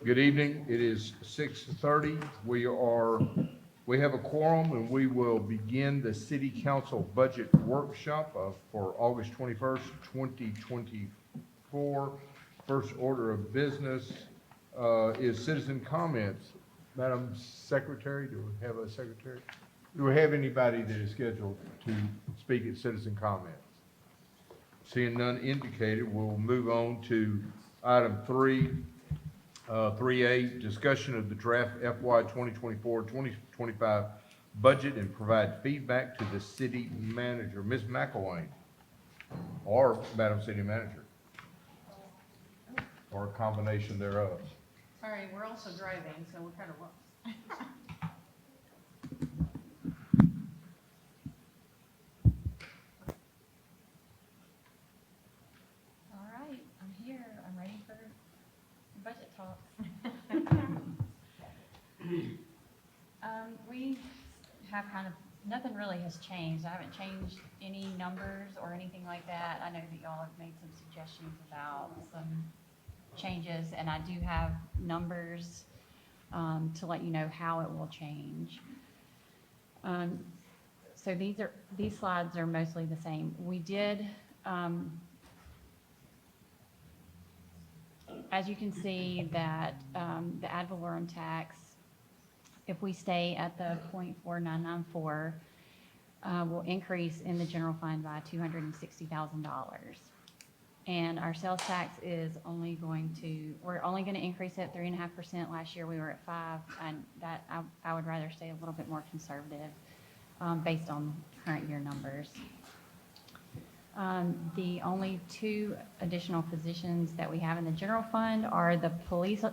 Good evening. It is 6:30. We have a quorum and we will begin the city council budget workshop for August 21st, 2024. First order of business is citizen comments. Madam Secretary, do we have a secretary? Do we have anybody that is scheduled to speak at citizen comments? Seeing none indicated, we'll move on to item 3A, discussion of the draft FY 2024-2025 budget and provide feedback to the city manager. Ms. McElwain, or Madam City Manager, or a combination thereof. Sorry, we're also driving, so we're kind of lost. All right, I'm here. I'm ready for budget talk. We have kind of, nothing really has changed. I haven't changed any numbers or anything like that. I know that y'all have made some suggestions about some changes, and I do have numbers to let you know how it will change. So these slides are mostly the same. We did, as you can see, that the ad valorem tax, if we stay at the 0.4994, will increase in the general fund by $260,000. And our sales tax is only we're only going to increase it 3.5%. Last year we were at 5%, and that I would rather stay a little bit more conservative based on current year numbers. The only two additional positions that we have in the general fund are the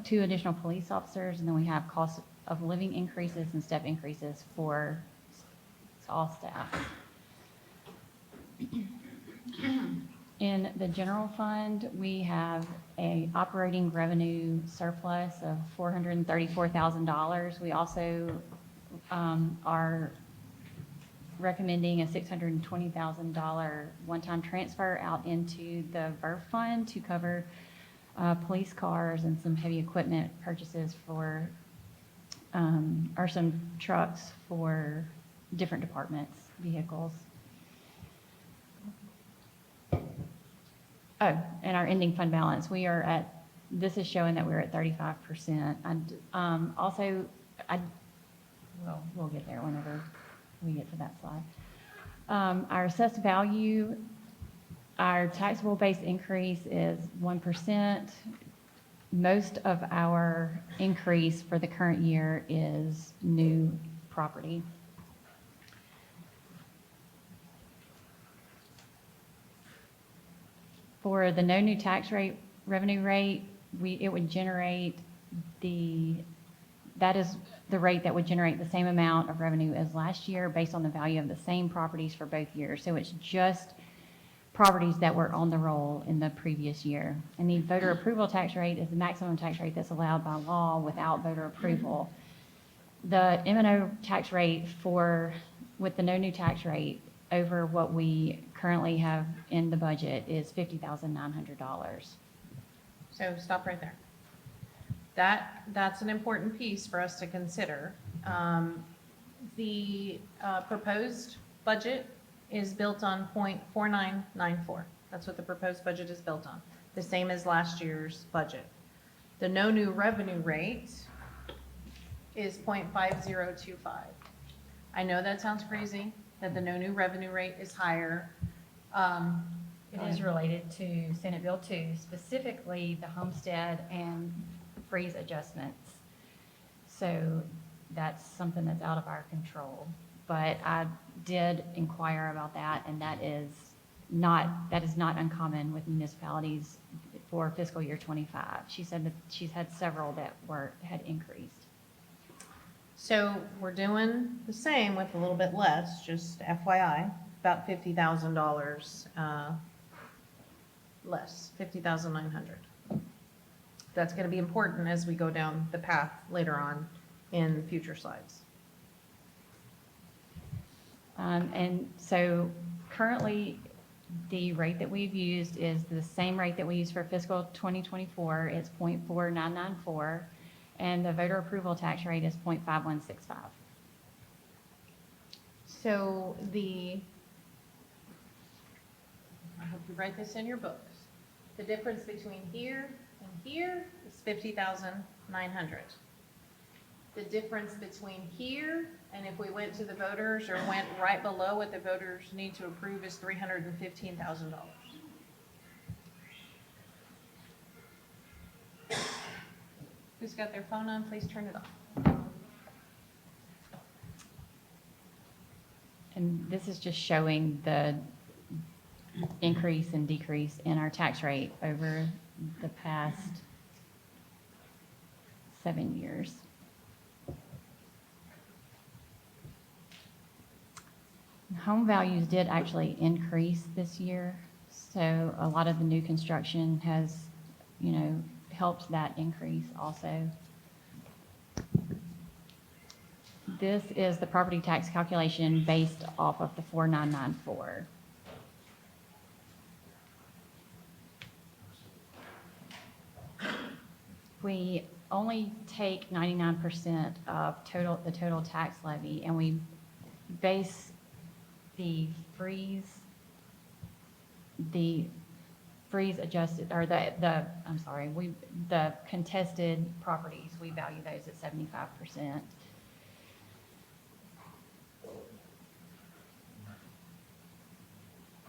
two additional police officers, and then we have cost of living increases and step increases for all staff. In the general fund, we have a operating revenue surplus of $434,000. We also are recommending a $620,000 one-time transfer out into the VERF fund to cover police cars and some heavy equipment purchases for, or some trucks for different departments, vehicles. Oh, and our ending fund balance, this is showing that we're at 35%. Well, we'll get there whenever we get to that slide. Our assessed value, our taxable base increase is 1%. Most of our increase for the current year is new property. For the no new tax rate, revenue rate, it would generate that is the rate that would generate the same amount of revenue as last year based on the value of the same properties for both years. So it's just properties that were on the roll in the previous year. And the voter approval tax rate is the maximum tax rate that's allowed by law without voter approval. The M&O tax rate with the no new tax rate over what we currently have in the budget is $50,900. So stop right there. That's an important piece for us to consider. The proposed budget is built on 0.4994. That's what the proposed budget is built on, the same as last year's budget. The no new revenue rate is 0.5025. I know that sounds crazy, that the no new revenue rate is higher. It is related to Senate Bill 2, specifically the homestead and freeze adjustments. So that's something that's out of our control. But I did inquire about that, and that is not uncommon with municipalities for fiscal year 25. She said that she's had several that had increased. So we're doing the same with a little bit less, just FYI, about $50,000 less, $50,900. That's going to be important as we go down the path later on in future slides. And so currently The rate that we've used is the same rate that we used for fiscal 2024. It's 0.4994, and the voter approval tax rate is 0.5165. So I hope you write this in your books. The difference between here and here is 50,900. The difference between here and if we went to the voters or went right below what the voters need to approve is $315,000. Who's got their phone on, please turn it off. And this is just showing the increase and decrease in our tax rate over the past 7 years. Home values did actually increase this year, so a lot of the new construction has, helped that increase also. This is the property tax calculation based off of the 4994. We only take 99% of the total tax levy, and we base the freeze adjusted, or the contested properties, we value those at 75%.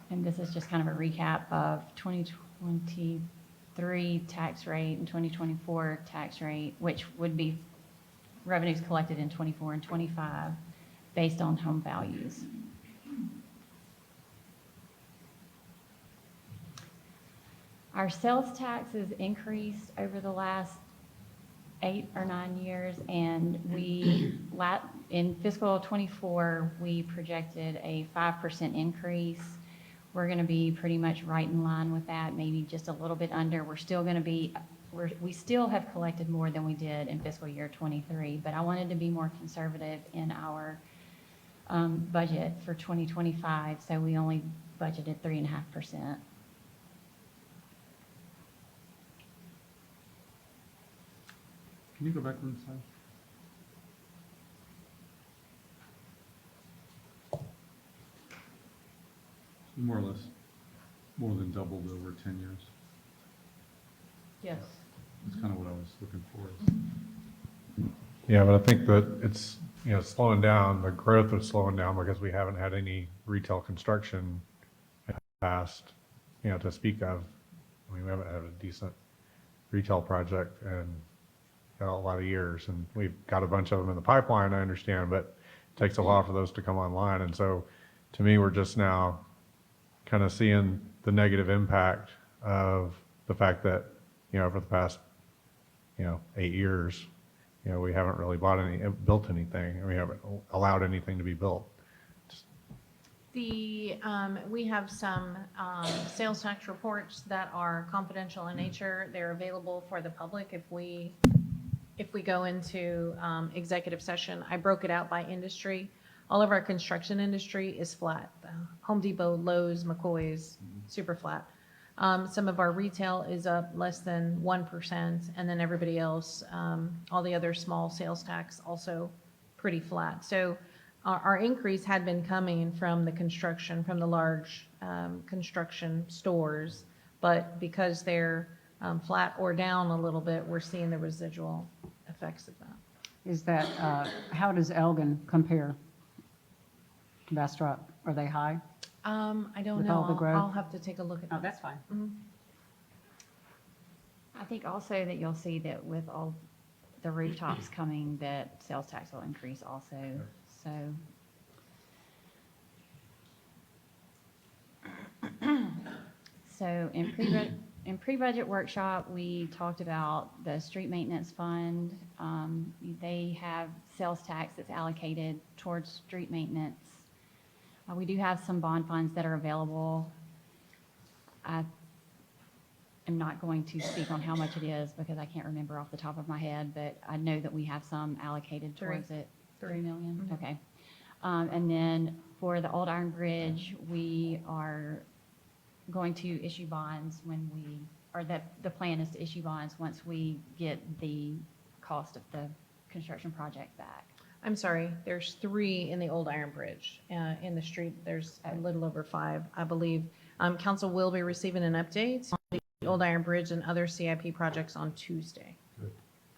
And this is just kind of a recap of 2023 tax rate and 2024 tax rate, which would be revenues collected in 24 and 25 based on home values. Our sales taxes increased over the last 8 or 9 years, and in fiscal 24, we projected a 5% increase. We're going to be pretty much right in line with that, maybe just a little bit under. We still have collected more than we did in fiscal year 23, but I wanted to be more conservative in our budget for 2025, so we only budgeted 3.5%. Can you go back one slide? More or less, more than doubled over 10 years. Yes. That's kind of what I was looking for. Yeah, but I think that it's, slowing down, the growth is slowing down because we haven't had any retail construction in the past, to speak of. I mean, we haven't had a decent retail project in a lot of years, and we've got a bunch of them in the pipeline, I understand, but it takes a while for those to come online. And so to me, we're just now kind of seeing the negative impact of the fact that, over the past, 8 years, we haven't really built anything, and we haven't allowed anything to be built. We have some sales tax reports that are confidential in nature. They're available for the public if we go into executive session. I broke it out by industry. All of our construction industry is flat. Home Depot, Lowe's, McCoy's, super flat. Some of our retail is up less than 1%, and then everybody else, all the other small sales tax, also pretty flat. So our increase had been coming from the construction, from the large construction stores, but because they're flat or down a little bit, we're seeing the residual effects of that. Is that, how does Elgin compare to Bastrop? Are they high? I don't With know. all the growth? I'll have to take a look at that. Oh, that's fine. Mhm. I think also that you'll see that with all the rooftops coming, that sales tax will increase also, so. So in pre-budget workshop, we talked about the street maintenance fund. They have sales tax that's allocated towards street maintenance. We do have some bond funds that are available. I am not going to speak on how much it is because I can't remember off the top of my head, but I know that we have some allocated towards it. 3 million? Mhm. Okay. And then for the Old Iron Bridge, we are going to issue bonds when we, or that the plan is to issue bonds once we get the cost of the construction project back. I'm sorry, there's 3 in the old Iron Bridge. In the street, there's a little over 5, I believe. Council will be receiving an update on the old Iron Bridge and other CIP projects on Tuesday.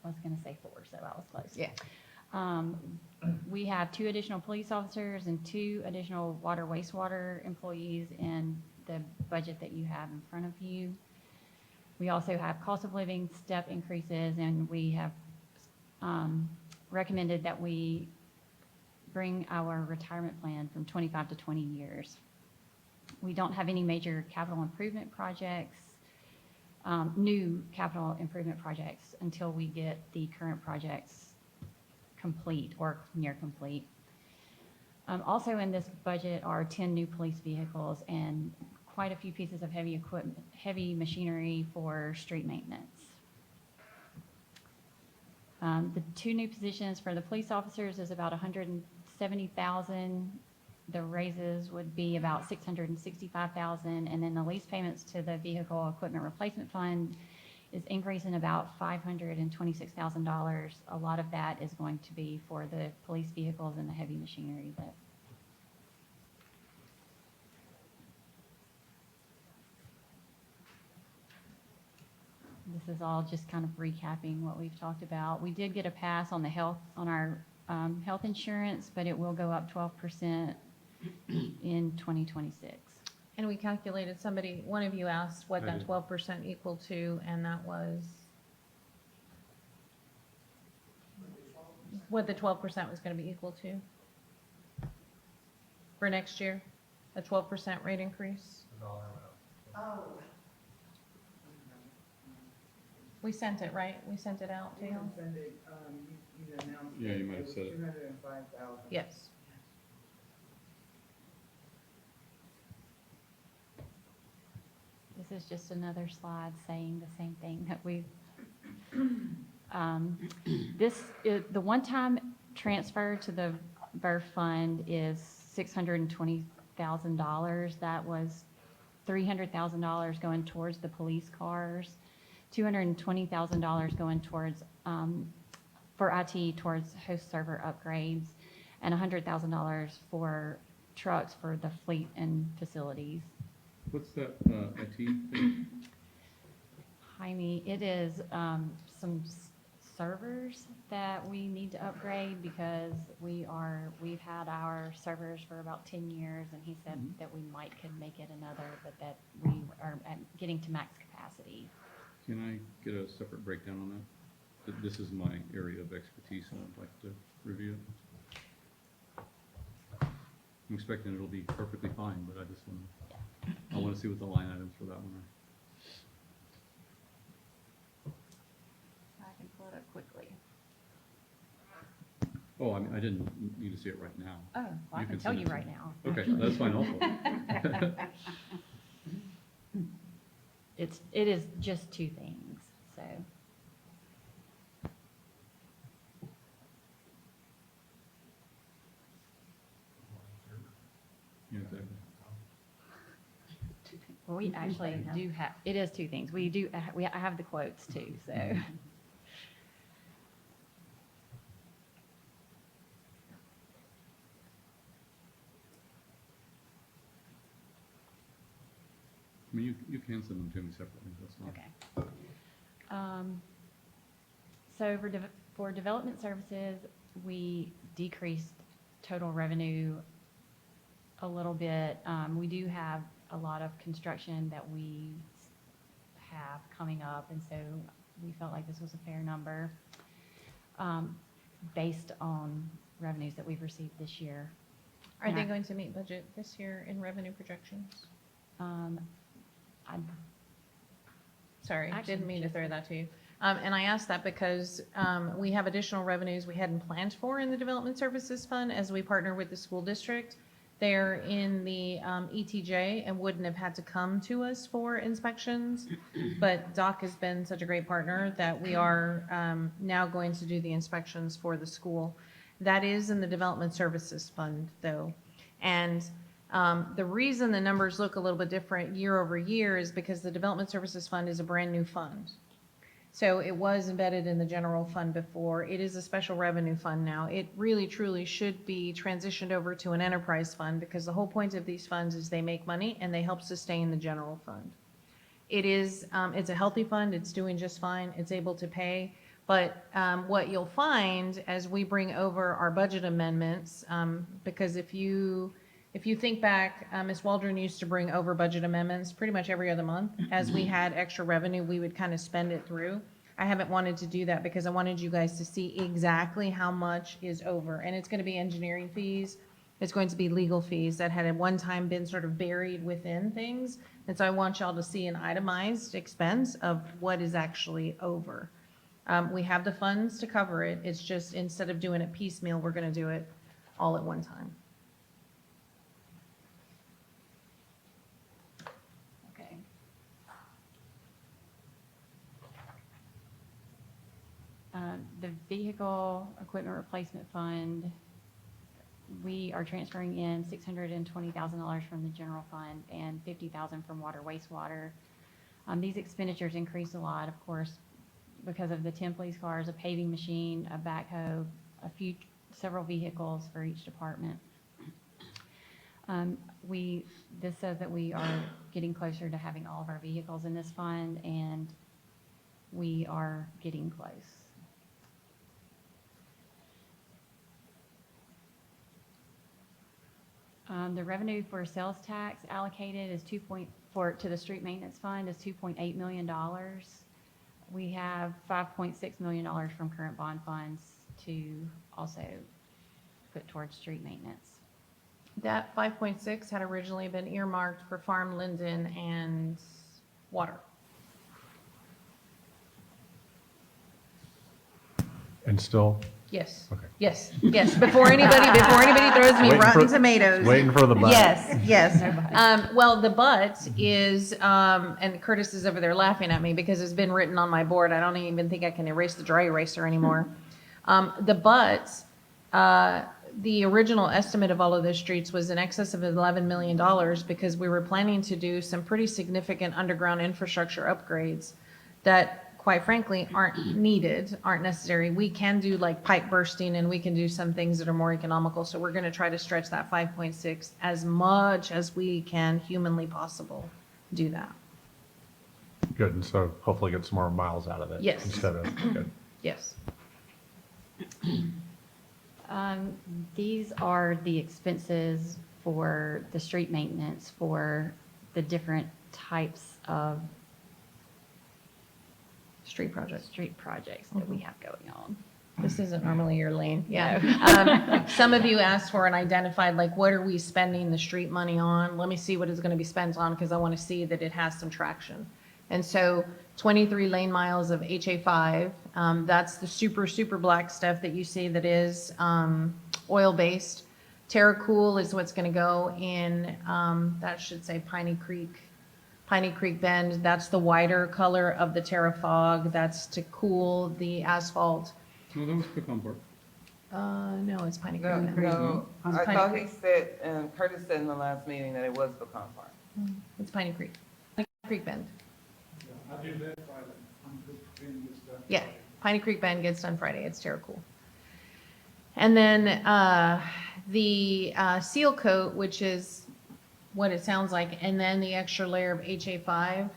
I was going to say 4, so I was close. Yeah. We have 2 additional police officers and 2 additional water wastewater employees in the budget that you have in front of you. We also have cost of living step increases, and we have recommended that we bring our retirement plan from 25 to 20 years. We don't have any major capital improvement projects, new capital improvement projects, until we get the current projects complete or near complete. Also in this budget are 10 new police vehicles and quite a few pieces of heavy equipment, heavy machinery for street maintenance. The 2 new positions for the police officers is about $170,000. The raises would be about $665,000, and then the lease payments to the vehicle equipment replacement fund is increasing about $526,000. A lot of that is going to be for the police vehicles and the heavy machinery that. This is all just kind of recapping what we've talked about. We did get a pass on the health, on our health insurance, but it will go up 12% in 2026. And we calculated, one of you asked what I that did. 12% equal to, and that was what the 12% was going to be equal to for next year, a 12% rate increase. We sent it, right? We sent it out to him? Yeah, you might have said it. 205,000. Yes. This is just another slide saying the same thing that we've, the one-time transfer to the VERF fund is $620,000. That was $300,000 going towards the police cars, $220,000 going towards, for IT, towards host server upgrades, and $100,000 for trucks for the fleet and facilities. What's that, IT thing? Jaime, it is some servers that we need to upgrade because we've had our servers for about 10 years, and he said that we could make it another, but that we are getting to max capacity. Can I get a separate breakdown on that? This is my area of expertise, and I'd like to review it. I'm expecting it'll be perfectly fine, but I want to see what the line items for that one are. I can pull it up quickly. Oh, I mean, I didn't need to see it right now. Oh, well, I You can can tell send you it to right me. now. Okay, that's fine also. It is just 2 things, so. Yeah, exactly. Well, we actually do have, it is 2 things. I have the quotes too, so. I mean, you can send them to me separately, that's fine. Okay. So for development services, we decreased total revenue a little bit. We do have a lot of construction that we have coming up, and so we felt like this was a fair number based on revenues that we've received this year. Are they going to meet budget this year in revenue projections? Sorry, Actually, didn't mean to just- throw that to you. And I asked that because we have additional revenues we hadn't planned for in the Development Services Fund as we partner with the school district. They're in the ETJ and wouldn't have had to come to us for inspections. But Doc has been such a great partner that we are now going to do the inspections for the school. That is in the Development Services Fund, though. And The reason the numbers look a little bit different year over year is because the Development Services Fund is a brand-new fund. So it was embedded in the general fund before. It is a special revenue fund now. It really truly should be transitioned over to an enterprise fund because the whole point of these funds is they make money and they help sustain the general fund. It is, it's a healthy fund. It's doing just fine. It's able to pay. But what you'll find as we bring over our budget amendments, because if you think back, Ms. Waldron used to bring over budget amendments pretty much every other month. As we had extra revenue, we would kind of spend it through. I haven't wanted to do that because I wanted you guys to see exactly how much is over. And it's going to be engineering fees. It's going to be legal fees that had at one time been sort of buried within things. And so I want y'all to see an itemized expense of what is actually over. We have the funds to cover it. It's just instead of doing it piecemeal, we're going to do it all at one time. Okay. The vehicle equipment replacement fund, we are transferring in $620,000 from the general fund and $50,000 from water wastewater. These expenditures increase a lot, of course, because of the 10 police cars, a paving machine, a backhoe, several vehicles for each department. This says that we are getting closer to having all of our vehicles in this fund, and we are getting close. The revenue for sales tax allocated is to the street maintenance fund is $2.8 million. We have $5.6 million from current bond funds to also put towards street maintenance. That 5.6 had originally been earmarked for farm, linden, and water. And still, Yes. Okay. Yes, yes. Before anybody throws me Waiting rotten for- tomatoes. waiting for the but. Yes, yes. Well, the but is, and Curtis is over there laughing at me because it's been written on my board. I don't even think I can erase the dry eraser anymore. The but, the original estimate of all of those streets was in excess of $11 million because we were planning to do some pretty significant underground infrastructure upgrades that, quite frankly, aren't needed, aren't necessary. We can do like pipe bursting and we can do some things that are more economical. So we're going to try to stretch that 5.6 as much as we can humanly possible. Do that. Good, and so hopefully get some more miles out of it. Yes. Instead of, good. Yes. These are the expenses for the street maintenance for the different types of Street project. street projects that we have going on. This isn't normally your lane. Yeah. Some of you asked for an identified, like, what are we spending the street money on? Let me see what it's going to be spent on because I want to see that it has some traction. And so 23 lane miles of HA5, that's the super, super black stuff that you see that is oil-based. TerraCool is what's going to go in, that should say Piney Creek Bend. That's the wider color of the TerraFog. That's to cool the asphalt. No, that was Pecan Park. No, it's Piney Creek No, Bend. no, It's I Piney thought Creek. he said, Curtis said in the last meeting that it was Pecan Park. It's Piney Creek. Piney Creek Bend. I do that Friday. I'm good for being this stuff. Yeah, Piney Creek Bend gets done Friday. It's TerraCool. And then the seal coat, which is what it sounds like, and then the extra layer of HA5,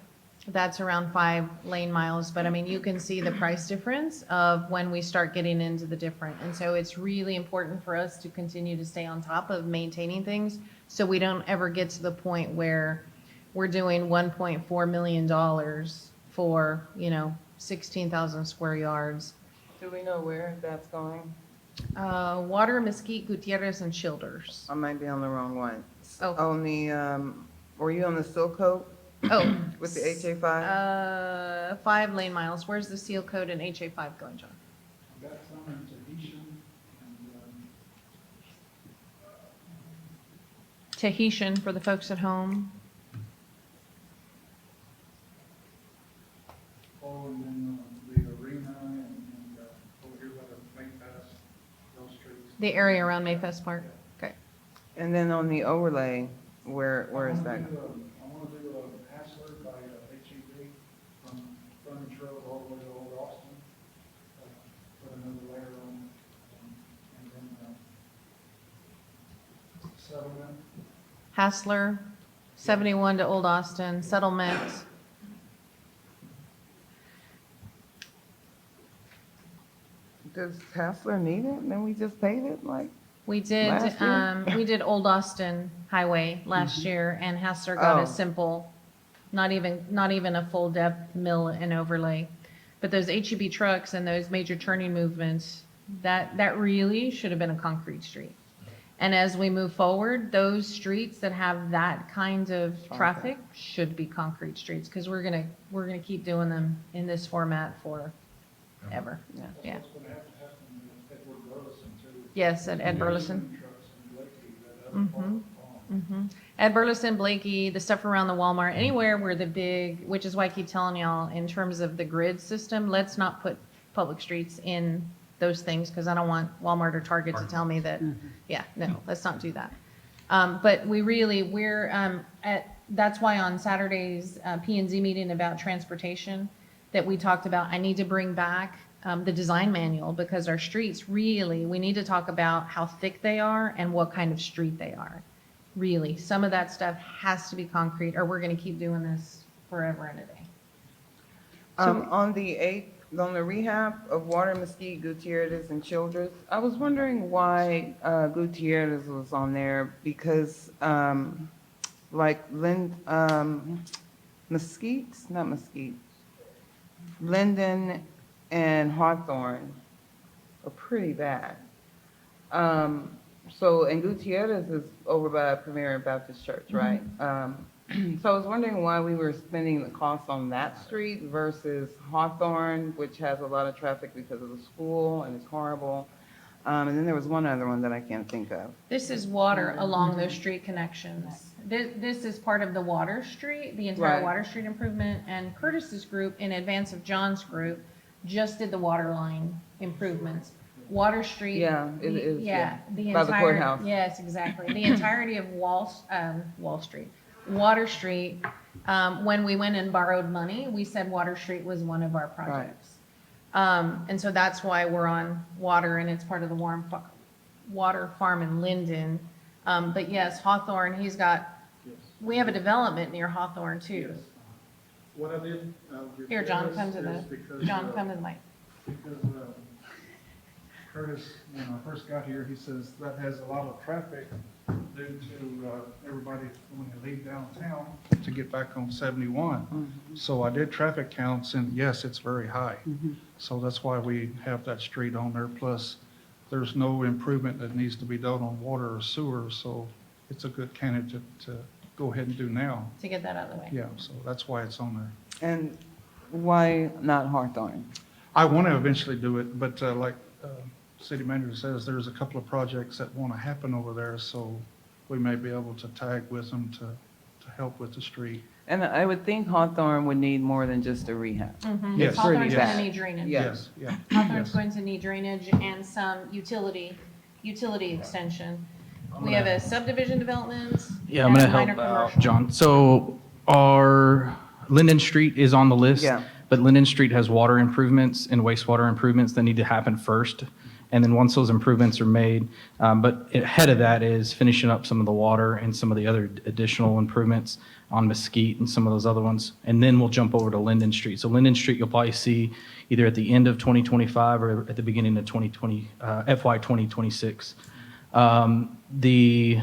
that's around 5 lane miles. But I mean, you can see the price difference of when we start getting into the different. And so it's really important for us to continue to stay on top of maintaining things so we don't ever get to the point where we're doing $1.4 million for, 16,000 square yards. Do we know where that's going? Water, Mesquite, Gutierrez, and Childers. I might be on the wrong one. Oh. On the, were you on the Silk Coat Oh, with the HA5? 5 lane miles. Where's the seal code in HA5 going, John? I've got some in Tahitian and, Tahitian for the folks at home. and then the arena and over here by the Make Pass, those streets. The area around Mayfest Park. Okay. And then on the overlay, Where is that? I want to do a Hassler by HEB from Frontage Road all the way to Old Austin. Put another layer on, and then settlement. Hassler, 71 to Old Austin, settlement. Does Hassler need it? Then we just paid it, like? We did, Last year? we did Old Austin Highway last year, and Hassler got Oh. a simple, not even a full depth mill and overlay. But those HEB trucks and those major turning movements, that really should have been a concrete street. And as we move forward, those streets that have that kind of traffic should be concrete streets, because we're gonna keep doing them in this format forever. Yeah. Yeah. What's going to happen at Edward Burleson too. Yes, at Ed Burleson. Trucks and Blakey, that other part of the farm. Ed Burleson, Blakey, the stuff around the Walmart, anywhere where the big, which is why I keep telling y'all, in terms of the grid system, let's not put public streets in those things, because I don't want Walmart or Target to tell me that, yeah, no, let's not do that. But that's why on Saturday's P&Z meeting about transportation, that we talked about, I need to bring back the design manual, because our streets really, we need to talk about how thick they are and what kind of street they are. Really, some of that stuff has to be concrete, or we're gonna keep doing this forever and a day. On the rehab of Water, Mesquite, Gutierrez, and Childress, I was wondering why Gutierrez was on there, because Mesquite, not Mesquite, Linden and Hawthorne are pretty bad. And Gutierrez is over by Premier Baptist Church, right? So I was wondering why we were spending the cost on that street versus Hawthorne, which has a lot of traffic because of the school and it's horrible. And then there was one other one that I can't think of. This is water along those street connections. This is part of the Water Street, the entire Right. Water Street improvement, and Curtis's group, in advance of John's group, just did the water line improvements. Water Street. Yeah, it is, Yeah, the by the entire. courthouse. Yes, exactly. The entirety of Wall Street, Water Street, when we went and borrowed money, we said Water Street was one of our projects. And so that's why we're on water, and it's part of the water farm in Linden. But yes, Hawthorne, we have a development near Hawthorne too. Yes. What I did. Here, John, come to is because, come to the mic. Because Curtis, when I first got here, he says that has a lot of traffic due to everybody when they leave downtown to get back on 71. So I did traffic counts, and yes, it's very high. So that's why we have that street on there. Plus, there's no improvement that needs to be done on water or sewer, so it's a good candidate to go ahead and do now. To get that out of the way. Yeah, so that's why it's on there. And why not Hawthorne? I want to eventually do it, but like city manager says, there's a couple of projects that want to happen over there, so we may be able to tag with them to help with the street. And I would think Hawthorne would need more than just a rehab. Yes. Hawthorne's Pretty gonna bad. need drainage. Yeah. Yes, yeah. Hawthorne's yes. going to need drainage and some utility extension. We have a subdivision development. Yeah, I'm going to and a minor help out, commercial. John. So our Linden Street is on the list. Yeah. But Linden Street has water improvements and wastewater improvements that need to happen first. And then once those improvements are made, but ahead of that is finishing up some of the water and some of the other additional improvements on Mesquite and some of those other ones. And then we'll jump over to Linden Street. So Linden Street, you'll probably see either at the end of 2025 or at the beginning of FY 2026. The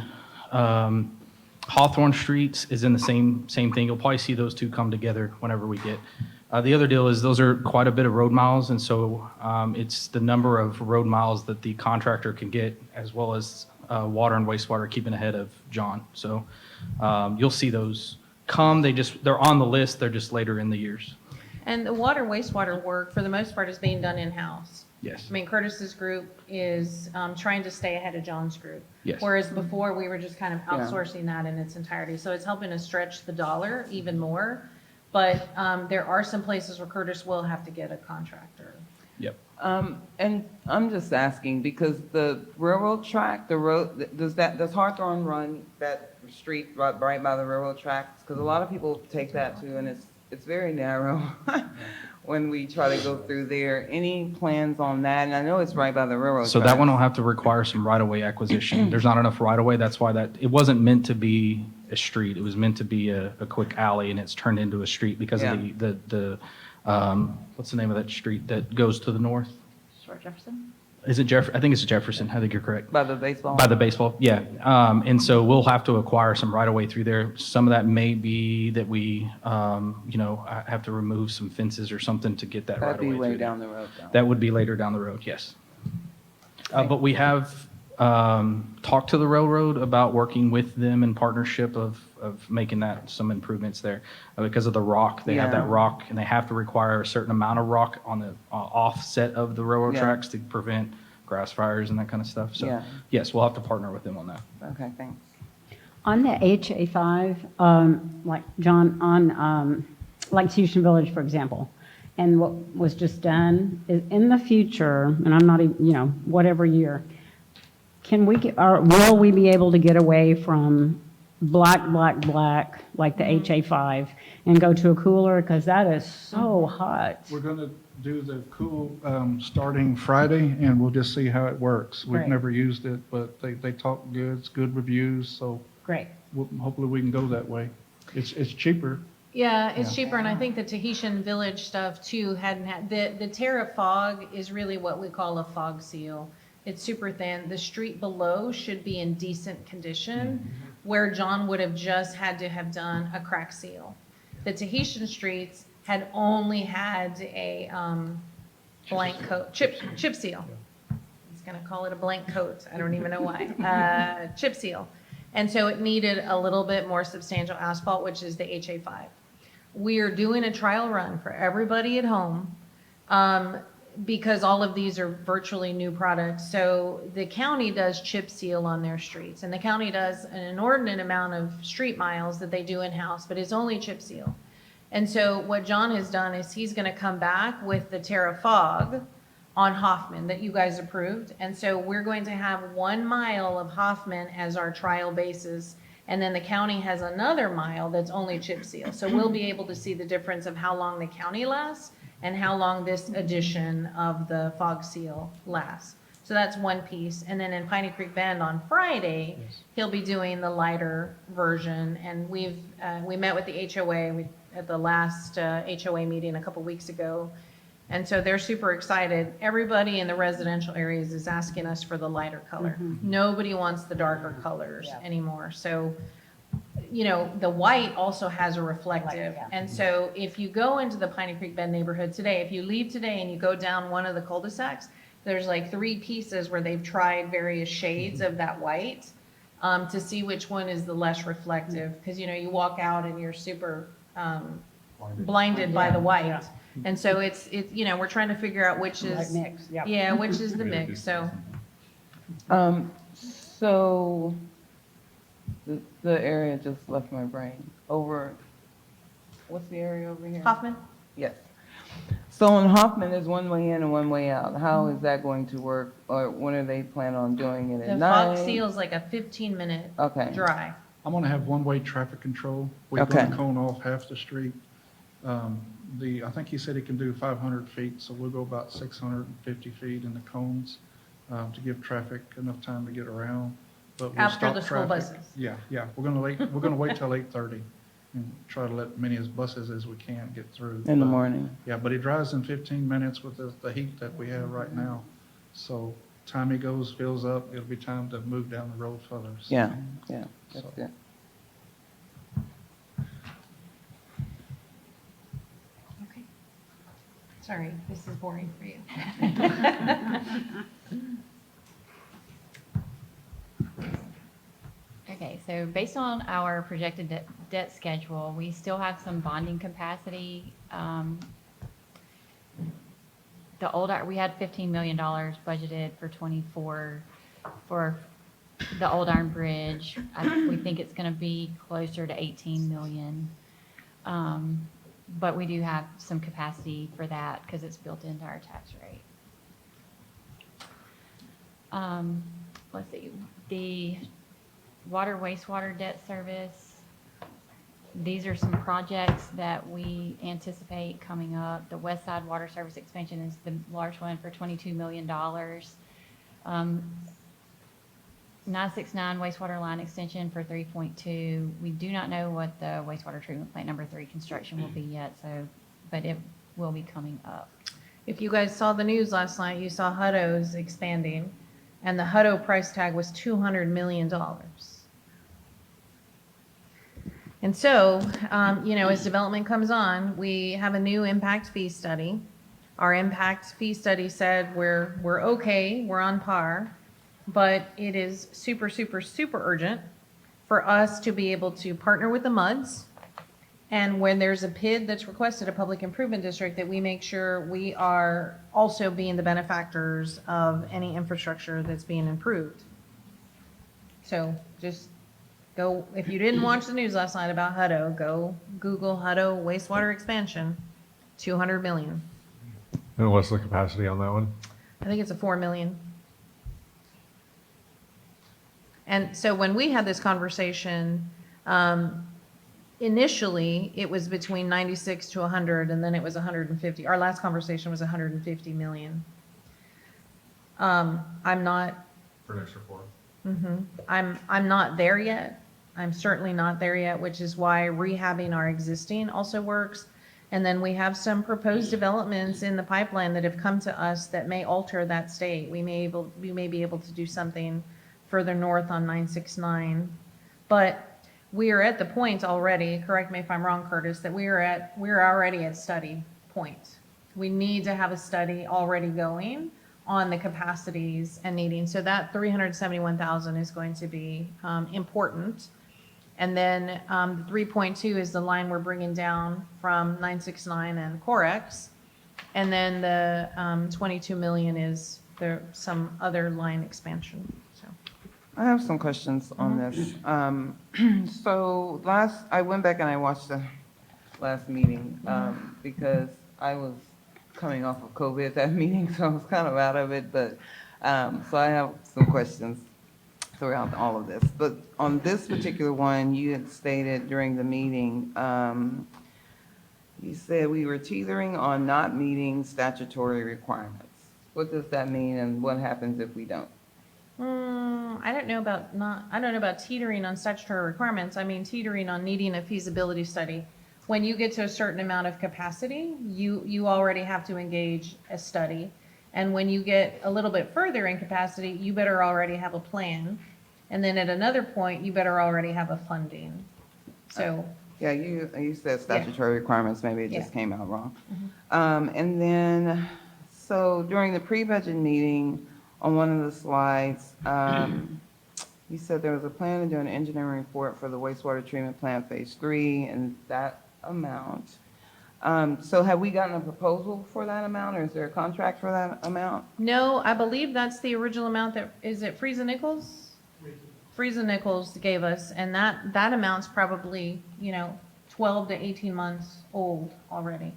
Hawthorne Streets is in the same thing. You'll probably see those two come together whenever we get. The other deal is those are quite a bit of road miles, and so it's the number of road miles that the contractor can get, as well as water and wastewater keeping ahead of John. So you'll see those come. They're on the list. They're just later in the years. And the water wastewater work, for the most part, is being done in-house. Yes. I mean, Curtis's group is trying to stay ahead of John's group. Yes. Whereas before, we were just kind of Yeah. outsourcing that in its entirety. So it's helping us stretch the dollar even more. But there are some places where Curtis will have to get a contractor. Yep. And I'm just asking, because the railroad track, the road, does Hawthorne run that street right by the railroad tracks? Because a lot of people take that too, and it's very narrow when we try to go through there. Any plans on that? And I know it's right by the railroad So that one will tracks. have to require some right-of-way acquisition. There's not enough right-of-way, that's why it wasn't meant to be a street. It was meant to be a quick alley, and it's turned into a street because of what's the name of that street that goes to the north? Short Jefferson? Is it I think it's Jefferson, I think you're correct. By the baseball? By the baseball, yeah. And so we'll have to acquire some right-of-way through there. Some of that may be that we, have to remove some fences or something to get that That'd right-of-way be way through there. down the road, though. That would be later down the road, yes. But we have talked to the railroad about working with them in partnership of making that some improvements there. Because of the rock, they have Yeah. that rock, and they have to require a certain amount of rock on the offset of the railroad Yeah. tracks to prevent grass fires and that kind of stuff. So, Yeah. yes, we'll have to partner with them on that. Okay, thanks. On the HA5, like John, on, like Houston Village, for example, and what was just done, is in the future, and I'm not even, whatever year, can we get, or will we be able to get away from black, like the HA5, and go to a cooler? Because that is so hot. We're going to do the cool starting Friday, and we'll just see how it works. We've Great. never used it, but they talk good, it's good reviews, so Great. hopefully we can go that way. It's cheaper. Yeah, it's Yeah. cheaper, and I think the Tahitian Village stuff too hadn't had, the Terra Fog is really what we call a fog seal. It's super thin. The street below should be in decent condition, where John would have just had to have done a crack seal. The Tahitian streets had only had a blank coat, chip seal. He's gonna call it a blank coat. I don't even know why. Chip seal. And so it needed a little bit more substantial asphalt, which is the HA5. We are doing a trial run for everybody at home, because all of these are virtually new products. So the county does chip seal on their streets, and the county does an inordinate amount of street miles that they do in-house, but it's only chip seal. And so what John has done is he's gonna come back with the Terra Fog on Hoffman that you guys approved. And so we're going to have 1 mile of Hoffman as our trial basis, and then the county has another mile that's only chip seal. So we'll be able to see the difference of how long the county lasts and how long this edition of the fog seal lasts. So that's one piece. And then in Piney Creek Bend on Friday, he'll be doing the lighter version. And we met with the HOA at the last HOA meeting a couple weeks ago. And so they're super excited. Everybody in the residential areas is asking us for the lighter color. Nobody wants the darker colors anymore. So, the white also has a reflective. And so if you go into the Piney Creek Bend neighborhood today, if you leave today and you go down one of the cul-de-sacs, there's like 3 pieces where they've tried various shades of that white to see which one is the less reflective. Because, you walk out and you're super blinded by the white. And so it's we're trying to figure out which Right is, mix, yep. yeah, which is the mix. So So the area just left my brain. What's the area over here? Hoffman? Yes. So on Hoffman, there's one way in and one way out. How is that going to work? Or when are they planning on doing it at The night? fog seal is like a 15-minute Okay. dry. I'm going to have one-way traffic control. We're Okay. going to cone off half the street. I think he said he can do 500 feet, so we'll go about 650 feet in the cones to give traffic enough time to get around. But we'll After stop the school traffic. buses. Yeah. We're going to wait till 8:30 and try to let many as buses as we can get through. In the But- morning. Yeah, but he drives in 15 minutes with the heat that we have right now. So time he goes, fills up, it'll be time to move down the road further. So- Yeah, that's So- good. Okay. Sorry, this is boring for you. Okay, so based on our projected debt schedule, we still have some bonding capacity. We had $15 million budgeted for '24 for the Old Iron Bridge. We think it's going to be closer to 18 million. But we do have some capacity for that because it's built into our tax rate. Let's see, the water wastewater debt service. These are some projects that we anticipate coming up. The West Side Water Service expansion is the large one for $22 million. 969 wastewater line extension for 3.2. We do not know what the wastewater treatment plant number 3 construction will be yet, so, but it will be coming up. If you guys saw the news last night, you saw Hutto's expanding, and the Hutto price tag was $200 million. And so, as development comes on, we have a new impact fee study. Our impact fee study said we're okay, we're on par, but it is super, super, super urgent for us to be able to partner with the MUDs. And when there's a PID that's requested, a public improvement district, that we make sure we are also being the benefactors of any infrastructure that's being improved. So just go, if you didn't watch the news last night about Hutto, go Google Hutto wastewater expansion, 200 million. And what's the capacity on that one? I think it's a 4 million. And so when we had this conversation, initially it was between 96 to 100, and then it was 150. Our last conversation was 150 million. I'm not, For an extra 4. I'm not there yet. I'm certainly not there yet, which is why rehabbing our existing also works. And then we have some proposed developments in the pipeline that have come to us that may alter that state. We may be able to do something further north on 969. But we are at the point already, correct me if I'm wrong, Curtis, that we're already at study point. We need to have a study already going on the capacities and needing. So that 371,000 is going to be important. And then the 3.2 is the line we're bringing down from 969 and Corex. And then the 22 million is some other line expansion. So I have some questions on this. So I went back and I watched the last meeting, because I was coming off of COVID at that meeting, so I was kind of out of it, but, so I have some questions throughout all of this. But on this particular one, you had stated during the meeting, you said we were teetering on not meeting statutory requirements. What does that mean, and what happens if we don't? I don't know about teetering on statutory requirements. I mean, teetering on needing a feasibility study. When you get to a certain amount of capacity, you already have to engage a study. And when you get a little bit further in capacity, you better already have a plan. And then at another point, you better already have a funding. So. Yeah, you said statutory requirements, maybe it just Yeah. came out wrong. And then, so during the pre-budget meeting, on one of the slides, you said there was a plan to do an engineering report for the wastewater treatment plant phase 3 and that amount. So have we gotten a proposal for that amount, or is there a contract for that amount? No, I believe that's the original amount is it Friesen Nichols? Friesen Nichols gave us, and that amount's probably, 12 to 18 months old already.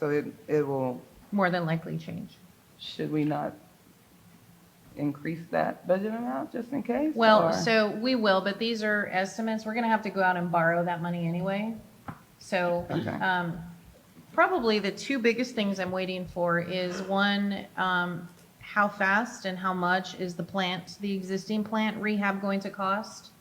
So it will, More than likely change. should we not increase that budget amount just in case? Well, or- so we will, but these are estimates. We're gonna have to go out and borrow that money anyway. So, Okay. probably the two biggest things I'm waiting for is one, how fast and how much is the existing plant rehab going to cost?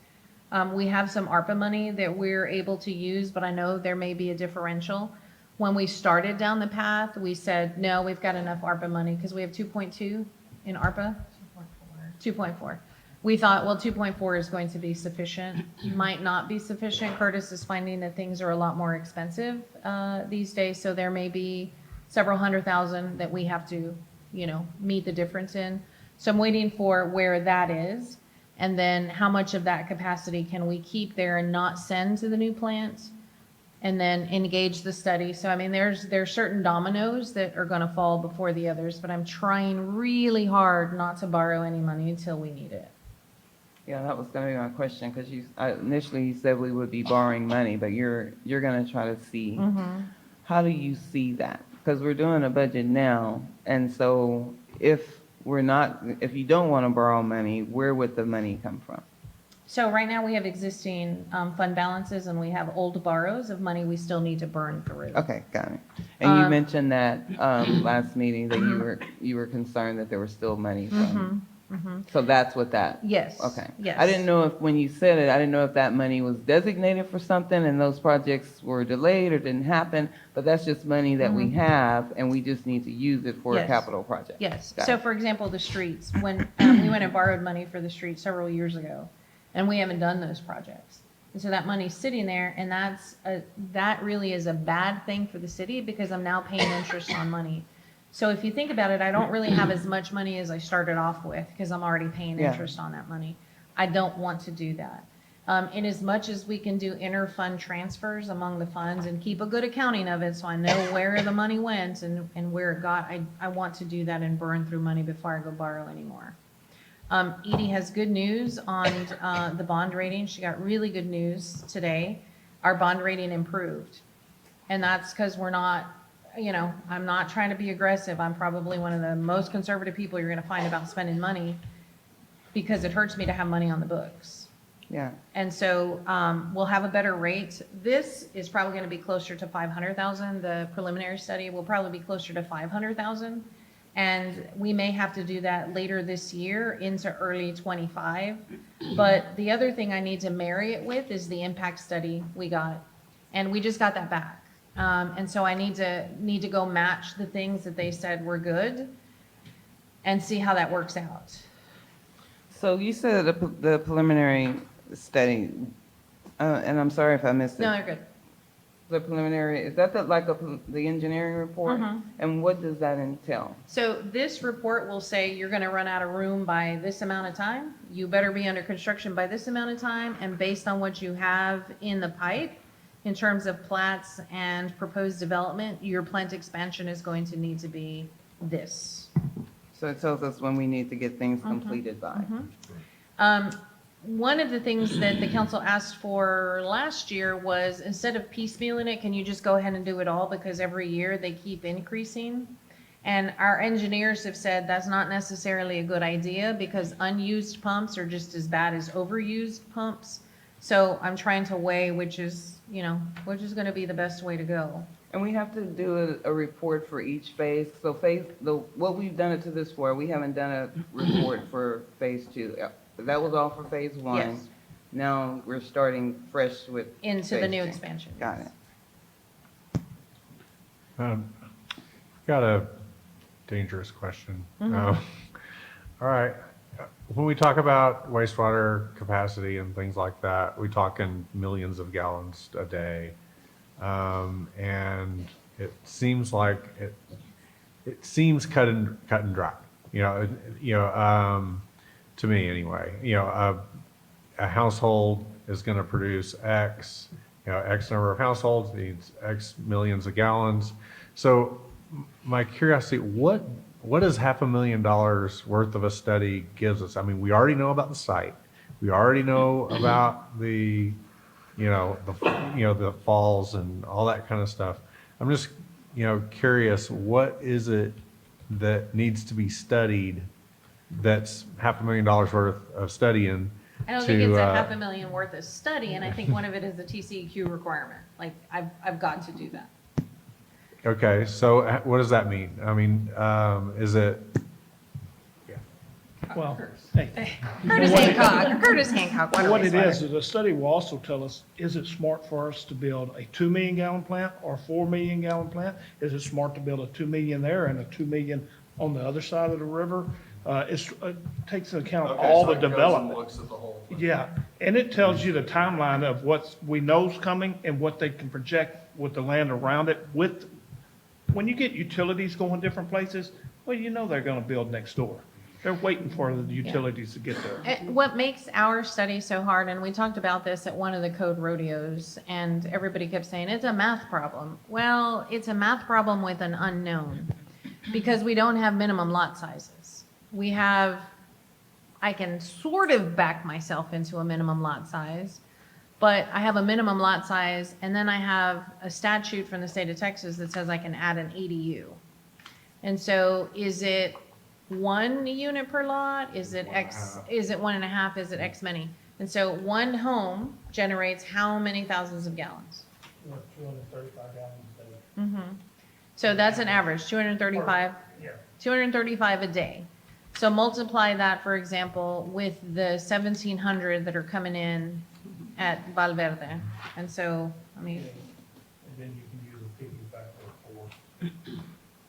We have some ARPA money that we're able to use, but I know there may be a differential. When we started down the path, we said, no, we've got enough ARPA money because we have 2.2 in ARPA. 2.4. We thought, well, 2.4 is going to be sufficient. Might not be sufficient. Curtis is finding that things are a lot more expensive these days, so there may be several $100,000 that we have to, meet the difference in. So I'm waiting for where that is, and then how much of that capacity can we keep there and not send to the new plant, and then engage the study. So I mean, there's certain dominoes that are going to fall before the others, but I'm trying really hard not to borrow any money until we need it. Yeah, that was gonna be my question, because initially you said we would be borrowing money, but you're gonna try to see, how do you see that? Because we're doing a budget now, and so if we're not, if you don't want to borrow money, where would the money come from? So right now, we have existing fund balances, and we have old borrows of money we still need to burn through. Okay, got it. And you Um, mentioned that last meeting that you were concerned that there was still money from. So that's what that. Yes. Okay. Yes. I didn't know if, when you said it, I didn't know if that money was designated for something and those projects were delayed or didn't happen, but that's just money that we have and we just need to use it for a Yes. capital project. Yes. Got So it. for example, the streets, when we went and borrowed money for the streets several years ago, and we haven't done those projects. And so that money's sitting there, and that really is a bad thing for the city because I'm now paying interest on money. So if you think about it, I don't really have as much money as I started off with because I'm already paying Yeah. interest on that money. I don't want to do that. In as much as we can do inter-fund transfers among the funds and keep a good accounting of it so I know where the money went and where it got, I want to do that and burn through money before I go borrow anymore. Edie has good news on the bond rating. She got really good news today. Our bond rating improved. And that's because we're not, I'm not trying to be aggressive. I'm probably one of the most conservative people you're going to find about spending money because it hurts me to have money on the books. Yeah. And so we'll have a better rate. This is probably going to be closer to 500,000. The preliminary study will probably be closer to 500,000. And we may have to do that later this year into early 25. But the other thing I need to marry it with is the impact study we got. And we just got that back. And so I need to go match the things that they said were good and see how that works out. So you said the preliminary study, and I'm sorry if I missed it. No, they're good. The preliminary, is that the engineering report? And what does that entail? So this report will say you're going to run out of room by this amount of time. You better be under construction by this amount of time. And based on what you have in the pipe, in terms of plats and proposed development, your plant expansion is going to need to be this. So it tells us when we need to get things completed by. One of the things that the council asked for last year was instead of piecemealing it, can you just go ahead and do it all? Because every year they keep increasing. And our engineers have said that's not necessarily a good idea because unused pumps are just as bad as overused pumps. So I'm trying to weigh which is going to be the best way to go. And we have to do a report for each phase. So what we've done it to this for, we haven't done a report for phase 2. That was all for phase 1. Yes. Now we're starting fresh with. Into the phase new 2. expansion. Got it. Got a dangerous question. All right. When we talk about wastewater capacity and things like that, we talk in millions of gallons a day. And it seems like it seems cut and dry, to me anyway. A household is going to produce X, X number of households needs X millions of gallons. So my curiosity, what does $500,000 worth of a study gives us? I mean, we already know about the site. We already know about the falls and all that kind of stuff. I'm just, curious, what is it that needs to be studied that's $500,000 worth of studying? I don't think it's a $500,000 worth of study, and I think one of it is the TCEQ requirement. Like, I've got to do that. Okay, so what does that mean? I mean, is it, Well, hey, Curtis Hancock, what it is the study will also tell us, is it smart for us to build a 2 million gallon plant or a 4 million gallon plant? Is it smart to build a 2 million there and a 2 million on the other side of the river? It takes into account all the development. Yeah, and it tells you the timeline of what we know is coming and what they can project with the land around it. When you get utilities going different places, well, they're gonna build next door. They're waiting for the utilities to get there. What makes our study so hard, and we talked about this at one of the code rodeos, and everybody kept saying, it's a math problem. Well, it's a math problem with an unknown, because we don't have minimum lot sizes. I can sort of back myself into a minimum lot size, but I have a minimum lot size, and then I have a statute from the state of Texas that says I can add an ADU. And so is it one unit per lot? Is it X, is it 1.5? Is it X many? And so one home generates how many thousands of gallons? 235 gallons a day. Mm-hmm. So that's an average, 235, Yeah. 235 a day. So multiply that, for example, with the 1,700 that are coming in at Valverde. And so, I mean, And then you can use a piggy factor of 4.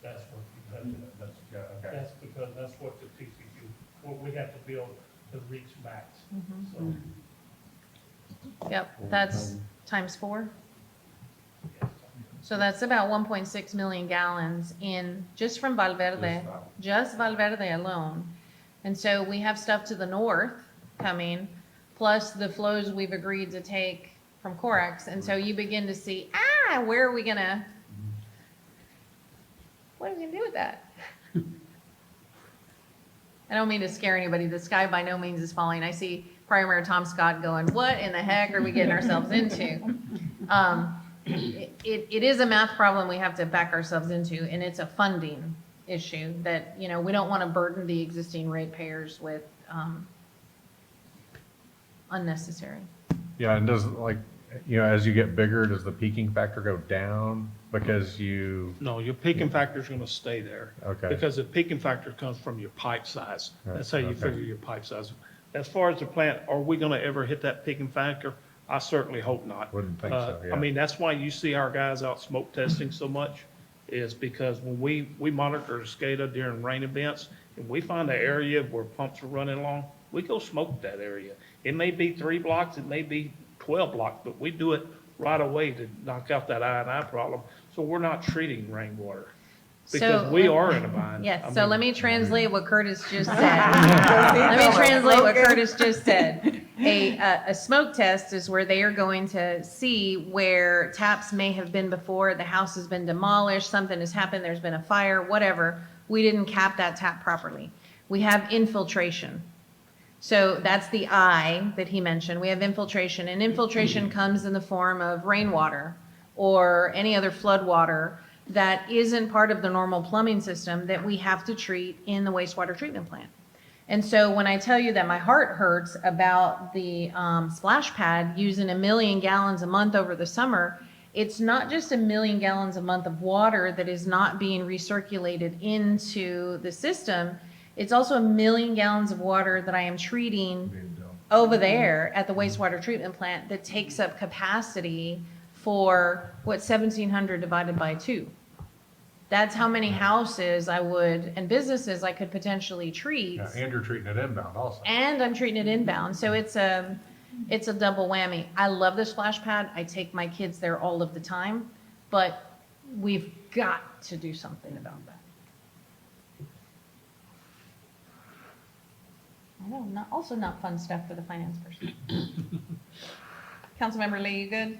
That's what you have to, that's because that's what the TCQ, what we have to build to reach max. So, yep, that's times 4. yes. So that's about 1.6 million gallons in, just from Valverde, just Valverde alone. And so we have stuff to the north coming, plus the flows we've agreed to take from Corax. And so you begin to see, where are we gonna, what are we gonna do with that? I don't mean to scare anybody. The sky by no means is falling. I see Prior Mayor Tom Scott going, what in the heck are we getting ourselves into? It is a math problem we have to back ourselves into, and it's a funding issue that, we don't want to burden the existing ratepayers with unnecessary. Yeah, and does like, as you get bigger, does the peaking factor go down because you, No, your peaking factor is gonna stay there. Okay. Because the peaking factor comes from your pipe size. That's how you Okay. figure your pipe size. As far as the plant, are we gonna ever hit that peaking factor? I certainly hope not. Wouldn't think so, yeah. I mean, that's why you see our guys out smoke testing so much, is because when we monitor the SCADA during rain events, and we find an area where pumps are running long, we go smoke that area. It may be 3 blocks, it may be 12 blocks, but we do it right away to knock out that I&I problem, so we're not treating rainwater. Because we are in a bind. Yes, I so mean, let me translate what Curtis just said. Let me translate what Curtis just said. A smoke test is where they are going to see where taps may have been before, the house has been demolished, something has happened, there's been a fire, whatever. We didn't cap that tap properly. We have infiltration. So that's the I that he mentioned. We have infiltration, and infiltration comes in the form of rainwater or any other flood water that isn't part of the normal plumbing system that we have to treat in the wastewater treatment plant. And so when I tell you that my heart hurts about the splash pad using 1 million gallons a month over the summer, it's not just 1 million gallons a month of water that is not being recirculated into the system. It's also 1 million gallons of water that I am treating over there at the wastewater treatment plant that takes up capacity for 1,700 divided by 2. That's how many houses I would, and businesses I could potentially treat. yeah, and you're treating it inbound also. And I'm treating it inbound, so it's a double whammy. I love the splash pad. I take my kids there all of the time, but we've got to do something about that. I know, also not fun stuff for the finance person. Councilmember Lee, you good?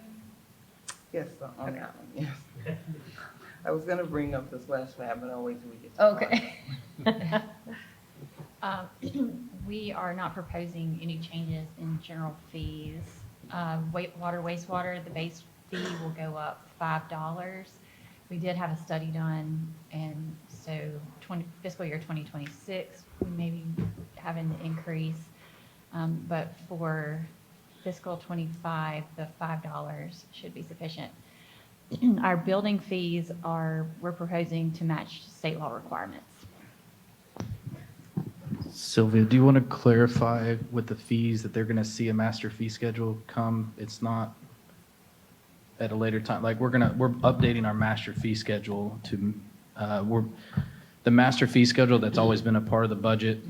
Yes, on that one, yes. I was gonna bring up the splash pad, but I'll wait till we get to Okay. We are not proposing any changes in general fees. Wastewater, the base fee will go up $5. We did have a study done, and so fiscal year 2026, we may be having an increase. But for fiscal 25, the $5 should be sufficient. Our building fees we're proposing to match state law requirements. Sylvia, do you want to clarify with the fees that they're going to see a master fee schedule come? It's not at a later time. Like we're updating our master fee schedule to, the master fee schedule that's always been a part of the budget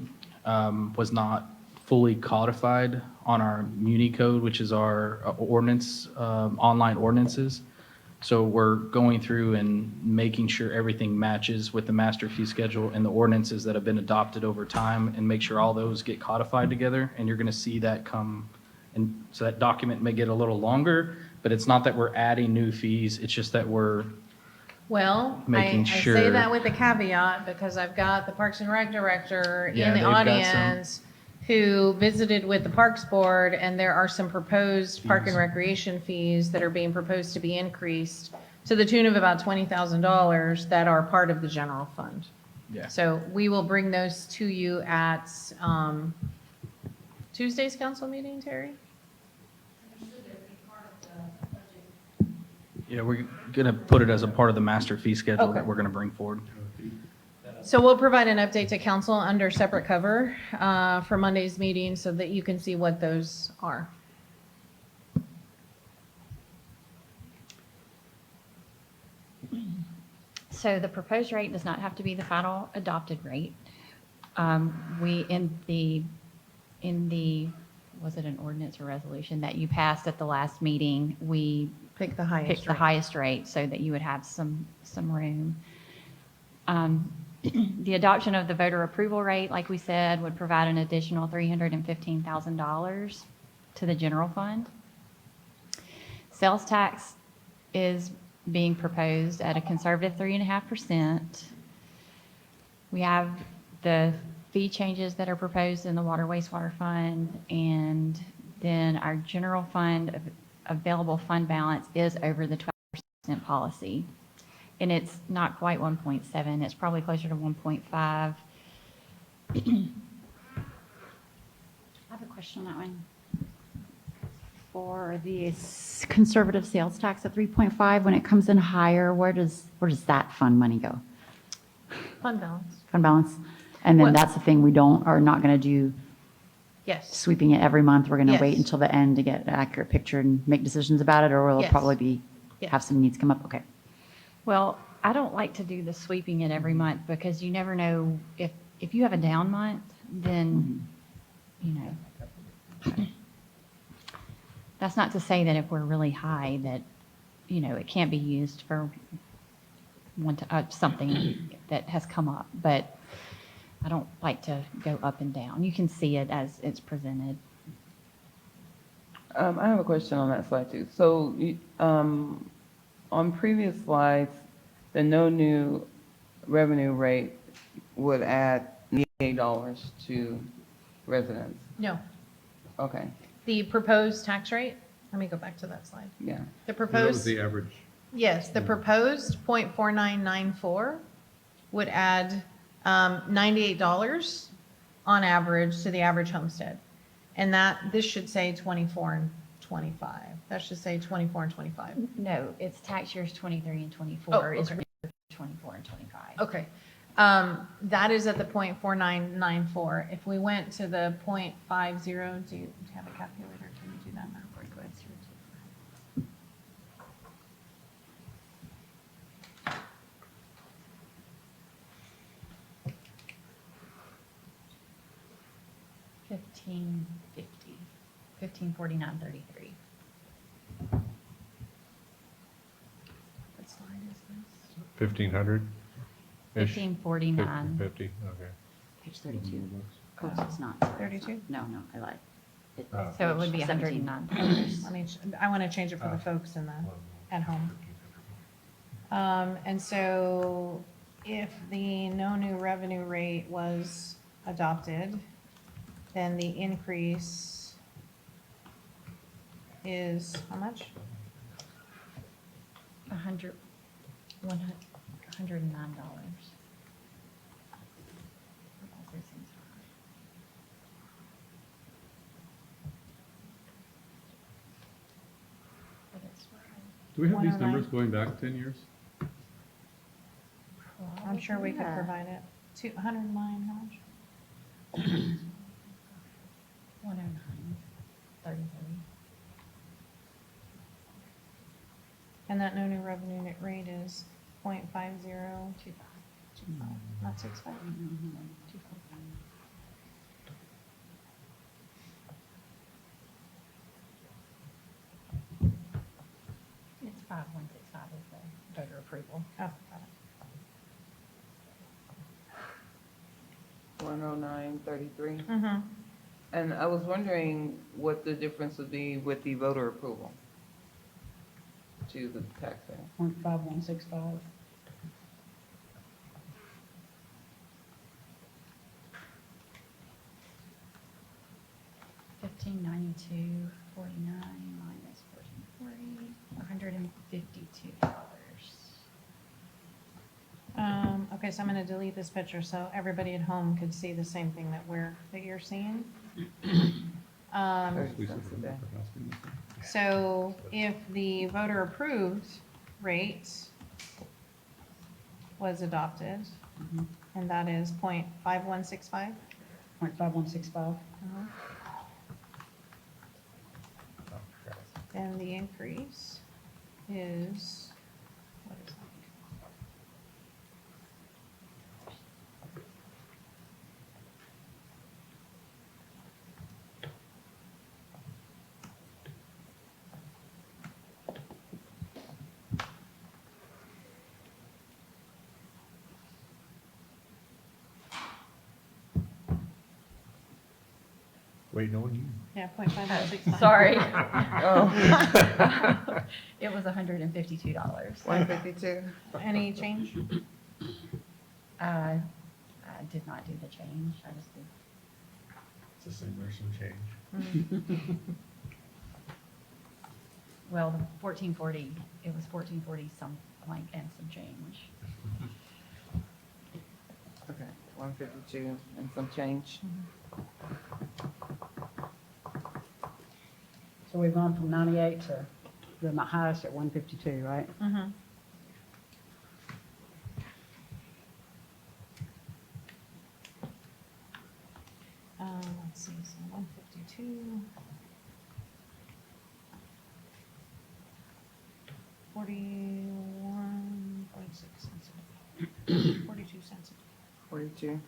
was not fully codified on our Muni code, which is our ordinance, online ordinances. So we're going through and making sure everything matches with the master fee schedule and the ordinances that have been adopted over time, and make sure all those get codified together. And you're going to see that come, and so that document may get a little longer, but it's not that we're adding new fees. It's just that we're Well, Making I say sure- that with a caveat because I've got the Parks and Rec director Yeah, in the they've got some- audience who visited with the Parks Board, and there are some proposed park and Fees. recreation fees that are being proposed to be increased to the tune of about $20,000 that are part of the general fund. Yeah. So we will bring those to you at Tuesday's council meeting, Terry? Yeah, we're going to put it as a part of the master fee schedule Okay. that we're going to bring forward. So we'll provide an update to council under separate cover for Monday's meeting so that you can see what those are. So the proposed rate does not have to be the final adopted rate. We, in the, was it an ordinance or resolution that you passed at the last meeting, we Pick the highest picked the rate. highest rate so that you would have some room. The adoption of the voter approval rate, like we said, would provide an additional $315,000 to the general fund. Sales tax is being proposed at a conservative 3.5%. We have the fee changes that are proposed in the water wastewater fund, and then our general fund available fund balance is over the 12% policy. And it's not quite 1.7, it's probably closer to 1.5. I have a question on that one. For the conservative sales tax at 3.5, when it comes in higher, where does that fund money go? Fund balance. Fund balance? And then Well- that's the thing we are not going to do Yes. sweeping it every month. We're going to wait Yes. until the end to get an accurate picture and make decisions about it, or will it Yes. probably be, Yes. have some needs come up? Okay. Well, I don't like to do the sweeping it every month because you never know if you have a down month, then, you know. That's not to say that if we're really high that, you know, it can't be used for something that has come up, but I don't like to go up and down. You can see it as it's presented. I have a question on that slide too. So, on previous slides, the no new revenue rate would add $88 to residents. No, Okay, the proposed tax rate, let me go back to that slide. yeah. The That was proposed, the average. yes, the proposed .4994 would add $98 on average to the average homestead. And this should say 24 and 25. That should say 24 and 25. No, it's tax years 23 and 24. Oh, It's okay. 24 and 25. Okay. That is at the .4994. If we went to the .50, do you have a calculator? Can you do that math real quick? $15.50, $15.49.33. What slide is this? 1,500-ish? 1549, 50, okay. page 32. Oh, it's not. 32? No, I lied. So it would be 17. $109. I want to change it for the folks at home. And so if the no new revenue rate was adopted, then the increase is how much? $109. Do we have these 109. numbers going back 10 years? I'm sure we could provide it. 109, how much? 109.33. And that no new revenue rate is .5025, not 65. It's 5165 is the voter approval. Oh, got it. 109.33. Mm-hmm. And I was wondering what the difference would be with the voter approval to the taxpayer. 0.5165. $1592.49 minus $14.40, $152. Okay, Okay, so I'm gonna delete this picture so everybody at home could see the same thing that you're seeing. Um, 30 We said cents a we're day. not for housing. so if the voter approved rate was adopted, and that is 0.5165, 0.5165. then the increase is, what is that? Waiting on you. Yeah, 0.5165. Sorry. Oh, It was $152. 152? Any change? I did not do the change. I just did. Just assume there's some change. Well, the 1440, it was 1440 some blank and some change. Okay, 152 and some change. So we've gone from 98 to the highest at 152, right? Mm-hmm. Let's see, so 152. 41.6 cents. 42 cents. 42.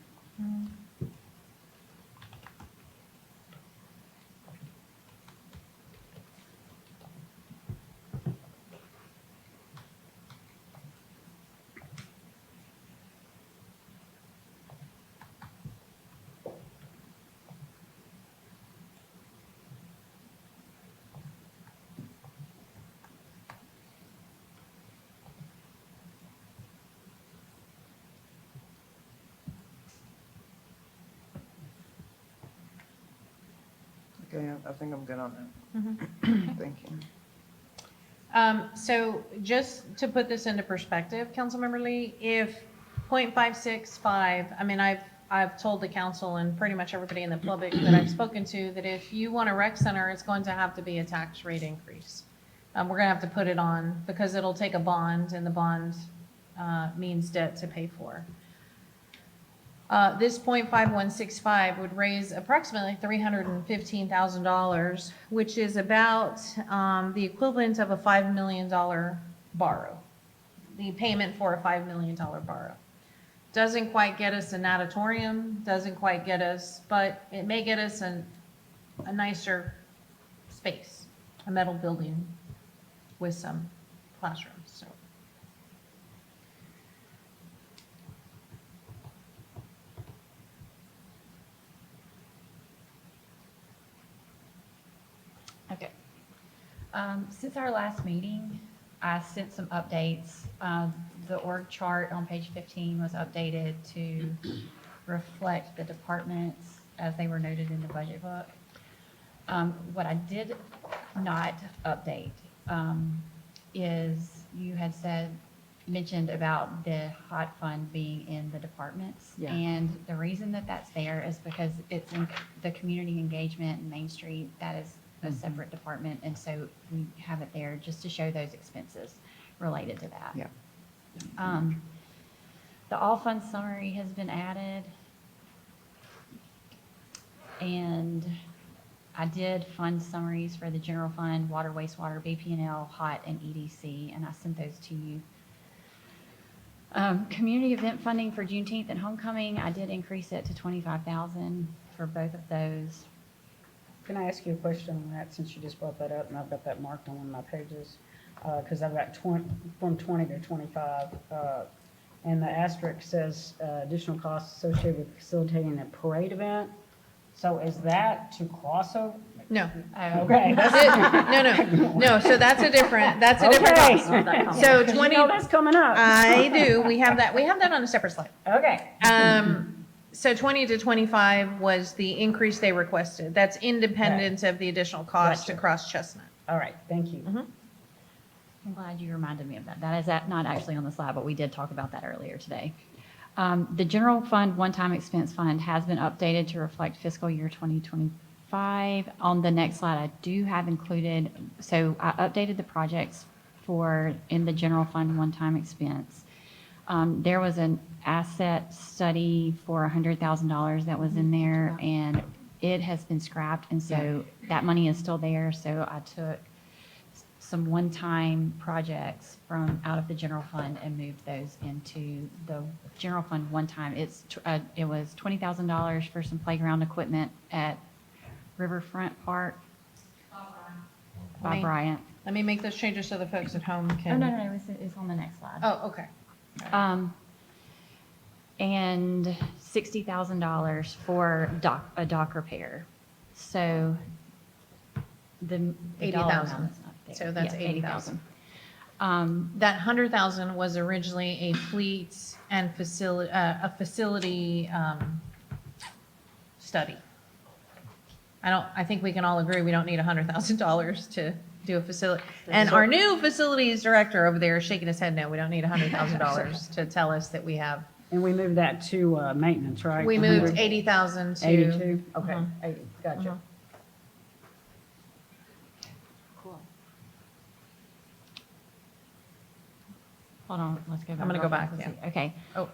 Okay, I think I'm good on that. Thank you. So just to put this into perspective, Councilmember Lee, if 0.565, I mean, I've told the council and pretty much everybody in the public that I've spoken to, that if you want a rec center, it's going to have to be a tax rate increase. We're gonna have to put it on because it'll take a bond, and the bond means debt to pay for. This 0.5165 would raise approximately $315,000, which is about the equivalent of a $5 million borrow, the payment for a $5 million borrow. Doesn't quite get us a natatorium, doesn't quite get us, but it may get us a nicer space, a metal building with some classrooms, so. Okay. Since our last meeting, I sent some updates. The org chart on page 15 was updated to reflect the departments as they were noted in the budget book. What I did not update is you had mentioned about the hot fund being in the departments. Yeah. And the reason that that's there is because it's in the community engagement and Main Street, that is a separate department, and so we have it there just to show those expenses related to that. Yeah. The all fund summary has been added. And I did fund summaries for the general fund, water, wastewater, BPNL, HOT, and EDC, and I sent those to you. Community event funding for Juneteenth and homecoming, I did increase it to 25,000 for both of those. Can I ask you a question on that, since you just brought that up, and I've got that marked on one of my pages? Because I've got from 20 to 25, and the asterisk says additional costs associated with facilitating a parade event. So is that to cross over? No. Okay. No, so that's a different cost. So Because 20, you know that's coming up. I do, we have that on a separate slide. Okay. So 20 to 25 was the increase they requested. That's independent of the additional cost to Gotcha. cross Chestnut. All right, thank you. I'm glad you reminded me of that. That is not actually on the slide, but we did talk about that earlier today. The general fund one-time expense fund has been updated to reflect fiscal year 2025. On the next slide, I do have included, so I updated the projects in the general fund one-time expense. There was an asset study for $100,000 that was in there, and it has been scrapped, and so that money is still there. So I took some one-time projects from out of the general fund and moved those into the general fund one time. It was $20,000 for some playground equipment at Riverfront Park. By Wait. Bryant. Let me make those changes so the folks at home Oh, can. no, it's on the next slide. Oh, okay. And $60,000 for a dock repair. So the dollar 80,000. amount is not there. So that's Yes, 80,000. That 100,000 was originally a fleet and facility study. I think we can all agree we don't need $100,000 to do a facility. And our new facilities director over there is shaking his head no, we don't need $100,000 to tell us that we have. And we moved that to maintenance, right? We moved 80,000 to. 82, okay, Mhm. 80, gotcha. Mhm. Hold on, let's go back. I'm gonna go back, Let's yeah. see. Okay. Oh,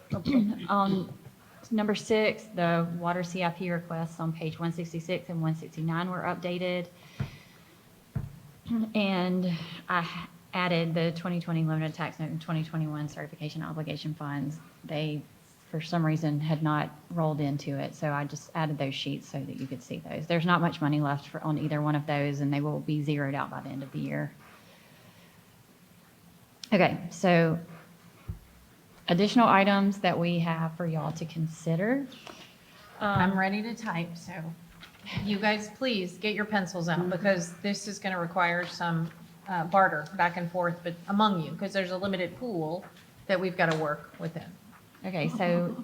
Number 6, the water CIP requests on page 166 and 169 were updated. And I added the 2020 limited tax note and 2021 certification obligation funds. They, for some reason, had not rolled into it, so I just added those sheets so that you could see those. There's not much money left on either one of those, and they will be zeroed out by the end of the year. Okay, so additional items that we have for y'all to consider. I'm ready to type, so you guys, please get your pencils out because this is going to require some barter back and forth but among you because there's a limited pool that we've got to work within. Okay, so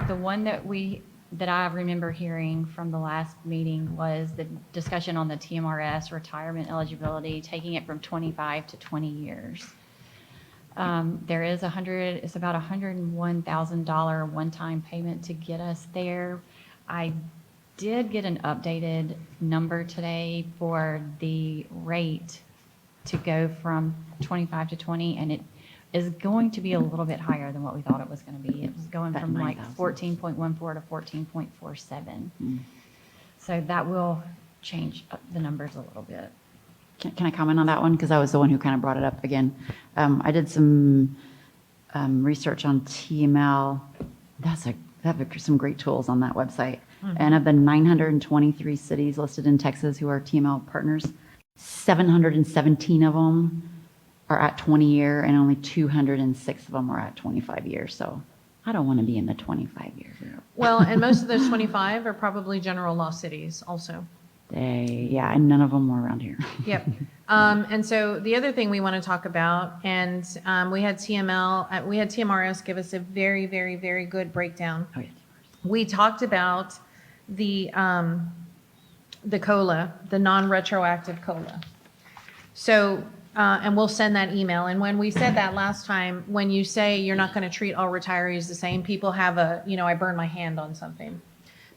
the one that I remember hearing from the last meeting was the discussion on the TMRS retirement eligibility, taking it from 25 to 20 years. There is it's about $101,000 one-time payment to get us there. I did get an updated number today for the rate to go from 25 to 20, and it is going to be a little bit higher than what we thought it was going to be. It was going About from like 9,000. 14.14 to 14.47. So that will change up the numbers a little bit. Can I comment on that one? Because I was the one who kind of brought it up again. I did some research on TML. They have some great tools on that website. And of the 923 cities listed in Texas who are TML partners, 717 of them are at 20-year, and only 206 of them are at 25 years. So I don't want to be in the 25-year group. Well, and most of those 25 are probably general law cities also. And none of them were around here. Yep. And so the other thing we want to talk about, and we had TMRS give us a very, very, very good breakdown. Oh, yeah. We talked about the COLA, the non-retroactive COLA. So, and we'll send that email. And when we said that last time, when you say you're not going to treat all retirees the same, people have I burned my hand on something.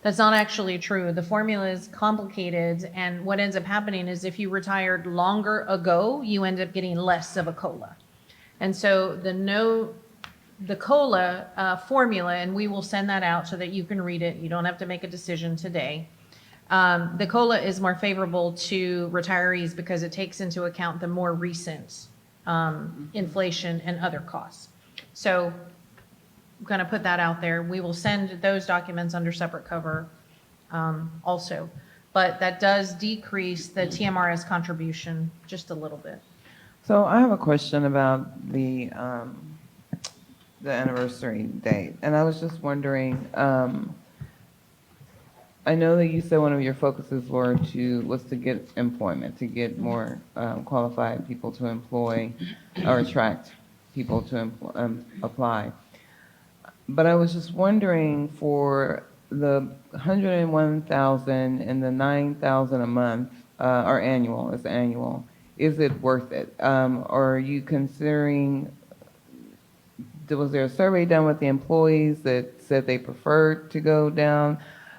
That's not actually true. The formula is complicated, and what ends up happening is if you retired longer ago, you end up getting less of a COLA. And so the COLA formula, and we will send that out so that you can read it. You don't have to make a decision today. The COLA is more favorable to retirees because it takes into account the more recent inflation and other costs. So I'm going to put that out there. We will send those documents under separate cover also. But that does decrease the TMRS contribution just a little bit. So I have a question about the anniversary date, and I was just wondering, I know that you said one of your focuses was to get employment, to get more qualified people to employ or attract people to apply. But I was just wondering for the 101,000 and the 9,000 a month, or annual, is it worth it? Or are you considering was there a survey done with the employees that said they preferred to go down?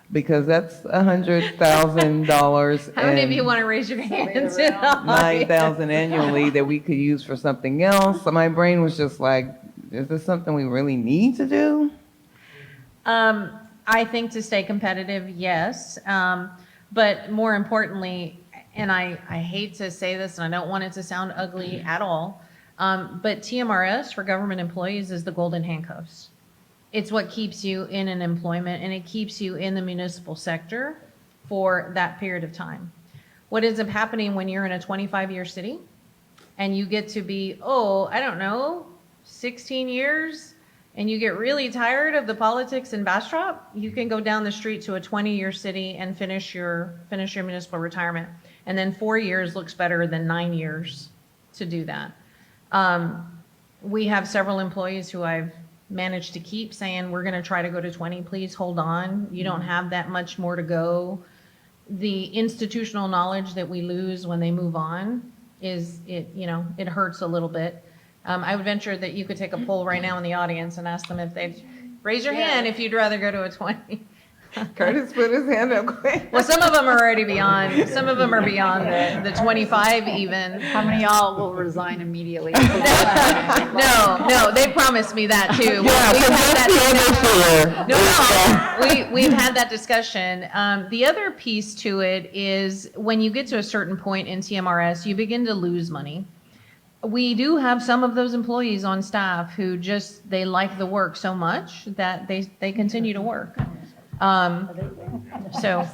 Because that's $100,000. How many of you want to raise your hands? in the audience? 9,000 annually that we could use for something else. So my brain was just like, is this something we really need to do? I think to stay competitive, yes. But more importantly, and I hate to say this, and I don't want it to sound ugly at all, but TMRS for government employees is the golden handcuffs. It's what keeps you in an employment, and it keeps you in the municipal sector for that period of time. What ends up happening when you're in a 25-year city and you get to be, I don't know, 16 years, and you get really tired of the politics in Bastrop, you can go down the street to a 20-year city and finish your municipal retirement. And then 4 years looks better than 9 years to do that. We have several employees who I've managed to keep saying, we're going to try to go to 20, please hold on. You don't have that much more to go. The institutional knowledge that we lose when they move on it hurts a little bit. I would venture that you could take a poll right now in the audience and ask them if they'd raise your hand if you'd rather go to a 20. Curtis put his hand up quick. Well, some of them are already beyond, some of them are beyond the 25 even. How many of y'all will resign immediately? No, they promised me that too. We've had that discussion. The other piece to it is when you get to a certain point in TMRS, you begin to lose money. We do have some of those employees on staff who they like the work so much that they continue to work. So,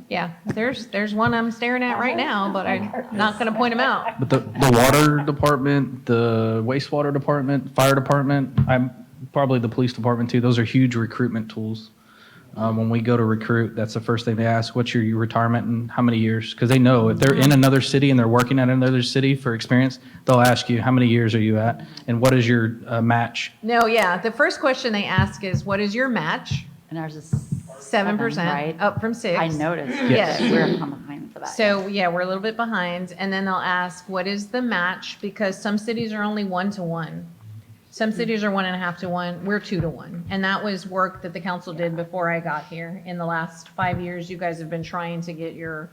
yeah, there's one I'm staring at right now, but I'm not going to point him out. But the water department, the wastewater department, fire department, probably the police department too, those are huge recruitment tools. When we go to recruit, that's the first thing they ask, what's your retirement and how many years? Because they know if they're in another city and they're working at another city for experience, they'll ask you, how many years are you at? And what is your match? No, yeah, the first question they ask is, what is your match? And ours is 7%, right? up from 6. I noticed. Yes. We're behind for that. So, yeah, we're a little bit behind. And then they'll ask, what is the match? Because some cities are only 1-to-1. Some cities are 1.5-to-1. We're 2-to-1. And that was work that the council did before I got here. In the last 5 years, you guys have been trying to get your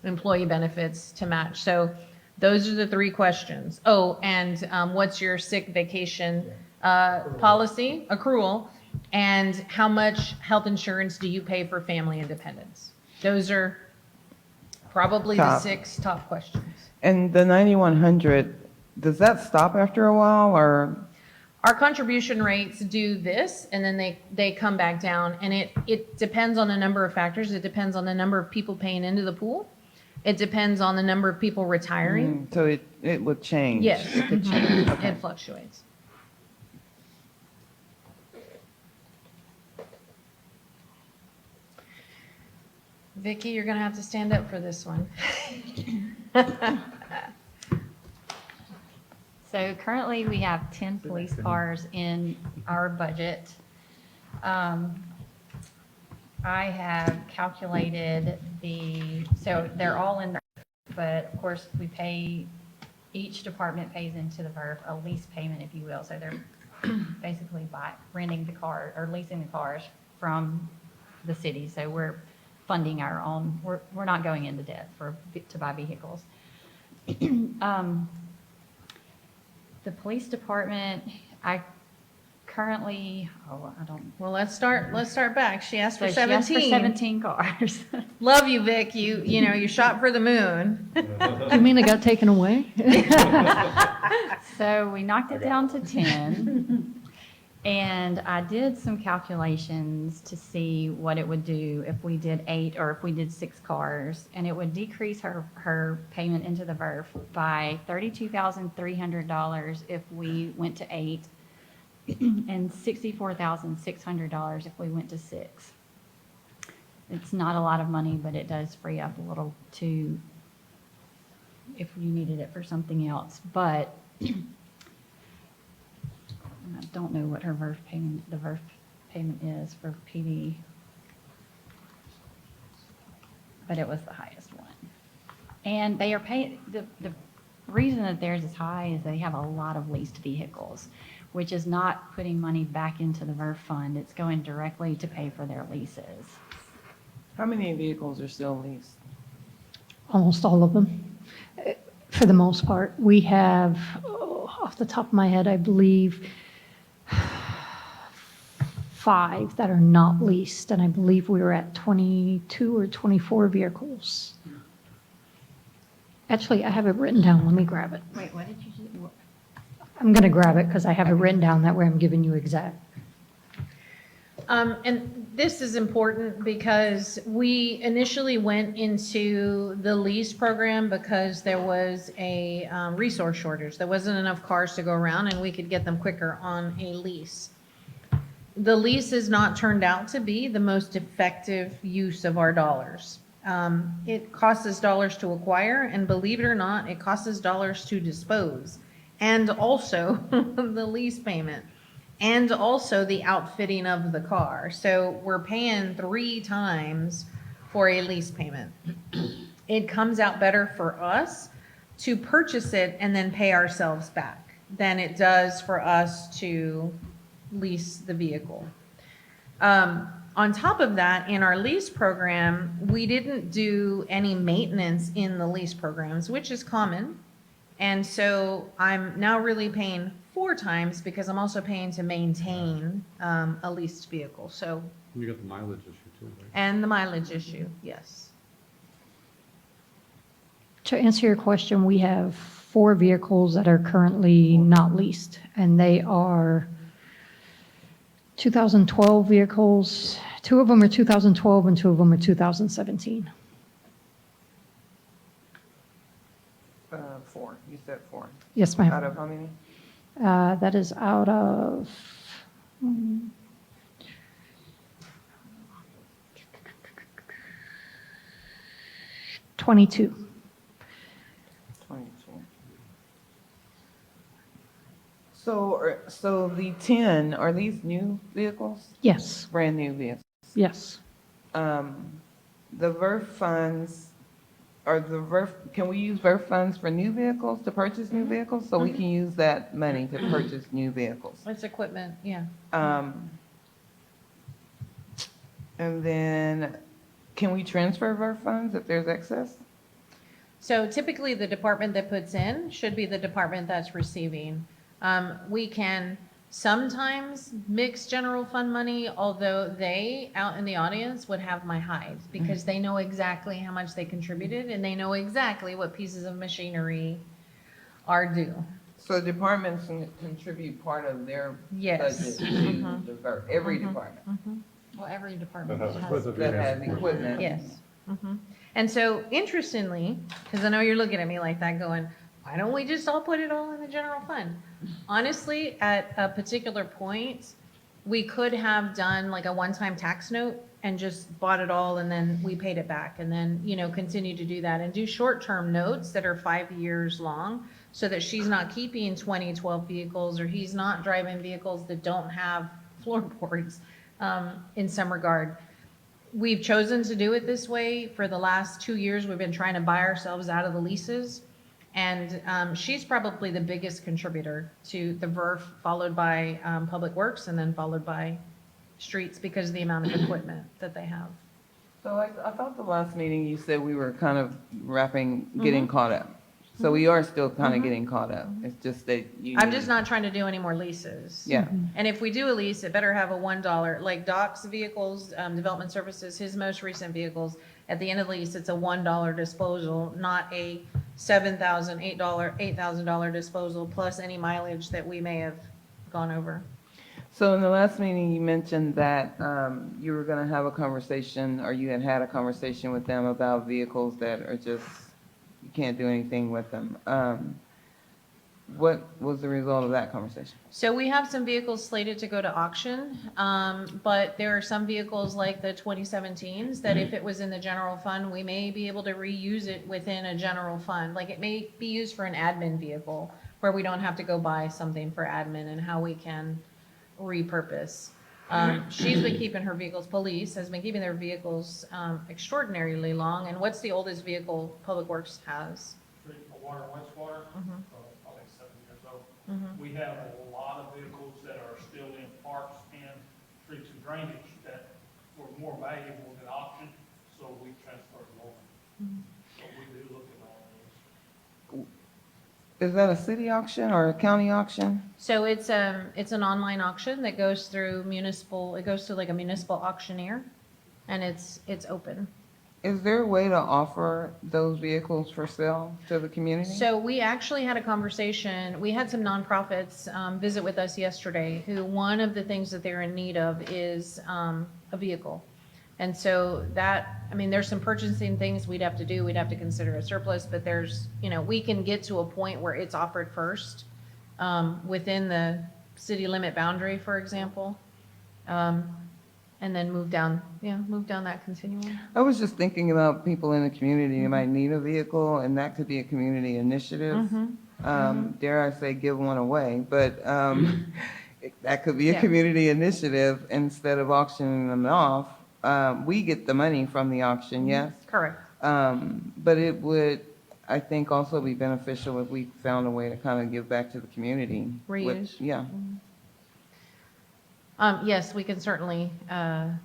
employee benefits to match. So those are the 3 questions. Oh, and what's your sick vacation policy, accrual? And how much health insurance do you pay for family and dependents? Those are probably the 6 top questions. And the 9,100, does that stop after a while, or? Our contribution rates do this, and then they come back down, and it depends on a number of factors. It depends on the number of people paying into the pool. It depends on the number of people retiring. So it would change? Yes, It could change, okay. it fluctuates. Vicki, you're gonna have to stand up for this one. So currently, we have 10 police cars in our budget. I have calculated so they're all in there, but of course, each department pays into the VERF a lease payment, if you will. So they're basically renting the car or leasing the cars from the city. So we're funding our own, we're not going into debt to buy vehicles. The police department, I currently, Well, let's start back. She asked for so she asked 17. for 17 cars. Love you, Vic. You shot for the moon. You mean it got taken away? So we knocked it down to 10. And I did some calculations to see what it would do if we did 8 or if we did 6 cars. And it would decrease her payment into the VERF by $32,300 if we went to 8 and $64,600 if we went to 6. It's not a lot of money, but it does free up a little too if you needed it for something else. But I don't know what the VERF payment is for PD, but it was the highest one. And they are paying, the reason that theirs is high is they have a lot of leased vehicles. which is not putting money back into the VERF fund. It's going directly to pay for their leases. How many vehicles are still leased? Almost all of them, for the most part. We have, off the top of my head, I believe, 5 that are not leased, and I believe we were at 22 or 24 vehicles. Actually, I have it written down. Let me grab it. Wait, what did you do? I'm going to grab it because I have it written down. That way I'm giving you exact. And this is important because we initially went into the lease program because there was a resource shortage. There wasn't enough cars to go around and we could get them quicker on a lease. The lease has not turned out to be the most effective use of our dollars. It costs us dollars to acquire, and believe it or not, it costs us dollars to dispose. And also the lease payment, and also the outfitting of the car. So we're paying 3 times for a lease payment. It comes out better for us to purchase it and then pay ourselves back than it does for us to lease the vehicle. On top of that, in our lease program, we didn't do any maintenance in the lease programs, which is common. And so I'm now really paying 4 times because I'm also paying to maintain a leased vehicle. So, You got the mileage issue too, right? and the mileage issue, yes. To answer your question, we have 4 vehicles that are currently not leased, and they are 2012 vehicles. 2 of them are 2012 and 2 of them are 2017. 4, you said 4. Yes, Out ma'am. of how many? That is out of 22. 22. So the 10, are these new vehicles? Yes, Brand new vehicles? yes. The VERF funds, can we use VERF funds for new vehicles, to purchase new vehicles? So we can use that money to purchase new vehicles. It's equipment, yeah. And then, can we transfer VERF funds if there's excess? So typically, the department that puts in should be the department that's receiving. We can sometimes mix general fund money, although they, out in the audience, would have my hide because they know exactly how much they contributed and they know exactly what pieces of machinery are due. So departments can contribute part of their Yes. budget to the VERF, every department Well, every department That has has. equipment. that has equipment. Yes. And so interestingly, because I know you're looking at me like that going, why don't we just all put it all in the general fund? Honestly, at a particular point, we could have done like a one-time tax note and just bought it all and then we paid it back and then, continue to do that and do short-term notes that are 5 years long so that she's not keeping 2012 vehicles or he's not driving vehicles that don't have floorboards in some regard. We've chosen to do it this way. For the last 2 years, we've been trying to buy ourselves out of the leases. And she's probably the biggest contributor to the VERF, followed by Public Works, and then followed by Streets because of the amount of equipment that they have. So I thought the last meeting you said we were kind of getting caught up. So we are still kind of getting caught up. It's just that you. I'm just not trying to do any more leases. Yeah. And if we do a lease, it better have a $1, like Doc's vehicles, Development Services, his most recent vehicles, at the end of the lease, it's a $1 disposal, not a $7,000, $8,000 disposal, plus any mileage that we may have gone over. So in the last meeting, you mentioned that you were going to have a conversation, or you had a conversation with them about vehicles that are just, you can't do anything with them. What was the result of that conversation? So we have some vehicles slated to go to auction, but there are some vehicles like the 2017s that if it was in the general fund, we may be able to reuse it within a general fund. Like it may be used for an admin vehicle where we don't have to go buy something for admin and how we can repurpose. She's been keeping her vehicles, police has been keeping their vehicles extraordinarily long. And what's the oldest vehicle Public Works has? Treatment of water, wastewater, probably 7 years old. We have a lot of vehicles parks and streets and drainage that were more valuable than auction, so we transferred them over. So we do look at all those. Is that a city auction or a county auction? So it's an online auction that goes through municipal, it goes to like a municipal auctioneer, and it's open. Is there a way to offer those vehicles for sale to the community? So we actually had a conversation, we had some nonprofits visit with us yesterday, who one of the things that they're in need of is a vehicle. And so that, I mean, there's some purchasing things we'd have to do, we'd have to consider a surplus, but there's, we can get to a point where it's offered first within the city limit boundary, for example, and then move down that continuum. I was just thinking about people in the community who might need a vehicle, and that could be a community initiative. Dare I say, give one away, but that could be a Yeah. community initiative. Instead of auctioning them off, we get the money from the auction, yes? Correct. But it would, I think, also be beneficial if we found a way to kind of give back to the community. Reuse. Yeah. Yes, we can certainly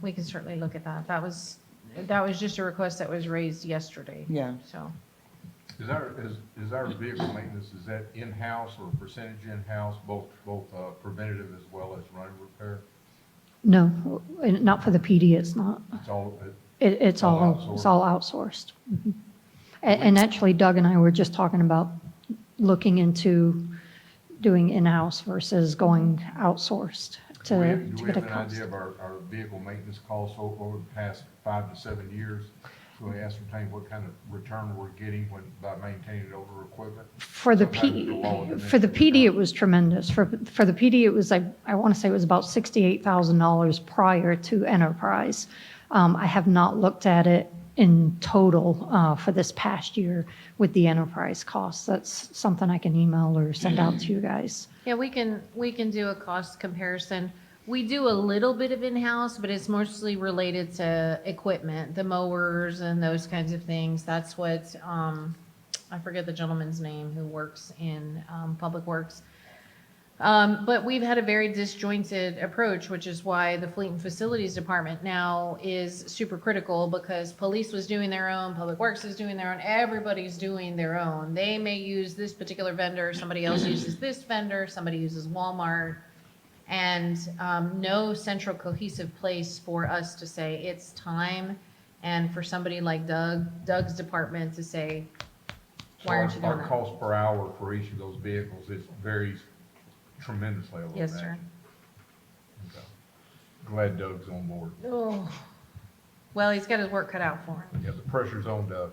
look at that. That was just a request that was raised yesterday. Yeah. So, Is our vehicle maintenance, is that in-house or percentage in-house, both preventative as well as run repair? No, not for the PD, it's not. It's all, It's All all outsourced. Mhm. And actually Doug and I were just talking about looking into doing in-house versus going outsourced do we to do we get a have an cost. idea of our vehicle maintenance costs over the past 5 to 7 years? So we ascertain what kind of return we're getting by maintaining older equipment? For the Sometimes the law P, for the PD, it was tremendous. For the PD, it was, I want to say it was about $68,000 prior to Enterprise. I have not looked at it in total for this past year with the Enterprise costs. That's something I can email or send out to you guys. yeah, we can do a cost comparison. We do a little bit of in-house, but it's mostly related to equipment, the mowers and those kinds of things. That's what, I forget the gentleman's name who works in Public Works. But we've had a very disjointed approach, which is why the Fleet and Facilities Department now is super critical, because police was doing their own, Public Works is doing their own, everybody's doing their own. They may use this particular vendor, somebody else uses this vendor, somebody uses Walmart, and no central cohesive place for us to say it's time, and for somebody like Doug's department to say, why aren't you doing Our that? cost per hour for each of those vehicles, it varies tremendously, I would Yes, sir. imagine. Okay. Glad Doug's on board. Oh, well, he's got his work cut out for him. Yeah, the pressure's on Doug.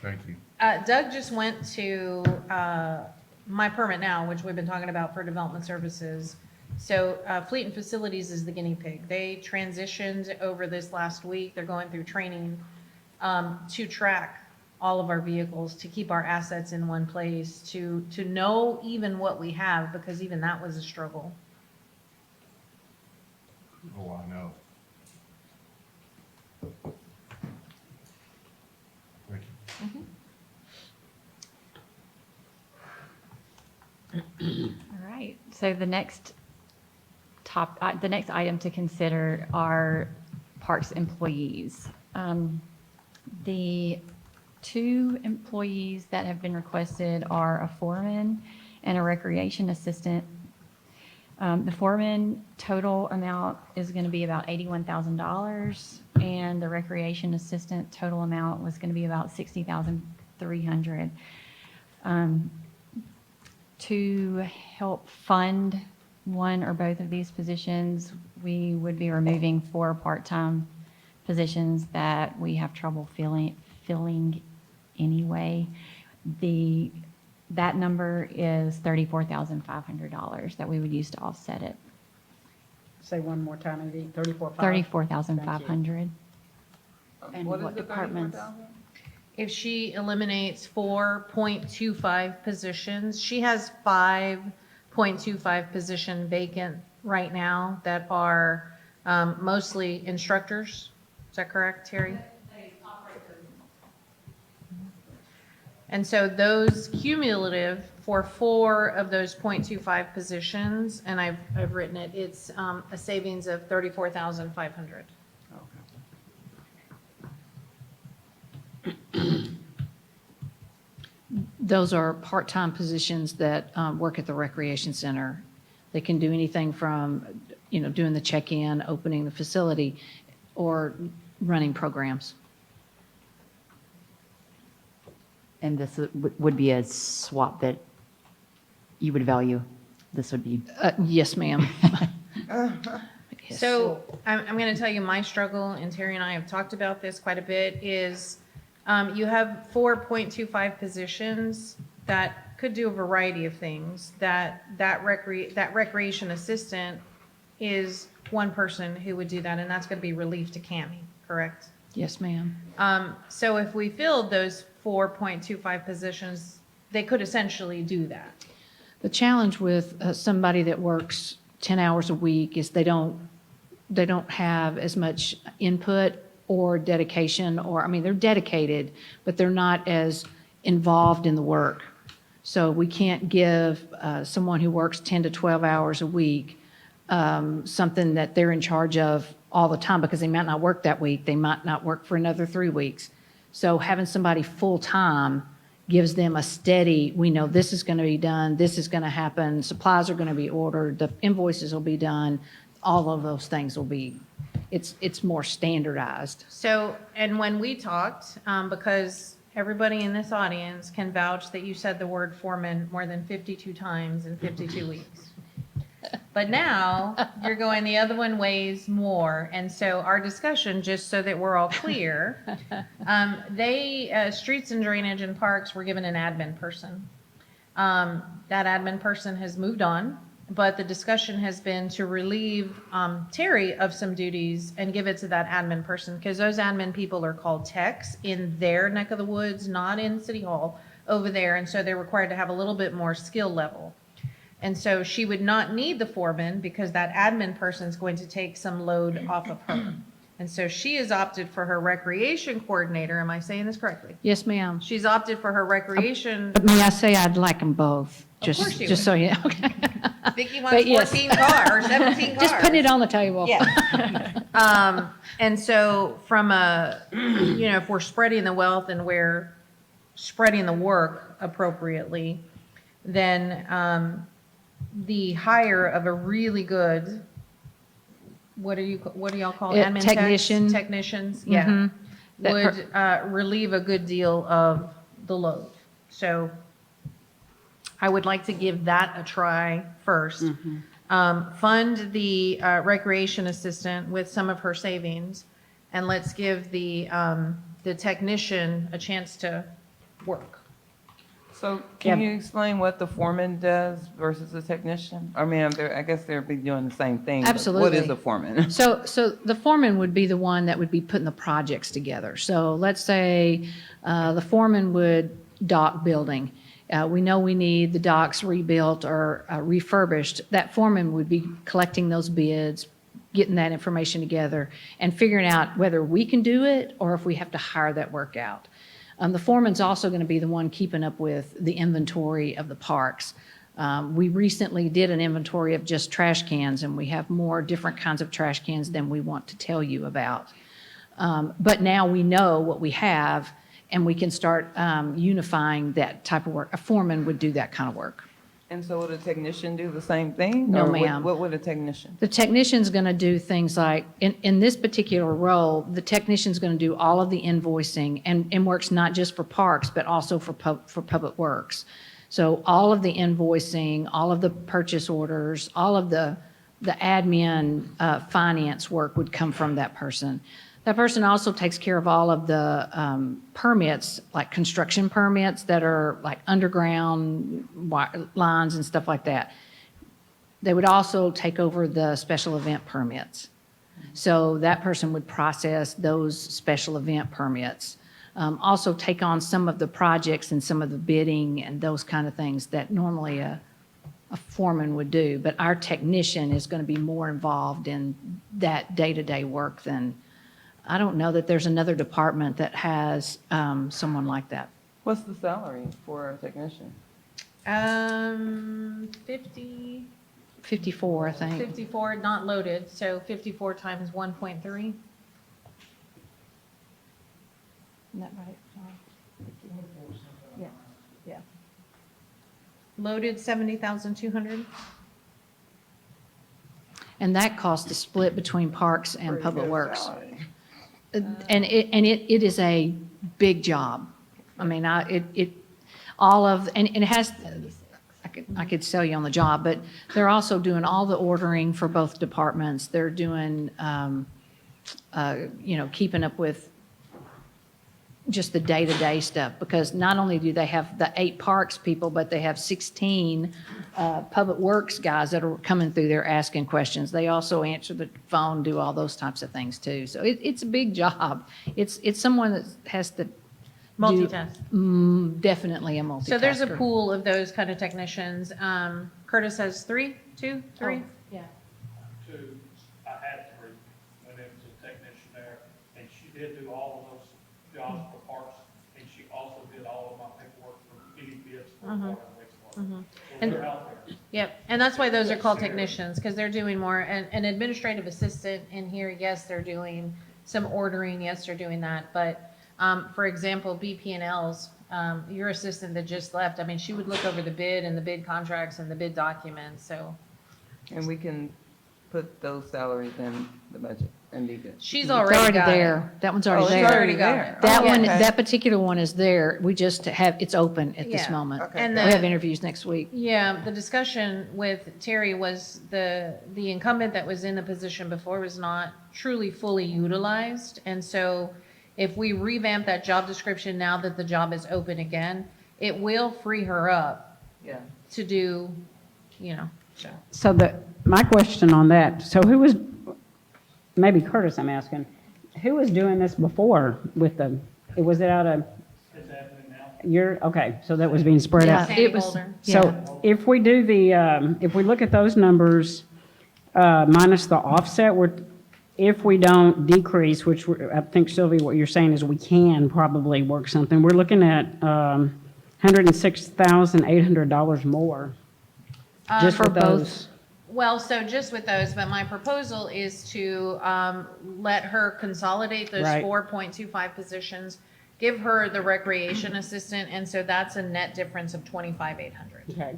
Thank you. Doug just went to My Permit Now, which we've been talking about for development services. So Fleet and Facilities is the guinea pig. They transitioned over this last week. They're going through training to track all of our vehicles, to keep our assets in one place, to know even what we have, because even that was a struggle. Oh, I know. Thank you. All right, so the next item to consider are Parks employees. The two employees that have been requested are a foreman and a recreation assistant. The foreman total amount is going to be about $81,000, and the recreation assistant total amount was going to be about $60,300. To help fund one or both of these positions, we would be removing 4 part-time positions that we have trouble filling anyway. That number is $34,500 that we would use to offset it. Say one more time, maybe 34,500. $34,500. And What is what the departments? 34,000? If she eliminates 4.25 positions, she has 5.25 position vacant right now that are mostly instructors. Is that correct, Terry? And so those cumulative for 4 of those .25 positions, and I've written it, it's a savings of 34,500. Those are part-time positions that work at the recreation center. They can do anything from, doing the check-in, opening the facility, or running programs. And this would be a swap that you would value? This would be, Yes, ma'am. So I'm going to tell you my struggle, and Terry and I have talked about this quite a bit, is you have 4 .25 positions that could do a variety of things. That recreation assistant is one person who would do that, and that's going to be relief to Cammie, correct? Yes, ma'am. So if we filled those 4 .25 positions, they could essentially do that. The challenge with somebody that works 10 hours a week is they don't have as much input or dedication, they're dedicated, but they're not as involved in the work. So we can't give someone who works 10 to 12 hours a week something that they're in charge of all the time, because they might not work that week. They might not work for another 3 weeks. So having somebody full-time gives them a steady, we know this is going to be done, this is going to happen, supplies are going to be ordered, the invoices will be done, all of those things will be, it's more standardized. So, and when we talked, because everybody in this audience can vouch that you said the word foreman more than 52 times in 52 weeks. But now you're going the other one ways more. And so our discussion, just so that we're all clear, streets and drainage and parks were given an admin person. That admin person has moved on, but the discussion has been to relieve Terry of some duties and give it to that admin person, because those admin people are called techs in their neck of the woods, not in City Hall over there. And so they're required to have a little bit more skill level. And so she would not need the foreman because that admin person is going to take some load off of her. And so she has opted for her recreation coordinator. Am I saying this correctly? Yes, ma'am. She's opted for her recreation. But may I say I'd like them both? Of course you Just would. so you, okay. Vicky But wants yes. 14 cars or 17 cars. Just put it on the table. Yeah. And so from if we're spreading the wealth and we're spreading the work appropriately, then the hire of a really good, what do y'all call it? Admin techs? Technician. Technicians, yeah, Mhm. That would relieve a good deal of the load. So I would like to give that a try first. Fund the recreation assistant with some of her savings, and let's give the technician a chance to work. So can you explain what the foreman does versus the technician? I guess they'll be doing the same thing. but Absolutely. What is the foreman? So the foreman would be the one that would be putting the projects together. So let's say the foreman would dock building. We know we need the docks rebuilt or refurbished. That foreman would be collecting those bids, getting that information together, and figuring out whether we can do it or if we have to hire that work out. The foreman's also going to be the one keeping up with the inventory of the parks. We recently did an inventory of just trash cans, and we have more different kinds of trash cans than we want to tell you about. But now we know what we have, and we can start unifying that type of work. A foreman would do that kind of work. And so would a technician do the same thing? No, Or ma'am. What would a technician? The technician's going to do things like, in this particular role, the technician's going to do all of the invoicing and works not just for parks, but also for public works. So all of the invoicing, all of the purchase orders, all of the admin finance work would come from that person. That person also takes care of all of the permits, like construction permits that are like underground lines and stuff like that. They would also take over the special event permits. So that person would process those special event permits. Also take on some of the projects and some of the bidding and those kind of things that normally a foreman would do. But our technician is going to be more involved in that day-to-day work than, I don't know that there's another department that has someone like that. What's the salary for a technician? 50, 54, I think. 54, not loaded, so 54 times 1.3. Isn't that right? Yeah, yeah. Loaded 70,200. And that cost is split between parks and Pretty public good works. salary. And it is a big job. I mean, all of, and it has, I could sell you on the job, but they're also doing all the ordering for both departments. They're doing, keeping up with just the day-to-day stuff, because not only do they have the 8 parks people, but they have 16 public works guys that are coming through there asking questions. They also answer the phone, do all those types of things too. So it's a big job. It's someone that has to Multitask. definitely a multitasker. So there's a pool of those kind of technicians. Curtis has 3, 2, 3? Yeah. Two, I had 3 when it was a technician there, and she did do all of those jobs for parks, and she also did all of my paperwork for any bids for water and wastewater. So they're out there. Yep, and that's why those are called technicians, because they're doing more, an administrative assistant in here, yes, they're doing some ordering, yes, they're doing that, but, for example, BP&Ls, your assistant that just left, I mean, she would look over the bid and the bid contracts and the bid documents, so And we can put those salaries in the budget and be good. she's It's already already got it. there. That one's Oh, already it's there. already got it. That Oh, one, okay. that particular one is there. We just have, it's open at this Yeah. moment. Okay. And We the- have interviews next week. Yeah, the discussion with Terry was the incumbent that was in the position before was not truly fully utilized. And so if we revamp that job description now that the job is open again, it will free her up Yeah. to do, so. So my question on that, so who was, maybe Curtis I'm asking, who was doing this before with was it out of It's happening now. okay, so that was being spread out? Sandy it was- Boulder. So if we do if we look at those numbers, minus the offset, if we don't decrease, which I think Sylvia, what you're saying is we can probably work something, we're looking at $106,800 more. Just For with both. those. Well, so just with those, but my proposal is to let her consolidate those Right. 4.25 positions, give her the recreation assistant, and so that's a net difference of 25,800. Okay.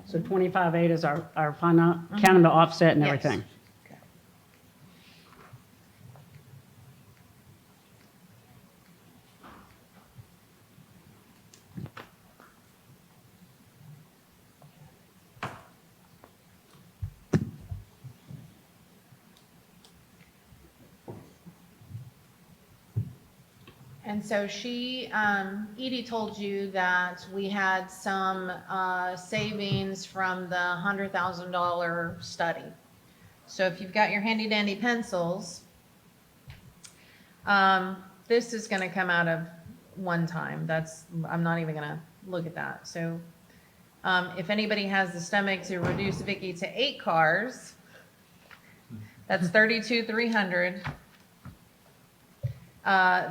So 25.8 is our final, counting the offset and Yes. everything. And so Edie told you that we had some savings from the $100,000 study. So if you've got your handy dandy pencils, this is gonna come out of one time. I'm not even gonna look at that. So if anybody has the stomach to reduce Vicky to 8 cars, that's 32,300.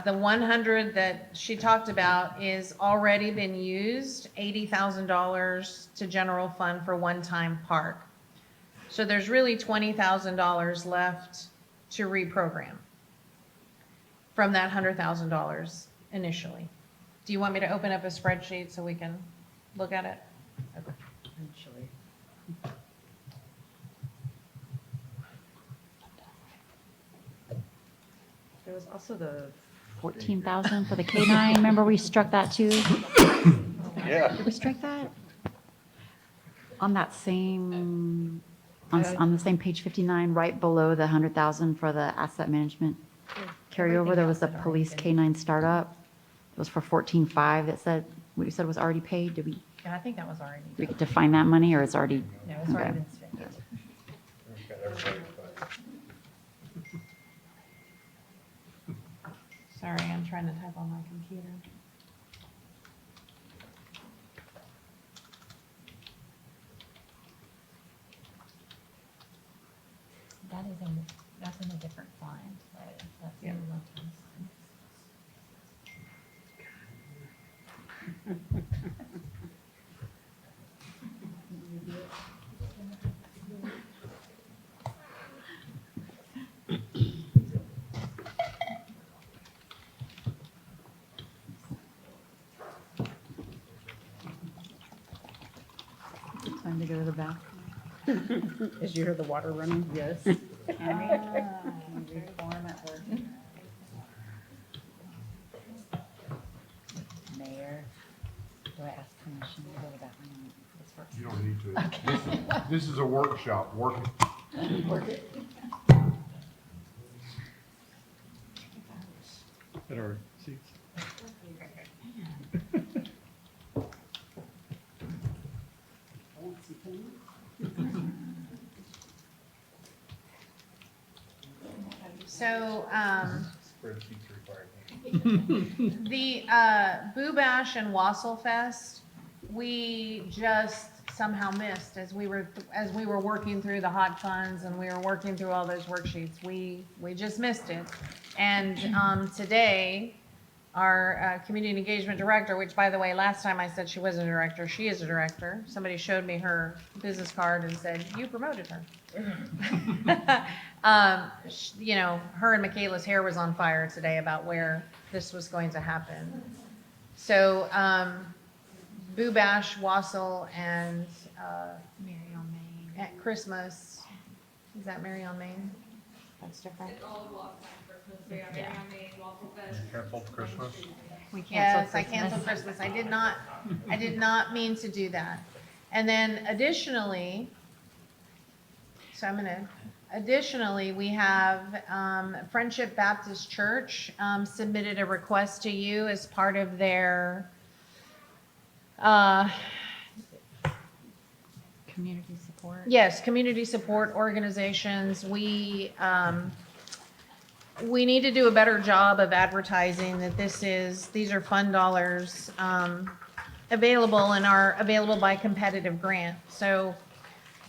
The 100 that she talked about is already been used, $80,000 to general fund for one-time park. So there's really $20,000 left to reprogram from that $100,000 initially. Do you want me to open up a spreadsheet so we can look at it? Okay. There was also the 14,000 for the K-9. Remember we struck that too? Yeah. Did we strike that? On that same, on the same page 59, right below the 100,000 for the asset management carryover, there was a police K-9 startup. It was for 14.5 that said, what you said was already paid. Did we Yeah, I think that was already. define that money or it's already? No, it's already okay. been spent. Sorry, I'm trying to type on my computer. That is That's in a different fund, so that's Yeah. in the one-time fund. Time to go to the bathroom. Did you hear the water running? Yes. Mayor, do I ask permission to go to the bathroom? This works. You don't need to. This is a workshop, working. At our seats. So, Spreadsheets required. the Boo Bash and Wassel Fest, we just somehow missed as we were working through the hot funds and we were working through all those worksheets. We just missed it. And today, our community engagement director, which by the way, last time I said she wasn't a director, she is a director. Somebody showed me her business card and said, "You promoted her." You know, her and Michaela's hair was on fire today about where this was going to happen. So, Boo Bash, Wassel, and Mary on Main. at Christmas, is that Mary on Main? That's different. Canceled Christmas? We canceled Yes, I Christmas. canceled Christmas. I did not mean to do that. And then additionally, we have Friendship Baptist Church submitted a request to you as part of their Community support. yes, community support organizations. We need to do a better job of advertising that these are fund dollars available and are available by competitive grant. So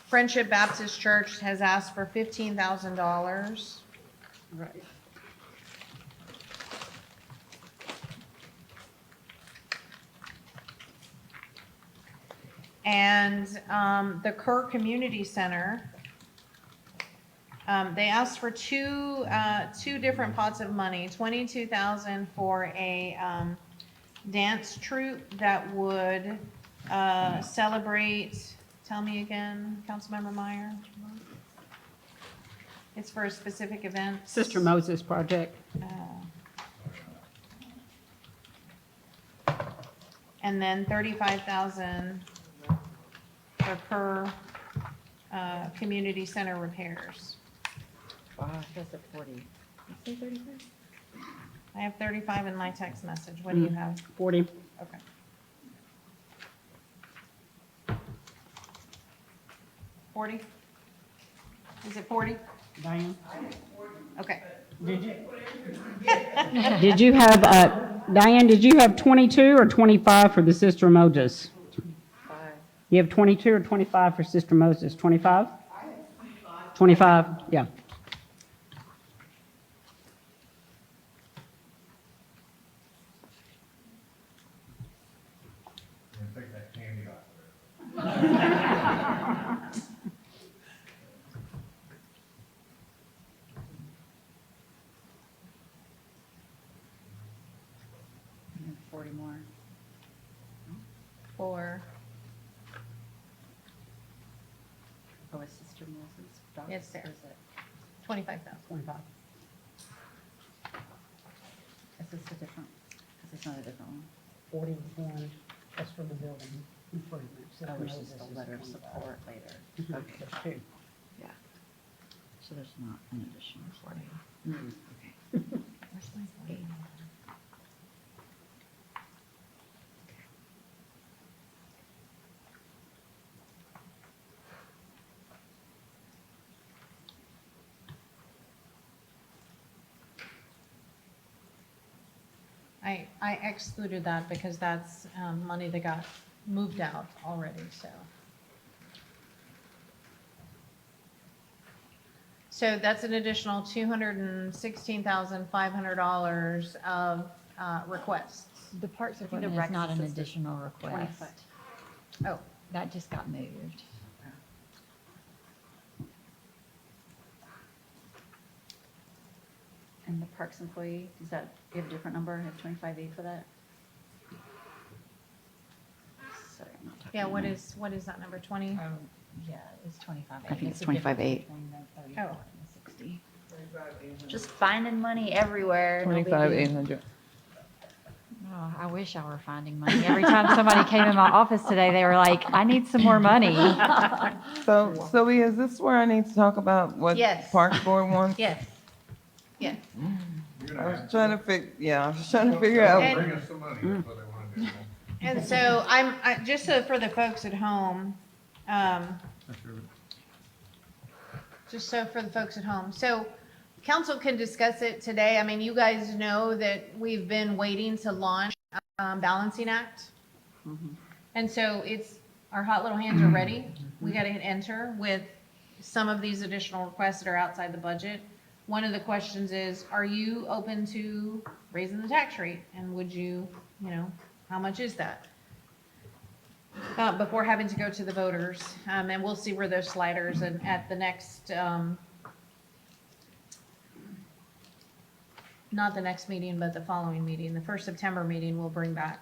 Friendship Baptist Church has asked for $15,000. Right. And the Kerr Community Center, they asked for two different pots of money, $22,000 for a dance troupe that would celebrate, tell me again, Councilmember Meyer? It's for a specific event. Sister Moses Project. And then 35,000 for Kerr Community Center repairs. Wow, that's at 40. You say 35? I have 35 in my text message. What do you have? 40. Okay. $40? Is it 40? Diane? Okay. Did you have, Diane, did you have 22 or 25 for the Sister Moses? 5. You have 22 or 25 for Sister Moses? 25? 25, yeah. Take that candy off. And then 40 more. For, Oh, is Sister Moses? Docs, It's there. or Is it, 25,000. 25. is this a different, is this not a different one? 41, that's for the building improvements. Oh, it's just a letter of support later. Okay. Okay, There's two. yeah. So there's not an additional 40. Okay. Where's my 40? I excluded that because that's money that got moved out already, so. So that's an additional $216,500 of requests. The parks think the equipment rec is not an assistant- additional request. Oh, That just got moved. And the parks employee, does that, do you have a different number, have 25.8 for that? Sorry, I'm not talking. yeah, what is that number, 20? Yeah, it's 25.8. I think it's the difference 25.8. between the 34 Oh. and the 60. Just finding money everywhere. no big deal. 25,800. Oh, I wish I were finding money. Every time somebody came in my office today, they were like, I need some more money. So, Sylvia, is this where I need to talk about what Yes. Parks Board wants? Yes, yes. I was trying to figure out. And- Bring us some money, that's what they want to do. And so just so for the folks at home, so council can discuss it today. I mean, you guys know that we've been waiting to launch Balancing Act. And so our hot little hands are ready. We got to hit enter with some of these additional requests that are outside the budget. One of the questions is, are you open to raising the tax rate? And would you, how much is that? Before having to go to the voters. And we'll see where those sliders and at the next, not the next meeting, but the following meeting, the first September meeting, we'll bring back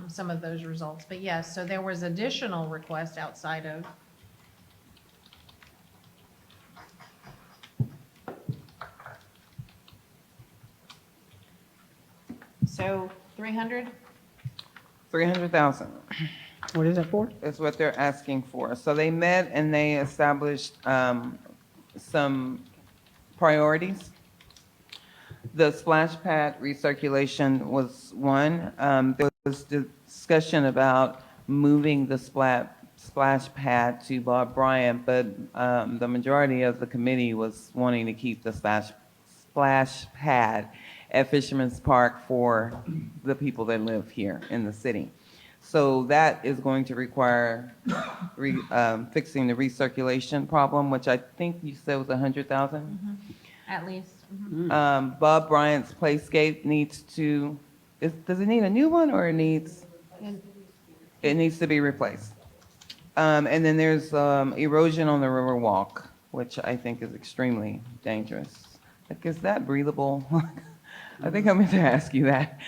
some of those results. But yes, so there was additional request outside of. So 300? 300,000 What is it for? is what they're asking for. So they met and they established some priorities. The splash pad recirculation was one. There was discussion about moving the splash pad to Bob Bryant, but the majority of the committee was wanting to keep the splash pad at Fisherman's Park for the people that live here in the city. So that is going to require fixing the recirculation problem, which I think you said was 100,000. At least. Bob Bryant's playscape needs to, does it need a new one or it needs to be replaced? And then there's erosion on the river walk, which I think is extremely dangerous. Like, is that breathable? I think I meant to ask you that.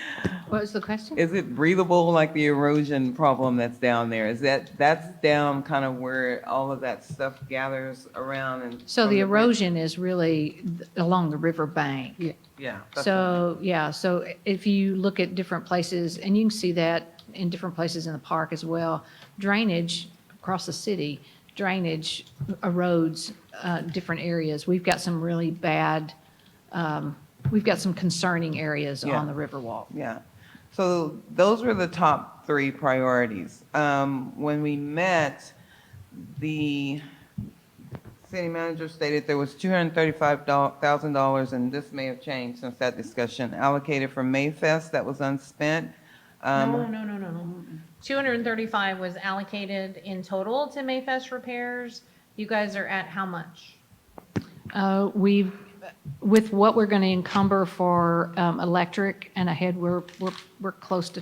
What was the question? Is it breathable, like the erosion problem that's down there? That's down kind of where all of that stuff gathers around and. So from the bridge? erosion is really along the river bank. Yeah. that's So, yeah, so if you look at different places, and you can see that in different places in the park as well, drainage across the city, drainage erodes different areas. We've got some really bad, we've got some concerning areas Yeah. on the Riverwalk. Yeah. So those were the top three priorities. When we met, the city manager stated there was $235,000, and this may have changed since that discussion, allocated for Mayfest that was unspent. No. 235 was allocated in total to Mayfest repairs. You guys are at how much? With what we're going to encumber for electric and ahead, we're close to,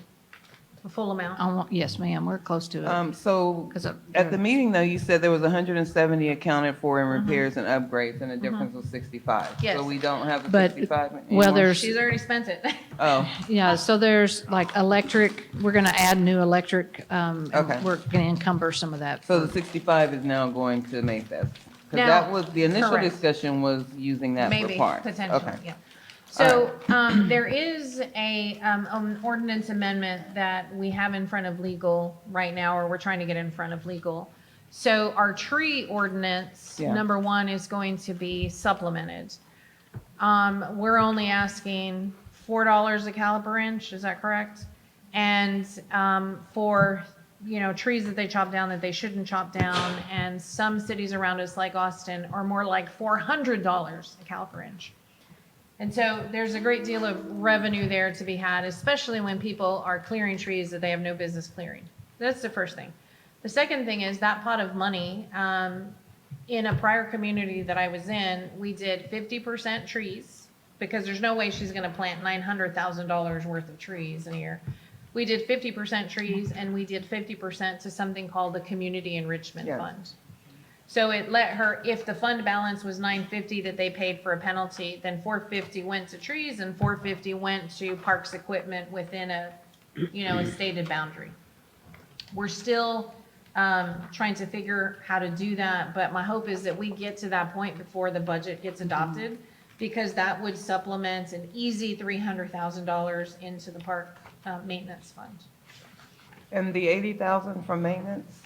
The full amount? yes, ma'am, we're close to it. So 'Cause of- at the meeting, though, you said there was 170 accounted for in repairs and upgrades, and the difference was 65. Yes. So we don't have the But- 65 anymore? well, there's- She's already spent it. Oh, Yeah, so there's like electric, we're going to add new electric. And Okay. we're going to encumber some of that. so for- the 65 is now going to Mayfest? Because Now- that was, the initial correct. discussion was using that for Maybe, parks. potentially, Okay. yeah. So, there is an ordinance amendment that we have in front of legal right now, or we're trying to get in front of legal. So our tree ordinance, Yeah. number one, is going to be supplemented. We're only asking $4 a caliper inch, is that correct? And, for, trees that they chop down that they shouldn't chop down, and some cities around us, like Austin, are more like $400 a caliper inch. And so there's a great deal of revenue there to be had, especially when people are clearing trees that they have no business clearing. That's the first thing. The second thing is that pot of money in a prior community that I was in, we did 50% trees, because there's no way she's gonna plant $900,000 worth of trees in a year. We did 50% trees, and we did 50% to something called the Community Enrichment Yes. Fund. So it let her, if the fund balance was $950 that they paid for a penalty, then $450 went to trees and $450 went to parks equipment within a, a stated boundary. We're still trying to figure how to do that, but my hope is that we get to that point before the budget gets adopted, because that would supplement an easy $300,000 into the park maintenance fund. And the 80,000 from maintenance?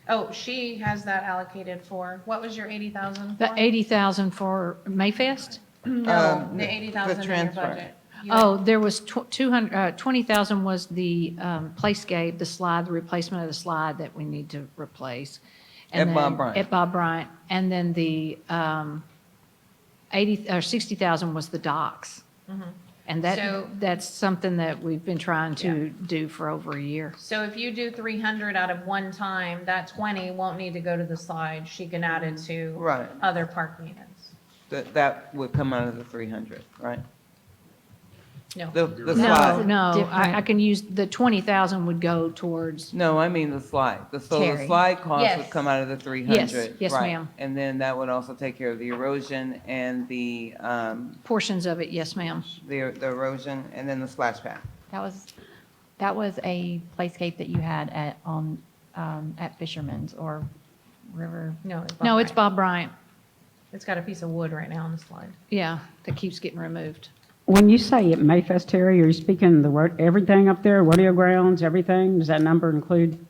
Oh, she has that allocated for, what was your 80,000 The for? 80,000 for Mayfest? No, the the 80,000 in your transfer. budget. You had- Oh, there was 20,000 was the playscape, the slide, the replacement of the slide that we need to replace. And At Bob then- Bryant. At Bob Bryant. And then the 60,000 was the docks. And So- that's something that we've been trying to do for over a year. So if you do 300 out of one time, that 20 won't need to go to the slide. She can add it to Right. other park maintenance. That would come out of the 300, right? No. The No, slide. no, I Different. can use, the 20,000 would go towards, No, I mean the slide. So the Terry. slide cost would Yes. come out of the 300. yes, right. ma'am. And then that would also take care of the erosion and the portions of it, yes, ma'am. erosion and then the splash pad. That was a playscape that you had at Fisherman's or River. No, it's Bob No, it's Bryant. Bob Bryant, It's got a piece of wood right now on the slide. yeah, that keeps getting removed. When you say at Mayfest, Terry, are you speaking everything up there, rodeo grounds, everything? Does that number include?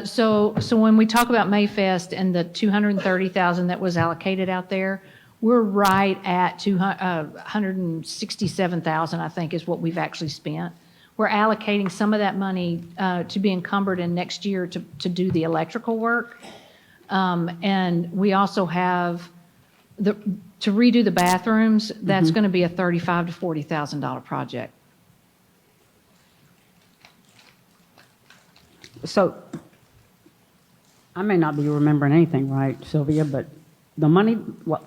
So when we talk about Mayfest and the 230,000 that was allocated out there, we're right at 167,000, I think, is what we've actually spent. We're allocating some of that money to be encumbered in next year to do the electrical work. And we also have to redo the bathrooms, that's going to be a $35,000 to $40,000 project. So, I may not be remembering anything right, Sylvia, but the money,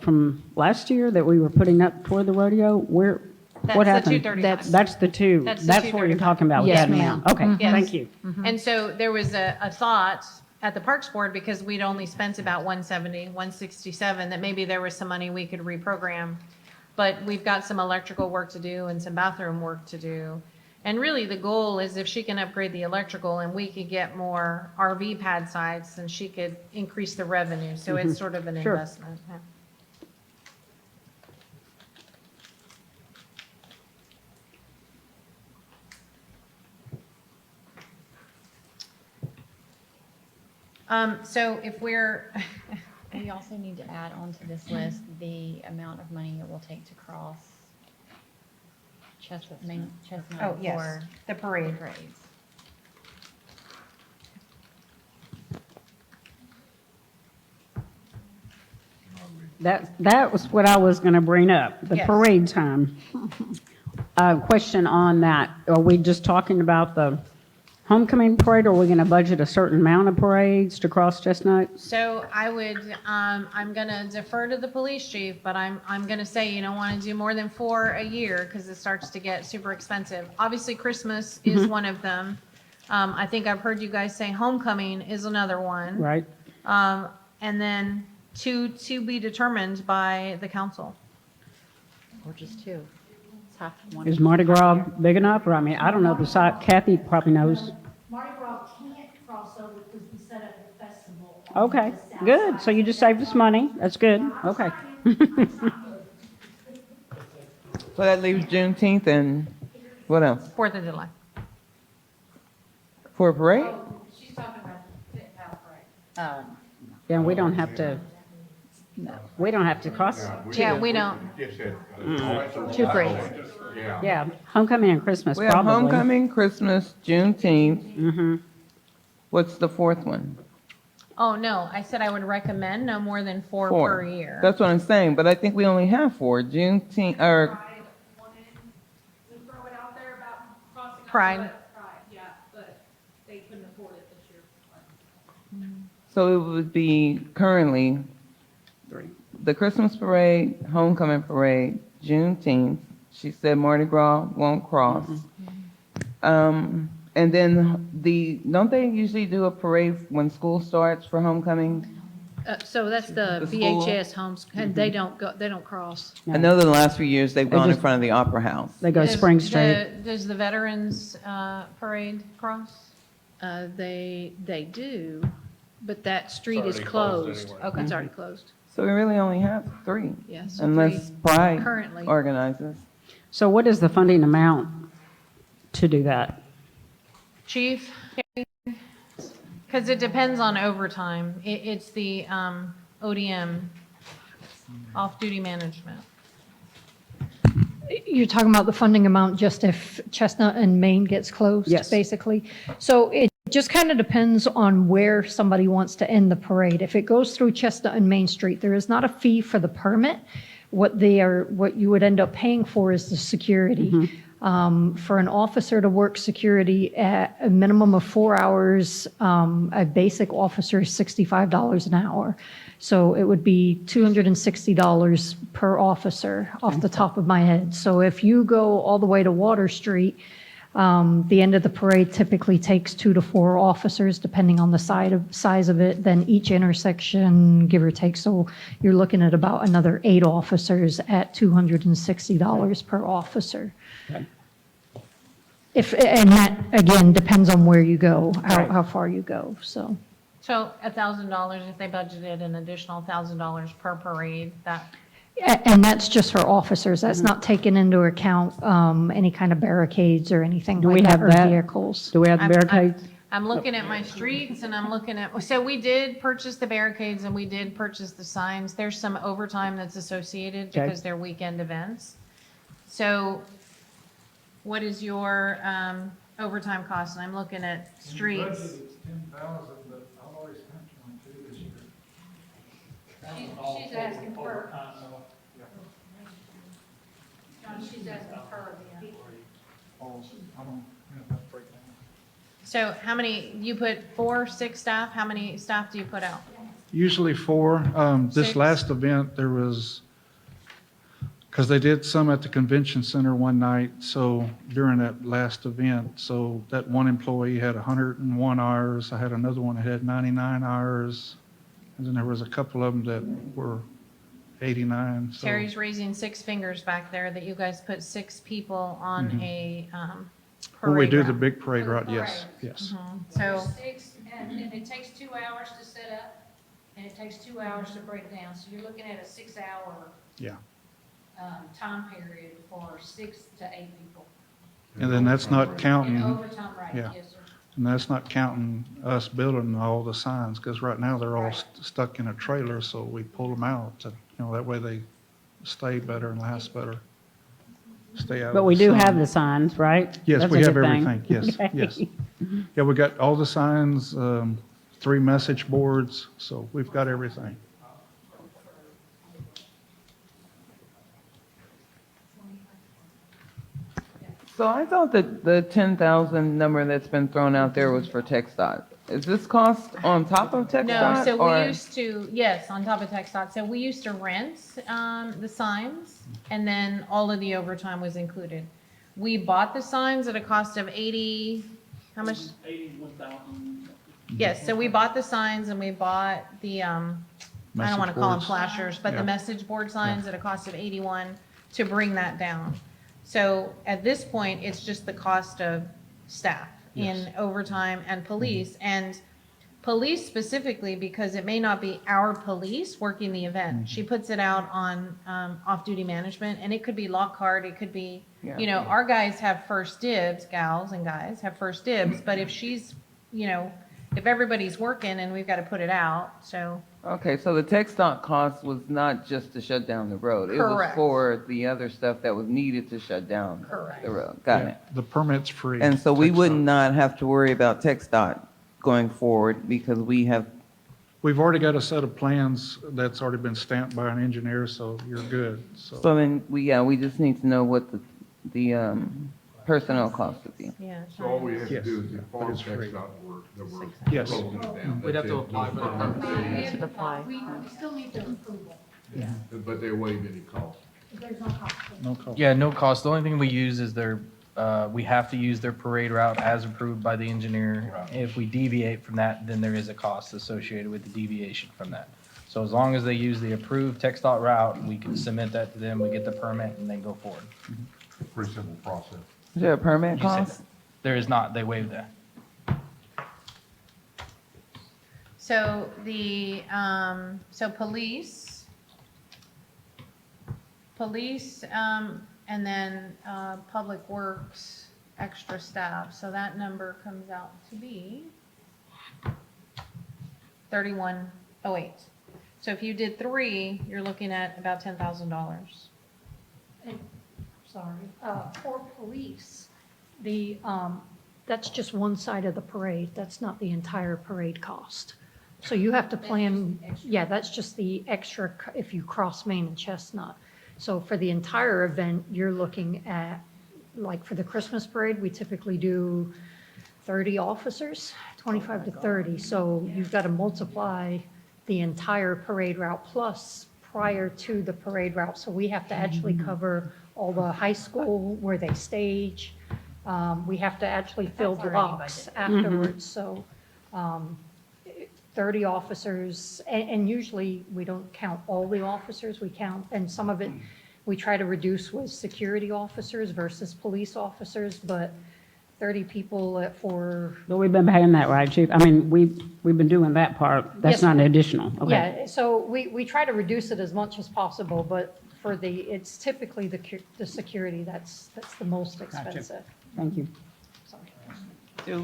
from last year that we were putting up toward the rodeo, what That's the happened? 235. That's the two, That's the that's what you're 235. talking about with Yes, that ma'am. amount? Okay, Yes. thank you. And so there was a thought at the Parks Board, because we'd only spent about 170, 167, that maybe there was some money we could reprogram. But we've got some electrical work to do and some bathroom work to do. And really, the goal is if she can upgrade the electrical and we could get more RV pad sites, then she could increase the revenue. So it's sort of an Sure. investment. Yeah. So if we're, We also need to add onto this list the amount of money it will take to cross Chestnut oh, yes, for the parade. parades. That was what I was going to bring up, the Yes. parade time. Question on that, are we just talking about the homecoming parade, or are we going to budget a certain amount of parades to cross Chestnut? So I would, I'm gonna defer to the police chief, but I'm gonna say you don't wanna do more than 4 a year, because it starts to get super expensive. Obviously, Christmas is one of them. I think I've heard you guys say homecoming is another one. Right? And then to be determined by the council. Or just two. It's half one. Is Mardi Gras big enough, or, I mean, I don't know the site, Kathy probably knows. Mardi Gras can't cross over because we set up the festival. Okay, good, so you just saved us money, that's good, okay. So that leaves Juneteenth and what else? 4th of July. For a parade? She's talking about the Fit Pal Parade. Yeah, we don't have to, we don't have to cross, Yeah, we don't. Two parades. yeah, homecoming and Christmas We have probably. homecoming, Christmas, Juneteenth. Mm-hmm. What's the fourth one? Oh, no, I said I would recommend no more than 4 per year. That's what I'm saying, but I think we only have 4. Juneteenth, or, Pride. Yeah, but they couldn't afford it this year. So it would be currently the Christmas parade, homecoming parade, Juneteenth. She said Mardi Gras won't cross. And then don't they usually do a parade when school starts for homecoming? So that's the The school. VHS homes, and they don't cross. I know the last few years they've gone in just- front of the Opera House. They go Spring Street. Does the Veterans Parade cross? They do, but that street is already closed closed. anyway. Okay. It's already closed, So we really only have 3. yes. Unless Pride currently. organizes. So what is the funding amount to do that? Chief? Because it depends on overtime. It's the ODM, off-duty management. You're talking about the funding amount just if Chestnut and Main gets closed? Yes. Basically. So it just kind of depends on where somebody wants to end the parade. If it goes through Chestnut and Main Street, there is not a fee for the permit. What you would end up paying for is the security. For an officer to work security at a minimum of 4 hours, a basic officer is $65 an hour. So it would be $260 per officer off the top of my head. So if you go all the way to Water Street, the end of the parade typically takes 2 to 4 officers, depending on the size of it. Then each intersection, give or take, so you're looking at about another 8 officers at $260 per officer. And that, again, depends on where you go, how far you go, so. So $1,000, if they budgeted an additional $1,000 per parade, that, And that's just for officers. That's not taking into account any kind of barricades or anything Do we like that, have or that? vehicles. Do we have the barricades? I'm looking at my streets and I'm looking at, so we did purchase the barricades and we did purchase the signs. There's some overtime that's associated Okay. because they're weekend events. So what is your overtime cost? And I'm looking at streets. Budget is 10,000, but I've already spent 22 this year. She's asking per, Yeah. she's asking per, yeah. Oh, I don't have that breakdown. So how many, you put 4, 6 staff? How many staff do you put out? Usually 4. This 6? last event, there was, because they did some at the convention center one night, so during that last event, so that one employee had 101 hours. I had another one that had 99 hours. And then there was a couple of them that were 89. So Terry's raising 6 fingers back there that you guys put 6 people on a when we parade do the route. big parade, For the right? Yes, parade. yes. So, 6, and it takes 2 hours to set up, and it takes 2 hours to break down. So you're looking at a 6-hour Yeah. time period for 6 to 8 people. And then that's not And counting. overtime rate, Yeah. yes, sir. And that's not counting us building all the signs, because right now they're all stuck in a trailer, so we pull them out to, that way they stay better and last better. Stay out of But we the do sun. have the signs, right? Yes, That's we a have good thing. everything, yes, Okay. yes. Yeah, we got all the signs, 3 message boards, so we've got everything. So I thought that the 10,000 number that's been thrown out there was for TxDOT. Is this cost on top of TxDOT? no, so or- we used to, yes, on top of TxDOT. So we used to rent the signs, and then all of the overtime was included. We bought the signs at a cost of 80, how much? 81,000. Yes, so we bought the signs and we bought the, I don't want Message to call them boards. flashers, but Yeah. the message board signs at a cost of 81 to bring that down. So at this point, it's just the cost of staff in overtime and police. And police specifically, because it may not be our police working the event. She puts it out on off-duty management, and it could be Lockhart, it could be, Yeah. our guys have first dibs, gals and guys have first dibs, but if she's, if everybody's working and we've got to put it out, so. Okay, so the TxDOT cost was not just to shut down the road. It was Correct. for the other stuff that was needed to shut down Correct. the road. Got Yeah, it. The permit's free. And so we would TxDOT. not have to worry about TxDOT going forward because we have, We've already got a set of plans that's already been stamped by an engineer, so you're good, so. so then we just need to know what the personnel cost would be. Yeah. So all we have to Yes, do is but inform it's free. TxDOT that we're Yes. closing it down. We'd have That's to it. apply for the permit permit. fees, Apply. We still need their approval. But they waive any cost. There's no cost. No cost. Yeah, no cost. The only thing we use is we have to use their parade route as approved by the engineer. If we deviate from that, then there is a cost associated with the deviation from that. So as long as they use the approved TxDOT route, we can submit that to them, we get the permit, and then go forward. Pretty simple process. Is there a permit You said- cost? There is not, they waive that. So so police, and then, public works, extra staff, so that number comes out to be 3108. So if you did 3, you're looking at about $10,000. Sorry, for police, that's just one side of the parade, that's not the entire parade cost. So you have to plan, yeah, that's just the extra if you cross Main and Chestnut. So for the entire event, you're looking at, like for the Christmas parade, we typically do 30 officers, 25 to 30. So you've got to multiply the entire parade route plus prior to the parade route. So we have to actually cover all the high school where they stage. We have to actually fill That's already blocks budgeted. afterwards. So 30 officers, and usually we don't count all the officers, we count, and some of it we try to reduce with security officers versus police officers, but 30 people for, But we've been paying that, right, Chief? I mean, we've been doing that part. That's Yes, not an ma'am. additional. Okay. yeah, so we try to reduce it as much as possible, but it's typically the security that's the most expensive. Thank you. Sorry. Do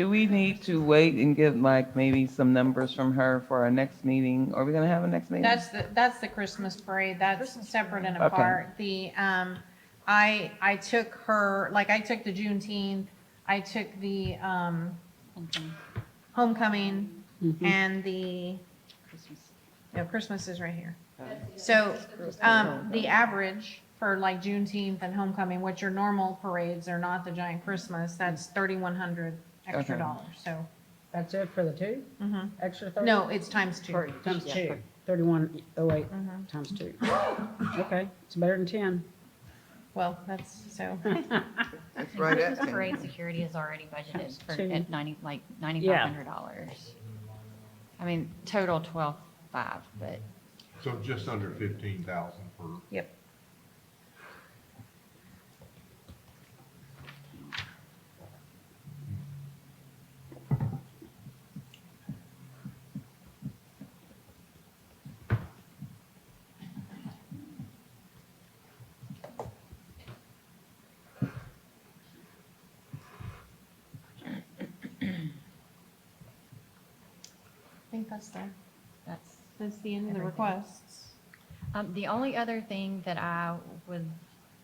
we need to wait and get like maybe some numbers from her for our next meeting? Are we gonna have a next meeting? That's the Christmas parade, that's separate and Okay. apart. I took I took the Juneteenth, I took the, homecoming, and Christmas is right here. So, the average for like Juneteenth and homecoming, which are normal parades, are not the giant Christmas, that's 3,100 extra Okay. dollars, so. That's it for the two? Extra 30? No, it's times 2. Times two. 3108 Mm-hmm. times 2. Okay, it's better than 10. Well, that's, so, It's right at Christmas 10. parade security is already budgeted for, Two. at $9,500. I mean, total 12,500, but So just under 15,000 for. yep. I think that's the end of the everything. requests. The only other thing that I would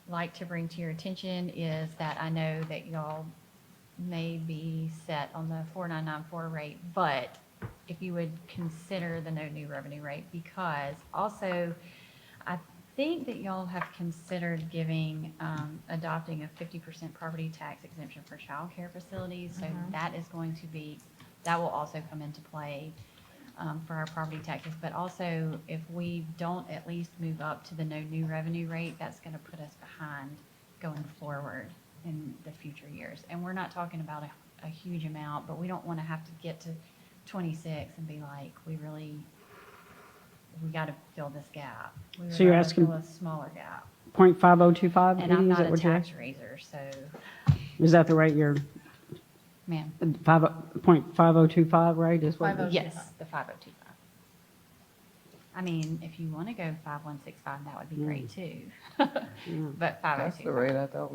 like to bring to your attention is that I know that y'all may be set on the 4994 rate, but if you would consider the no new revenue rate, because also I think that y'all have considered adopting a 50% property tax exemption for childcare facilities. So that is going to be, that will also come into play for our property taxes. But also, if we don't at least move up to the no new revenue rate, that's going to put us behind going forward in the future years. And we're not talking about a huge amount, but we don't want to have to get to 26 and be like, we got to fill this gap. We would So you're rather asking- fill a smaller gap. .5025? And I'm Edie, is not that a what you're tax asking? raiser, so, Is that the rate you're, ma'am. .5025 rate is what? 50. Yes, the 5025. I mean, if you want to go 5165, that would be great too. But That's the 5025. rate I thought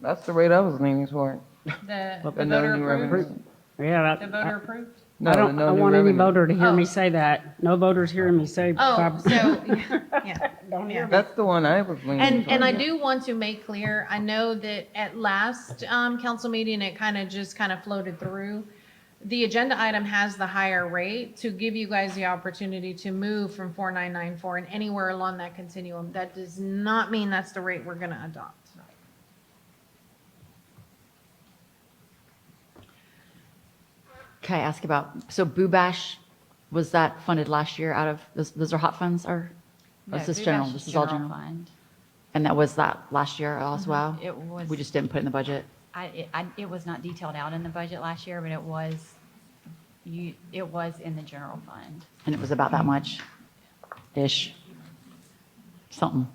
that's the rate I was leaning toward. The The no voter new approved? revenue. Yeah, The voter approved? No, I the don't, no I new want any revenue. voter to hear Oh. me say that. No voters hearing me say. Oh, five- so, yeah. Don't hear me. That's the one I was leaning toward. And I do want to make clear, I know that at last council meeting, it kind of floated through. The agenda item has the higher rate to give you guys the opportunity to move from 4994 and anywhere along that continuum. That does not mean that's the rate we're going to adopt. Can I ask about, so Boo Bash, was that funded last year out of, those are hot funds, or No, is this Boo general? Bash This is is all general general? fund. And that was that last year as well? It was. We just didn't put it in the budget? It was not detailed out in the budget last year, but it was in the general fund. And it was about that much-ish? Something.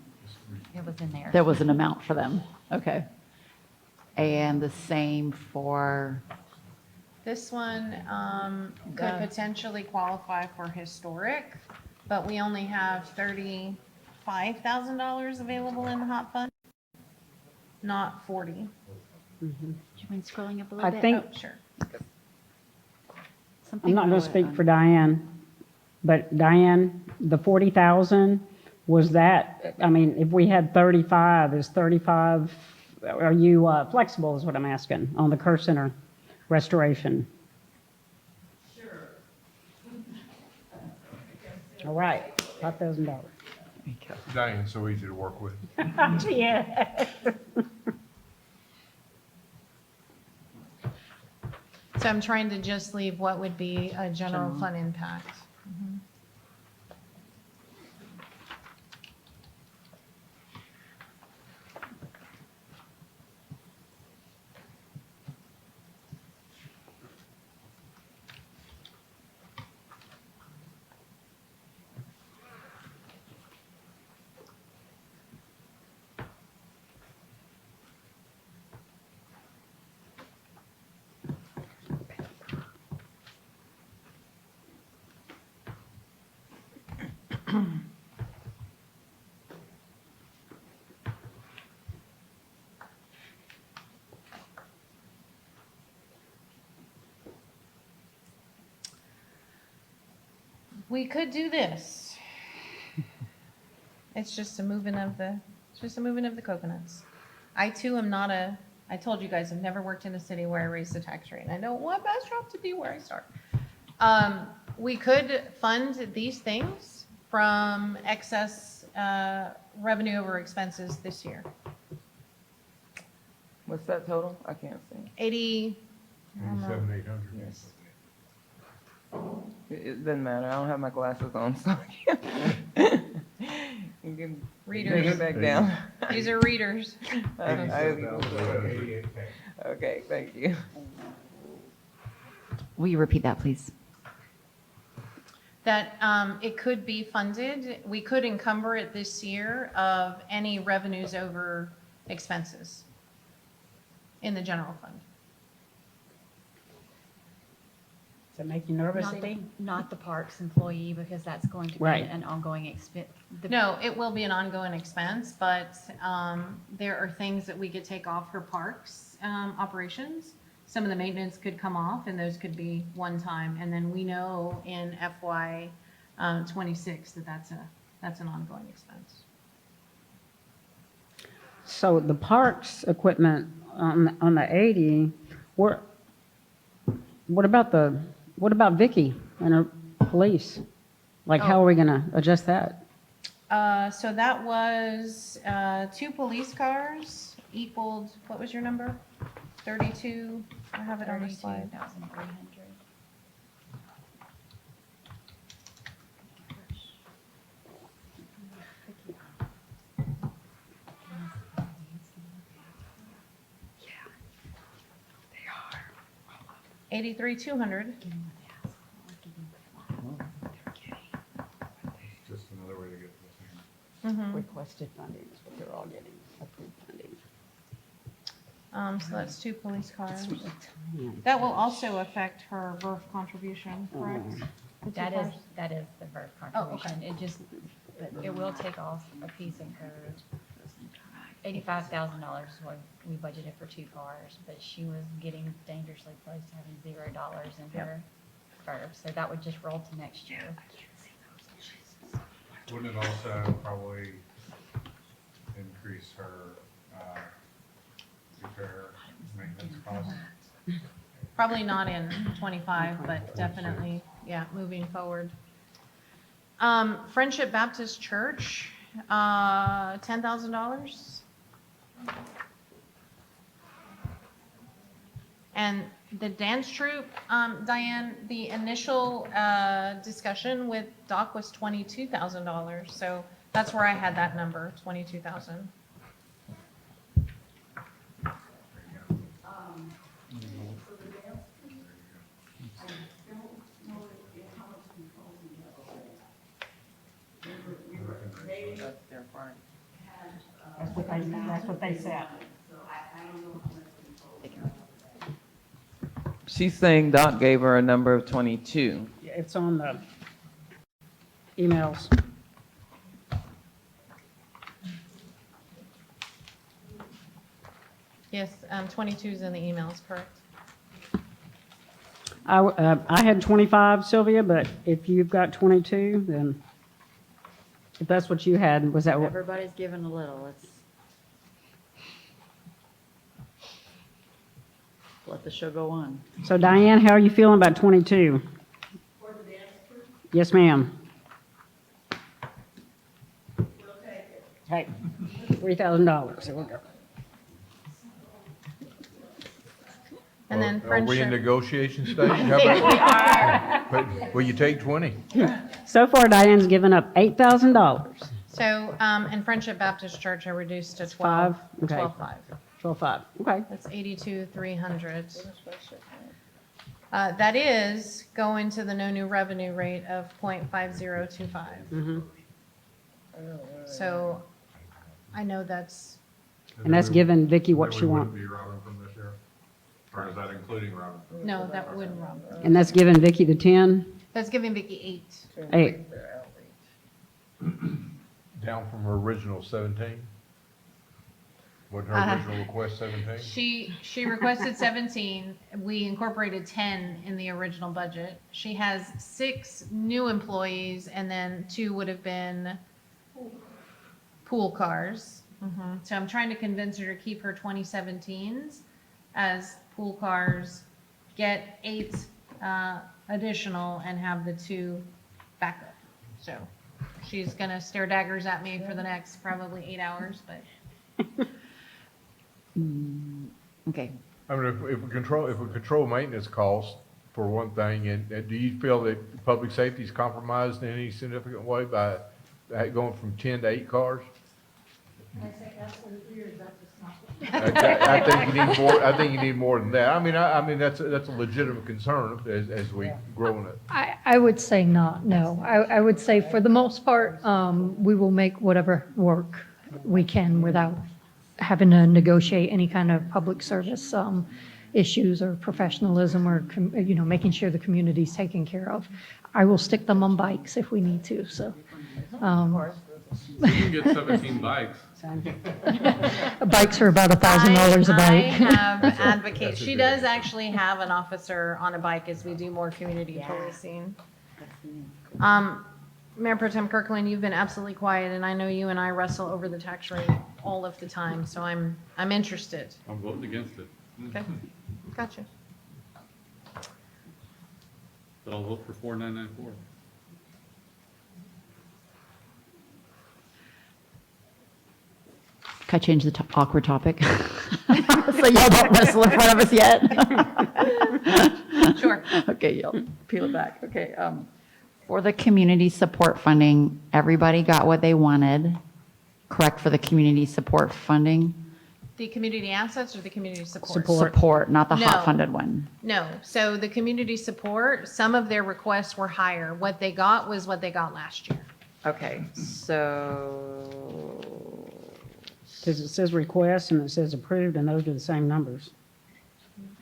It was in there. There was an amount for them. Okay. And the same for, This one could potentially qualify for historic, but we only have $35,000 available in the hot fund, not 40. do you mind scrolling up a I little bit? think, Oh, sure. Something I'm not going for, to speak for Diane, but Diane, the 40,000, was that, I mean, if we had 35, is 35, are you flexible is what I'm asking, on the Kerr Center restoration? Sure. All right, $5,000. There you go. Diane's so easy to work with. Yeah. So I'm trying to just leave what would be a general fund impact. We could do this. It's just a moving of the coconuts. I too am not I told you guys, I've never worked in a city where I raised the tax rate, and I don't want Bastrop to be where I start. We could fund these things from excess revenue over expenses this year. What's that total? I can't see. 80, I don't know. 87,800. Yes. It doesn't matter. I don't have my glasses on, so I can't. You can bring Readers. it back down. These are readers. Okay, thank you. Will you repeat that, please? That it could be funded, we could encumber it this year of any revenues over expenses in the general fund. Does that make you nervous, Not Edie? not the parks employee, because that's going to be Right. an ongoing expense. No, it will be an ongoing expense, but there are things that we could take off for parks operations. Some of the maintenance could come off, and those could be one time. And then we know in FY '26 that that's an ongoing expense. So the parks equipment on the 80, what about Vicky and her police? Like, how are we going to adjust that? So that was 2 police cars equaled, what was your number? 32, I have it on the slide. 32,300. $83,200. Just another way to get the same. Requested funding is what they're all getting, approved funding. So that's 2 police cars. That will also affect her VERF contribution, correct? The 2 That cars? is the VERF Oh, okay. contribution. It will take off a piece in her. $85,000 is what we budgeted for 2 cars, but she was getting dangerously close to having $0 in her VERF, so that would just roll to next year. Wouldn't it also probably increase her repair maintenance costs? Probably not in '25, but definitely, yeah, moving forward. Friendship Baptist Church, $10,000. And The dance troupe, Diane, the initial discussion with Doc was $22,000. So that's where I had that number, 22,000. That's their part. That's what they said. She's saying Doc gave her a number of 22. It's on the emails. Yes, 22 is in the emails, correct? I had 25, Sylvia, but if you've got 22, then if that's what you had, was that what? Everybody's given a little, let's let the show go on. So Diane, how are you feeling about 22? Yes, ma'am. Hey, $3,000. There we go. And then Are we in friendship. negotiation stage? How about- But will you take 20? So far, Diane's given up $8,000. So, in Friendship Baptist Church, I reduced to 5, okay. 12.5. 12.5, okay. That's 82,300. That is going to the no new revenue rate of 0.5025. So I know that's, And that's giving Vicki what she Then we wants. wouldn't be Robin from this year? Or is that including Robin? no, that wouldn't run. And that's giving Vicki the 10? That's giving Vicki 8. 8. Down from her original 17? Wasn't her original request 17? She requested 17. We incorporated 10 in the original budget. She has 6 new employees, and then 2 would have been pool cars. So I'm trying to convince her to keep her 2017s as pool cars, get 8 additional, and have the 2 backup. So she's gonna stare daggers at me for the next probably 8 hours, but. Okay, I mean, if we control maintenance costs, for one thing, and do you feel that public safety is compromised in any significant way by going from 10 to 8 cars? I think you need more, I think you need more than that. I mean, that's a legitimate concern as we grow in it. I would say not, no. I would say for the most part, we will make whatever work we can without having to negotiate any kind of public service issues or professionalism or, making sure the community's taken care of. I will stick them on bikes if we need to, so. You can get 17 bikes. Bikes are about $1,000 a I bike. have advocate, she does actually have an officer on a bike as we do more community policing. Mayor Pro Tem Kirkland, you've been absolutely quiet, and I know you and I wrestle over the tax rate all of the time, so I'm interested. I'm voting against it. Okay, gotcha. But I'll vote for 4994. can I change the awkward topic? So y'all don't wrestle in front of us yet? Sure. Okay, y'all peel it back. Okay, for the community support funding, everybody got what they wanted, correct, for the community support funding? The community assets or the community support? Support, not the No. hot funded one. No, so the community support, some of their requests were higher. What they got was what they got last year. Okay, so, Because it says request and it says approved, and those are the same numbers,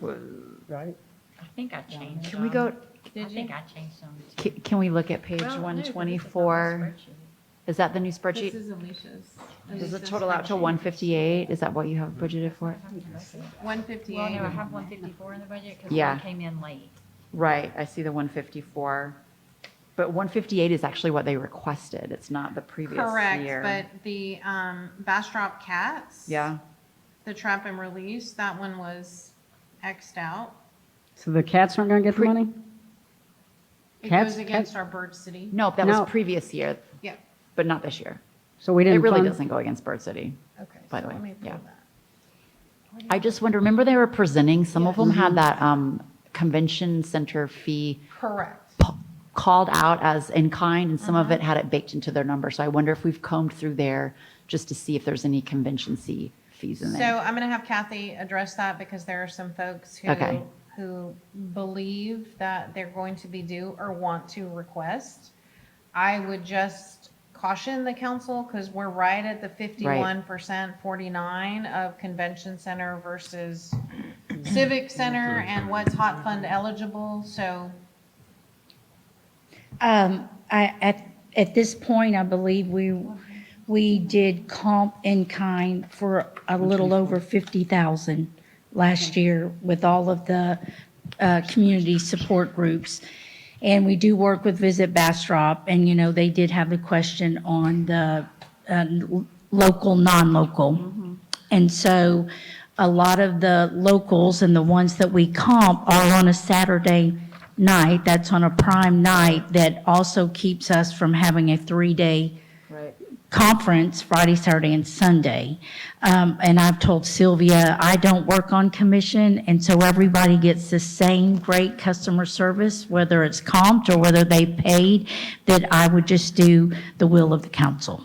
right? I think I changed can we go, Did you? I changed them. can we look at page 124? Is that the new This spreadsheet? is Alicia's. Does it total out to 158? Is that what you have budgeted for it? 158. Well, no, I have 154 in the budget because Yeah. one came in late. Right, I see the 154. But 158 is actually what they requested. It's not the previous year. Correct, but the Bastrop Cats. Yeah, The trap and release, that one was Xed out. So the cats aren't going to get the money? It Cats- goes against our Bird City. no, that No. was previous year, Yeah, but not this year. So we It didn't really fund? doesn't go against Bird City. okay. By so the way, let me pull yeah. that. I just wonder, remember they were presenting, some of them had that convention center fee Correct. called out as in kind, and some of it had it baked into their number. So I wonder if we've combed through there just to see if there's any convention fees in So there. I'm going to have Kathy address that because there are some folks Okay. who believe that they're going to be due or want to request. I would just caution the council because we're right at the 51%, 49 of convention center versus civic center and what's hot fund eligible. So At this point, I believe we did comp in kind for a little over 50,000 last year with all of the community support groups. And we do work with Visit Bastrop, and, they did have the question on the local, non-local. And so a lot of the locals and the ones that we comp are on a Saturday night. That's on a prime night that also keeps us from having a 3-day conference, Friday, Saturday, and Sunday. And I've told Sylvia, I don't work on commission, and so everybody gets the same great customer service, whether it's comped or whether they paid, that I would just do the will of the council.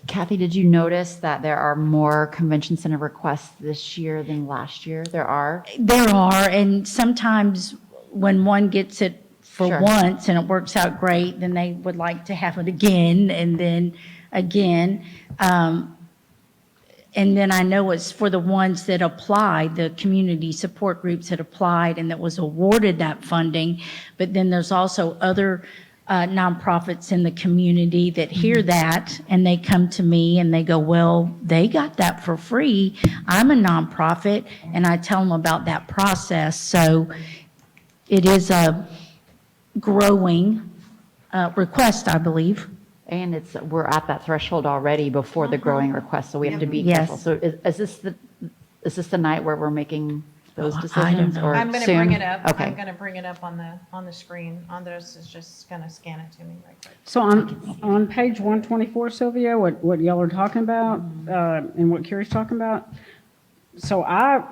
Kathy, did you notice that there are more convention center requests this year than last year? There are? There are, and sometimes when one gets it for Sure. once and it works out great, then they would like to have it again and then again. And then I know it's for the ones that applied, the community support groups that applied and that was awarded that funding. But then there's also other nonprofits in the community that hear that and they come to me and they go, well, they got that for free. I'm a nonprofit, and I tell them about that process. So it is a growing request, I believe. And we're at that threshold already before the growing request, so we have to be Yes. careful. So is this the night where we're making those I don't decisions, know. or I'm going to bring soon? it up. Okay. I'm going to bring it up on the screen. Andres is just going to scan it to me right quick. So on page 124, Sylvia, what y'all are talking about, and what Carrie's talking about, so I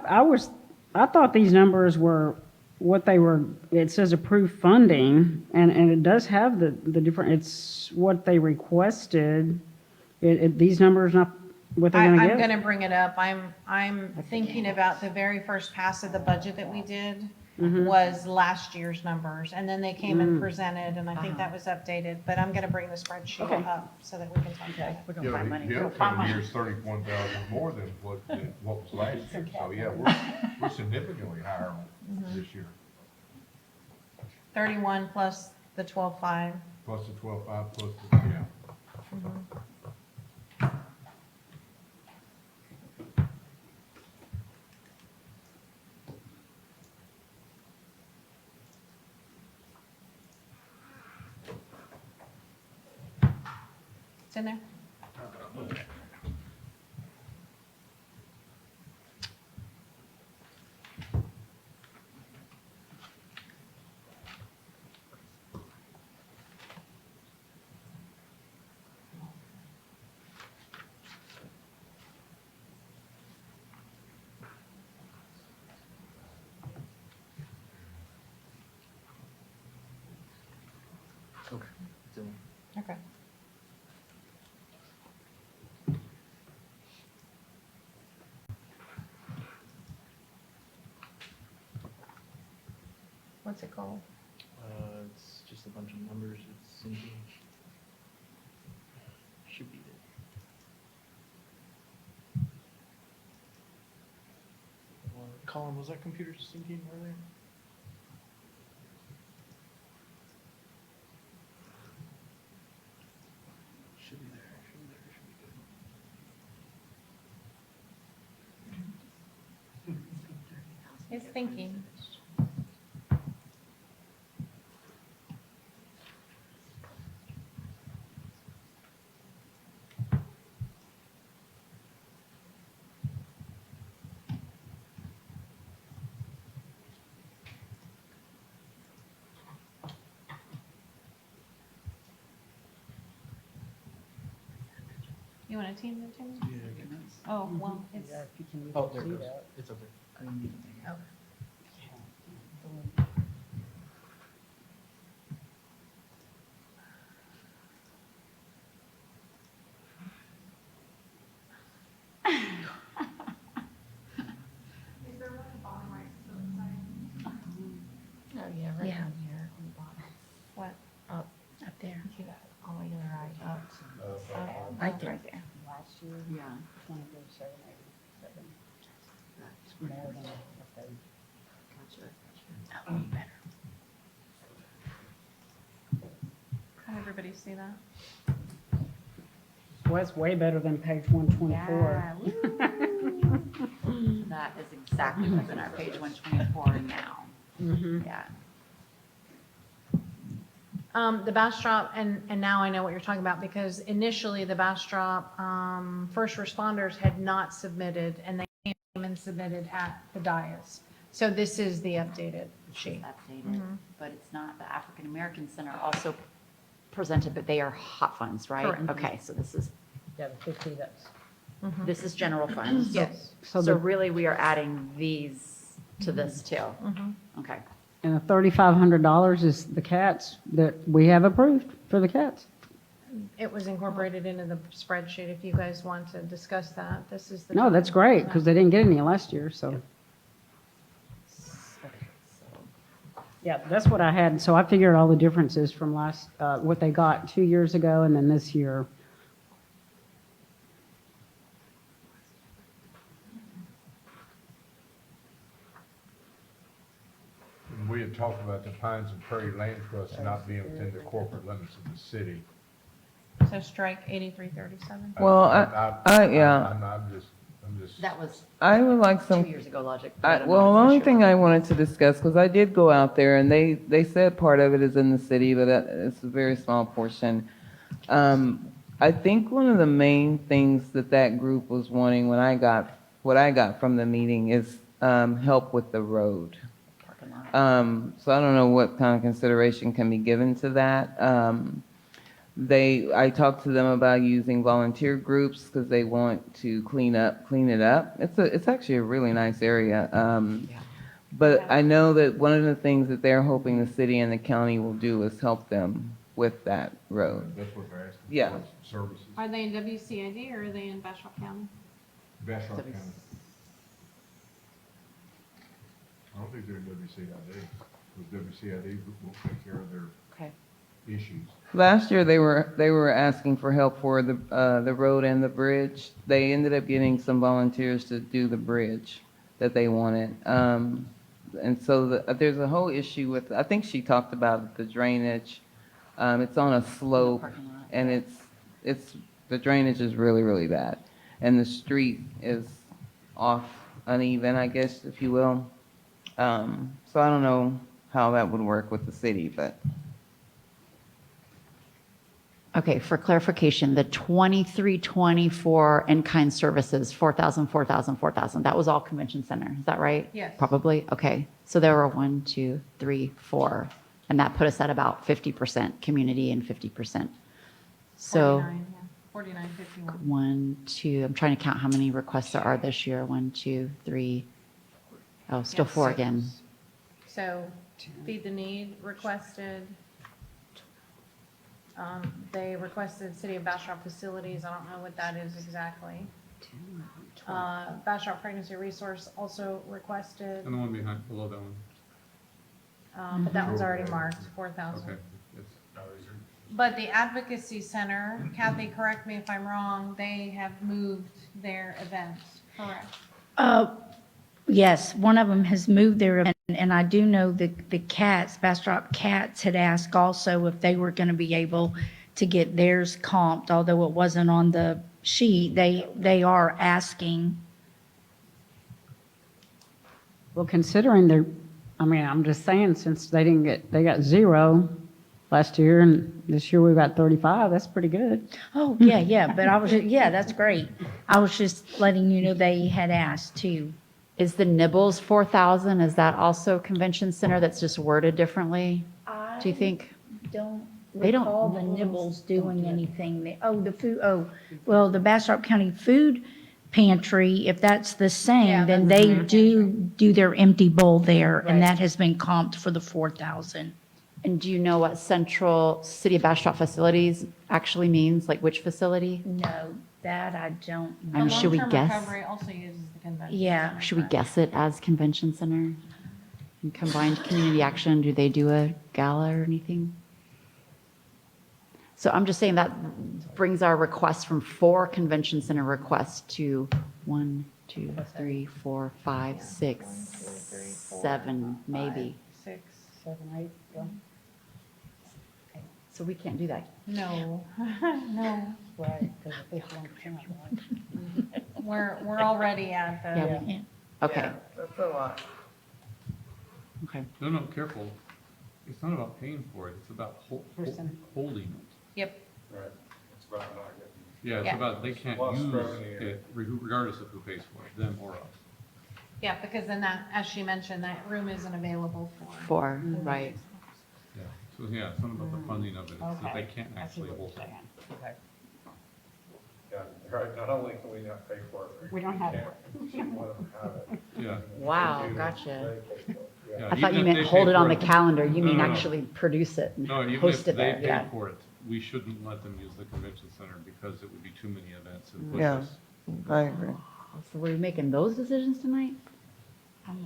thought these numbers were what they were. It says approved funding, and it does have the different, it's what they requested. These numbers not what they're gonna I'm get? going to bring it up. I'm thinking about the very first pass of the budget that we did was last year's numbers, and then they came and presented, and I think that was updated, but I'm going to bring the spreadsheet up so that we can talk about it. We're Yeah, gonna find money. the upcoming year's 31,000 more than what was last year. So, yeah, we're significantly higher this year, 31 plus the 12.5. plus the 12.5, plus the, yeah. It's in there. Okay. What's it called? It's just a bunch of numbers. It's syncing. Should be there. Colin, was that computer syncing earlier? Should be there. Should be there. Should be good. It's thinking. You You want a team to Timmy? Yeah, can I- Oh, well, it's, Oh, there it goes. It's okay. I didn't get the thing. oh. Oh, yeah, right Yeah. down here on the bottom. What? Up there. All the way to the right, up. Right there. Right there. Last year, Yeah. 23,787. That's more than what they. Oh, better. Can everybody see that? Well, it's way better than page 124. That is exactly what's in our page 124 now. Yeah. The Bastrop, and now I know what you're talking about, because initially the Bastrop, first responders had not submitted, and they came and submitted at the dais. So this is the updated sheet. Updated, but it's not, the African American Center also presented, but they are hot funds, right? Correct. Okay, so this is, Yeah, the 50, that's. this is general funds. Yes. So So the, really, we are adding these to this too. Okay. and the $3,500 is the cats that we have approved for the cats. It was incorporated into the spreadsheet. If you guys want to discuss that, this is the. No, that's great, because they didn't get any last year, so. Yeah, that's what I had. So I figured all the differences from last, what they got 2 years ago and then this year. And we had talked about the Pines and Prairie Land Trust not being within the corporate limits of the city. So strike 8337. Well, yeah. I'm just. That was I would like 2 some, years ago logic. but I don't know well, the if it's only sure. thing I wanted to discuss, because I did go out there, and they said part of it is in the city, but it's a very small portion. I think one of the main things that group was wanting what I got from the meeting is help with the road. Parking lot. So I don't know what kind of consideration can be given to that. I talked to them about using volunteer groups because they want to clean it up. It's actually a really nice area. But I know that one of the things that they're hoping the city and the county will do is help them with that road. That's what they're asking. Yeah. for, Services. Are they in WCID or are they in Bastrop County? Bastrop County. I don't think they're in WCID, because WCID will take care of their Okay. issues. Last year, they were asking for help for the road and the bridge. They ended up getting some volunteers to do the bridge that they wanted. And so there's a whole issue with, I think she talked about the drainage. It's on a slope, and the drainage is really, really bad. And the street is off uneven, I guess, if you will. So I don't know how that would work with the city, but. Okay, for clarification, the 23-24 in-kind services, 4,000, 4,000, 4,000, that was all convention center, is that right? Yes. Probably, okay. So there were 1, 2, 3, 4, and that put us at about 50% community and 50%. So 49, 51. 1, 2, I'm trying to count how many requests there are this year. 1, 2, 3, oh, still Yes. 4 again. So Feed the Need requested, they requested City of Bastrop facilities. I don't know what that is exactly. Bastrop Pregnancy Resource also requested, And the one below that one. but that one's already marked, 4,000. Okay. It's- But the Advocacy Center, Kathy, correct me if I'm wrong, they have moved their events, correct? Yes, one of them has moved there, and I do know that the Cats, Bastrop Cats, had asked also if they were going to be able to get theirs comped, although it wasn't on the sheet. They are asking. Well, considering I'm just saying, since they got 0 last year, and this year we got 35, that's pretty good. Oh, yeah, but I was, yeah, that's great. I was just letting you know they had asked too. Is the Nibbles 4,000, is that also convention center that's just worded differently? Do you think? Don't They don't- recall the Nibbles doing anything. Well, the Bastrop County Food Pantry, if that's the Yeah, same, then that's they the do their empty bowl there, Right. and that has been comped for the 4,000. And do you know what Central City of Bastrop Facilities actually means? Like which facility? No, that I don't. I mean, should we Long-term guess? recovery also uses the convention. Yeah. center, Should we correct? guess it as convention center? And combined community action, do they do a gala or anything? So I'm just saying that brings our request from 4 convention center requests to 1, 2, 3, 4, 5, 6, 7, maybe. 6. 7, 8, yeah. So we can't do that. No, no. Right, because if it's 1%, right? We're already at the. Yeah, we can't. Okay, Yeah, that's a lot. okay. No, careful. It's not about paying for it, it's about holding it. Yep. Right. It's about not getting. Yeah, it's Yeah. about, they can't Lost use revenue. it regardless of who pays for it, them or us. Yeah, because then that, as she mentioned, that room isn't available for. 4, right. Yeah, so yeah, it's not about the funding of it, it's that they can't I see actually what hold you're it. saying. Okay. Yeah, right, not only can we not pay for it. We don't have it. can't let them have it. Yeah. Wow, They do, gotcha. they pay for it. Yeah. I thought you even if meant they hold pay it on for the calendar. You mean No. actually produce it and No, even if host they it there. pay Yeah. for it, we shouldn't let them use the convention center because it would be too many events and push Yeah. us. I agree. So we're making those decisions tonight?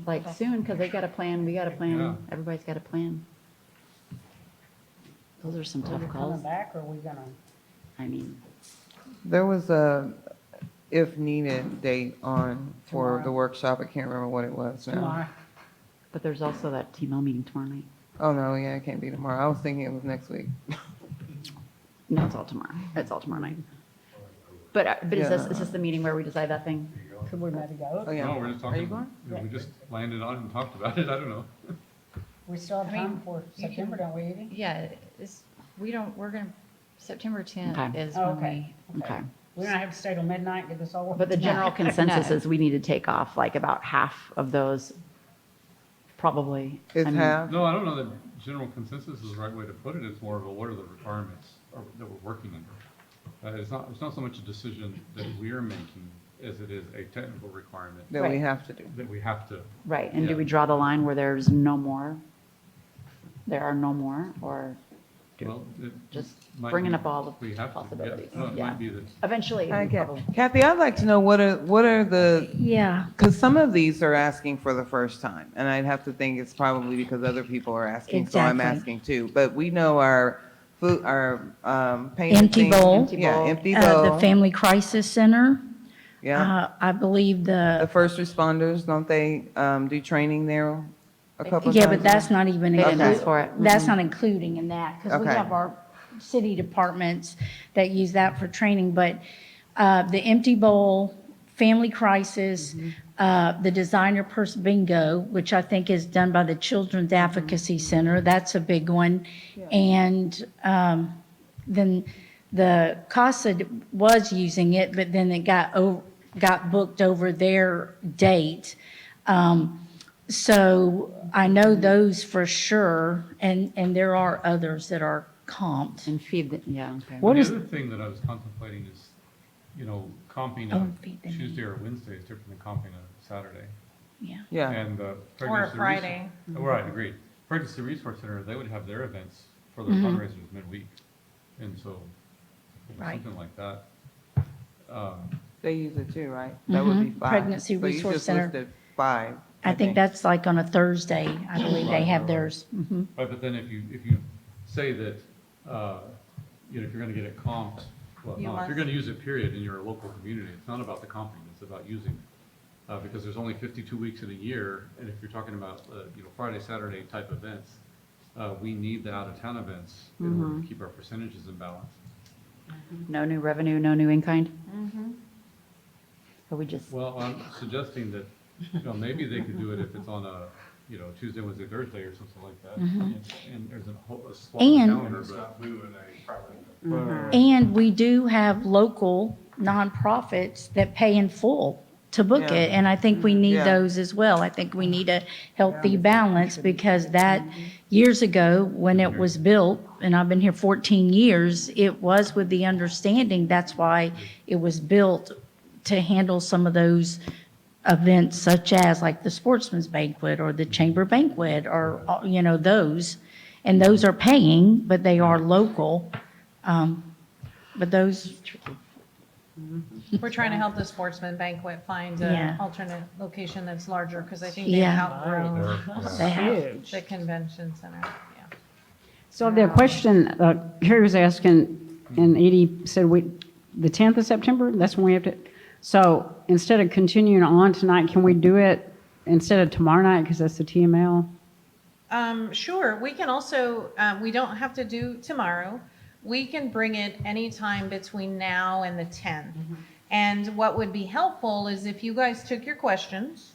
Like soon, because they got a plan, we got a Yeah. plan, everybody's got a plan. Those are some Are tough you calls. coming back, or are we gonna? I mean, There was a if needed date on for Tomorrow. the workshop. I can't remember what it was now. Tomorrow. but there's also that TML meeting tomorrow night. Oh, no, yeah, it can't be tomorrow. I was thinking it was next week. No, it's all tomorrow. It's all tomorrow night. But is this the meeting where we decide that thing? Could we maybe go? Oh, yeah. No, we're just Are you talking, going? we just landed on it and talked about it, I don't know. We still have I mean, time for you can- September, don't we, Edie? Yeah, we're gonna, September 10th Okay. is Oh, when okay. we, Okay. We don't have to stay till midnight, get this over. But the general consensus No. is we need to take off like about half of those, probably. It's I mean, half. No, I don't know that general consensus is the right way to put it, it's more of a, what are the requirements that we're working under? It's not so much a decision that we're making as it is a technical requirement That we Right. have to do. that we have to. Right, and do Yeah. we draw the line where there's no more? There are no more, or Well, it just might bringing be- up all the we have to, yeah. possibilities? No, it Yeah. might be that, Eventually, I we get, probably- Kathy, I'd like to know what are the, Yeah. because some of these are asking for the first time, and I'd have to think it's probably because other people are asking, so I'm Exactly. asking too. But we know our food, our payment Empty thing- bowl. Yeah, empty bowl. The Family Crisis Center, Yeah, I believe the first responders, don't they do training there a couple of times? yeah, but that's not even, They didn't inclu- ask for it. that's not including in that, because we Okay. have our city departments that use that for training, but the Empty Bowl, Family Crisis, the Designer Purse Bingo, which I think is done by the Children's Advocacy Center, that's a big one. And then the CASA was using it, but then it got booked over their date. So I know those for sure, and there are others that are comped. And feed, yeah, okay. What the is- other thing that I was contemplating is, comping Oh, a feed them. Tuesday or Wednesday is different than comping a Saturday. Yeah. Yeah, And Or a Pregnancy Friday. Right, agreed. Pregnancy Resource Center, they would have their events for their Mhm. fundraisers midweek. And so, Right. something like that. they use it too, right? That would be Mhm. 5. Pregnancy So you Resource just Center. listed 5. I think that's like on a Thursday, I believe they have theirs. Mhm. Right, but then if you say that, if you're gonna get it comped, well, You no, if must- you're gonna use it, period, in your local community, it's not about the comping, it's about using it. Because there's only 52 weeks in a year, and if you're talking about, Friday, Saturday type events, we need the out-of-town events in order to keep our percentages in balance. No new revenue, no new in-kind? Mhm. Or we just, Well, I'm suggesting that, maybe they could do it if it's on a, Tuesday, Wednesday, Thursday, or something like that. And there's a slot on the And- calendar, It's but. not moving a property. And we do have local nonprofits that pay in full to book Yeah. it. And I think we need Yeah. those as well. I think we need a healthy balance because that, years ago, when it was built, and I've been here 14 years, it was with the understanding that's why it was built to handle some of those events such as like the sportsman's banquet or the chamber banquet or, those. And those are paying, but they are local. But those, We're trying to help the sportsman banquet find an Yeah. alternate location that's larger, because I think they've Yeah. outgrown they have. Huge. the convention center, yeah. So the question, Harry was asking, and Edie said the 10th of September, that's when we have to, so instead of continuing on tonight, can we do it instead of tomorrow night, because that's the TML? Sure, we can also, we don't have to do tomorrow. We can bring it anytime between now and the 10th. And what would be helpful is if you guys took your questions,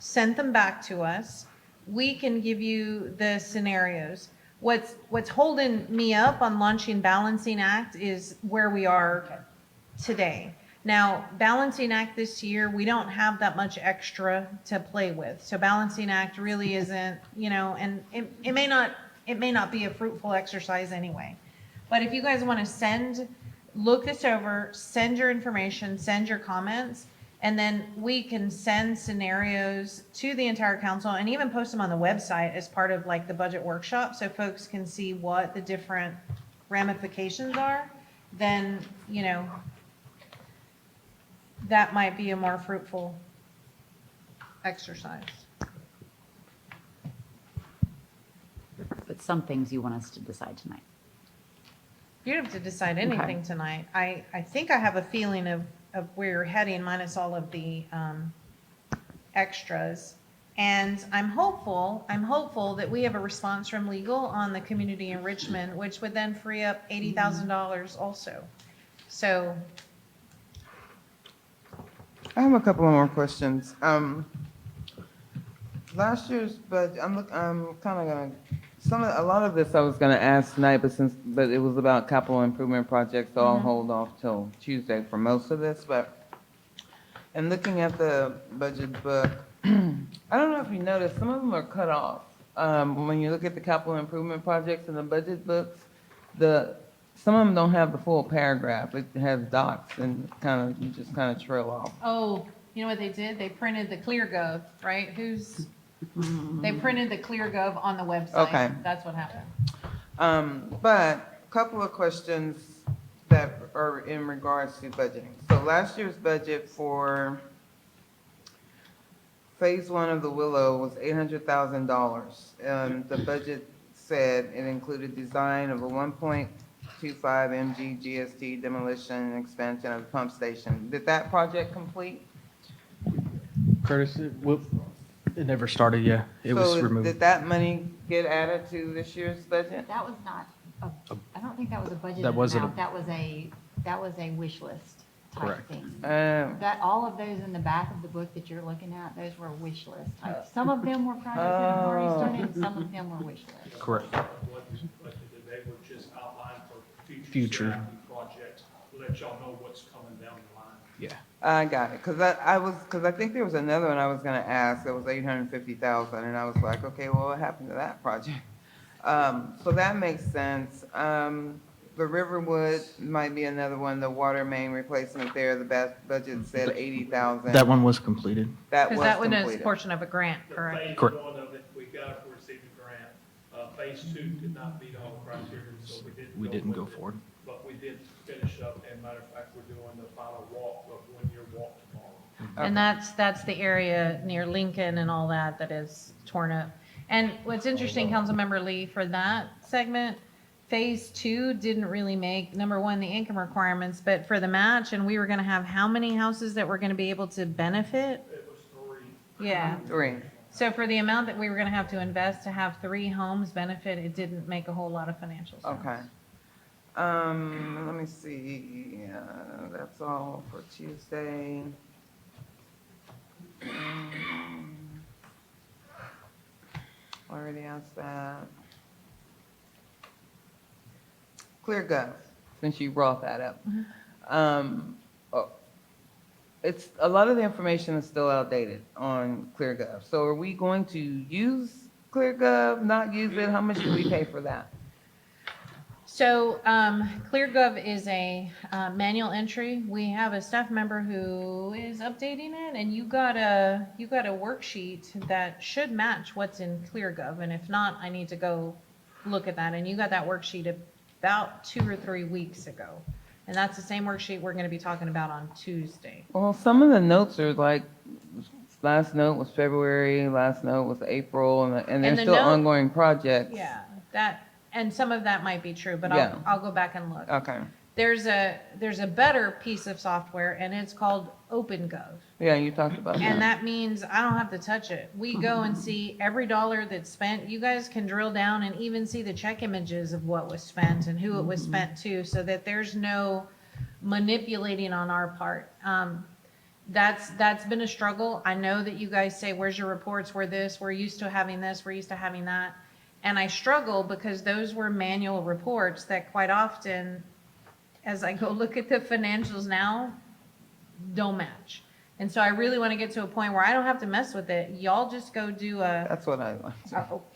sent them back to us, we can give you the scenarios. What's holding me up on launching Balancing Act is where we are today. Now, Balancing Act this year, we don't have that much extra to play with. So Balancing Act really isn't, and it may not be a fruitful exercise anyway. But if you guys want to look this over, send your information, send your comments, and then we can send scenarios to the entire council and even post them on the website as part of like the budget workshop so folks can see what the different ramifications are, then, that might be a more fruitful exercise. But some things you want us to decide tonight. You don't have to decide anything tonight. I think I have a feeling of where you're heading minus all of the extras. And I'm hopeful that we have a response from legal on the community enrichment, which would then free up $80,000 also. So. I have a couple of more questions. Last year's budget, I'm kind of a lot of this I was gonna ask tonight, but it was about capital improvement projects, so I'll hold off till Tuesday for most of this, and looking at the budget book, I don't know if you noticed, some of them are cut off. When you look at the capital improvement projects in the budget books, some of them don't have the full paragraph. It has dots and you just kind of trail off. Oh, you know what they did? They printed the ClearGov, right? They printed the ClearGov on the website. Okay. That's what happened. But a couple of questions that are in regards to budgeting. So last year's budget for Phase 1 of the Willow was $800,000. The budget said it included design of a 1.25 mg GST demolition and expansion of the pump station. Did that project complete? Curtis, it never started yet. It was So removed. did that money get added to this year's budget? That was not, I don't think that was a budgeted That wasn't amount. That was a wish list type Correct. thing. Um, That, all of those in the back of the book that you're looking at, those were wish list type. Some of them were projects that had already started, and some of them were wish list. Correct. They were just outlined for Future. CIP projects, to let y'all know what's coming down the line. Yeah. I got it, because I think there was another one I was gonna ask, that was 850,000, and I was like, okay, well, what happened to that project? So that makes sense. The Riverwood might be another one, the water main replacement there, the budget said 80,000. That one was completed. That Because was that one is a completed. portion of a grant, correct? Phase Correct. 1 of it, we got it, we received a grant. Phase 2 did not meet all the criteria, so we didn't go go with it. forward. But we did finish up, and matter of fact, we're doing the final walk of 1 year walk tomorrow. And that's the area near Lincoln and all that is torn up. And what's interesting, Councilmember Lee, for that segment, Phase 2 didn't really make, number one, the income requirements, but for the match, and we were gonna have how many houses that were gonna be able to benefit? It was 3. Yeah. 3. So for the amount that we were gonna have to invest to have 3 homes benefit, it didn't make a whole lot of financial sense. Okay. Let me see, that's all for Tuesday. Already asked that. ClearGov, since you brought that up. it's, a lot of the information is still outdated on ClearGov. So are we going to use ClearGov, not use it? How much do we pay for that? So, ClearGov is a manual entry. We have a staff member who is updating it, and you got a worksheet that should match what's in ClearGov, and if not, I need to go look at that, and you got that worksheet about 2 or 3 weeks ago. And that's the same worksheet we're gonna be talking about on Tuesday. Well, some of the notes are like, last note was February, last note was April, and they're the still note- ongoing projects. Yeah, and some of that might be true, but Yeah. I'll go back and look. Okay. There's a better piece of software, and it's called OpenGov. Yeah, you talked about And that. that means I don't have to touch it. We go and see every dollar that's spent. You guys can drill down and even see the check images of what was spent and who it was spent to, so that there's no manipulating on our part. That's been a struggle. I know that you guys say, where's your reports? We're this, we're used to having this, we're used to having that. And I struggle because those were manual reports that quite often, as I go look at the financials now, don't match. And so I really want to get to a point where I don't have to mess with it. Y'all just go do a, That's what I like.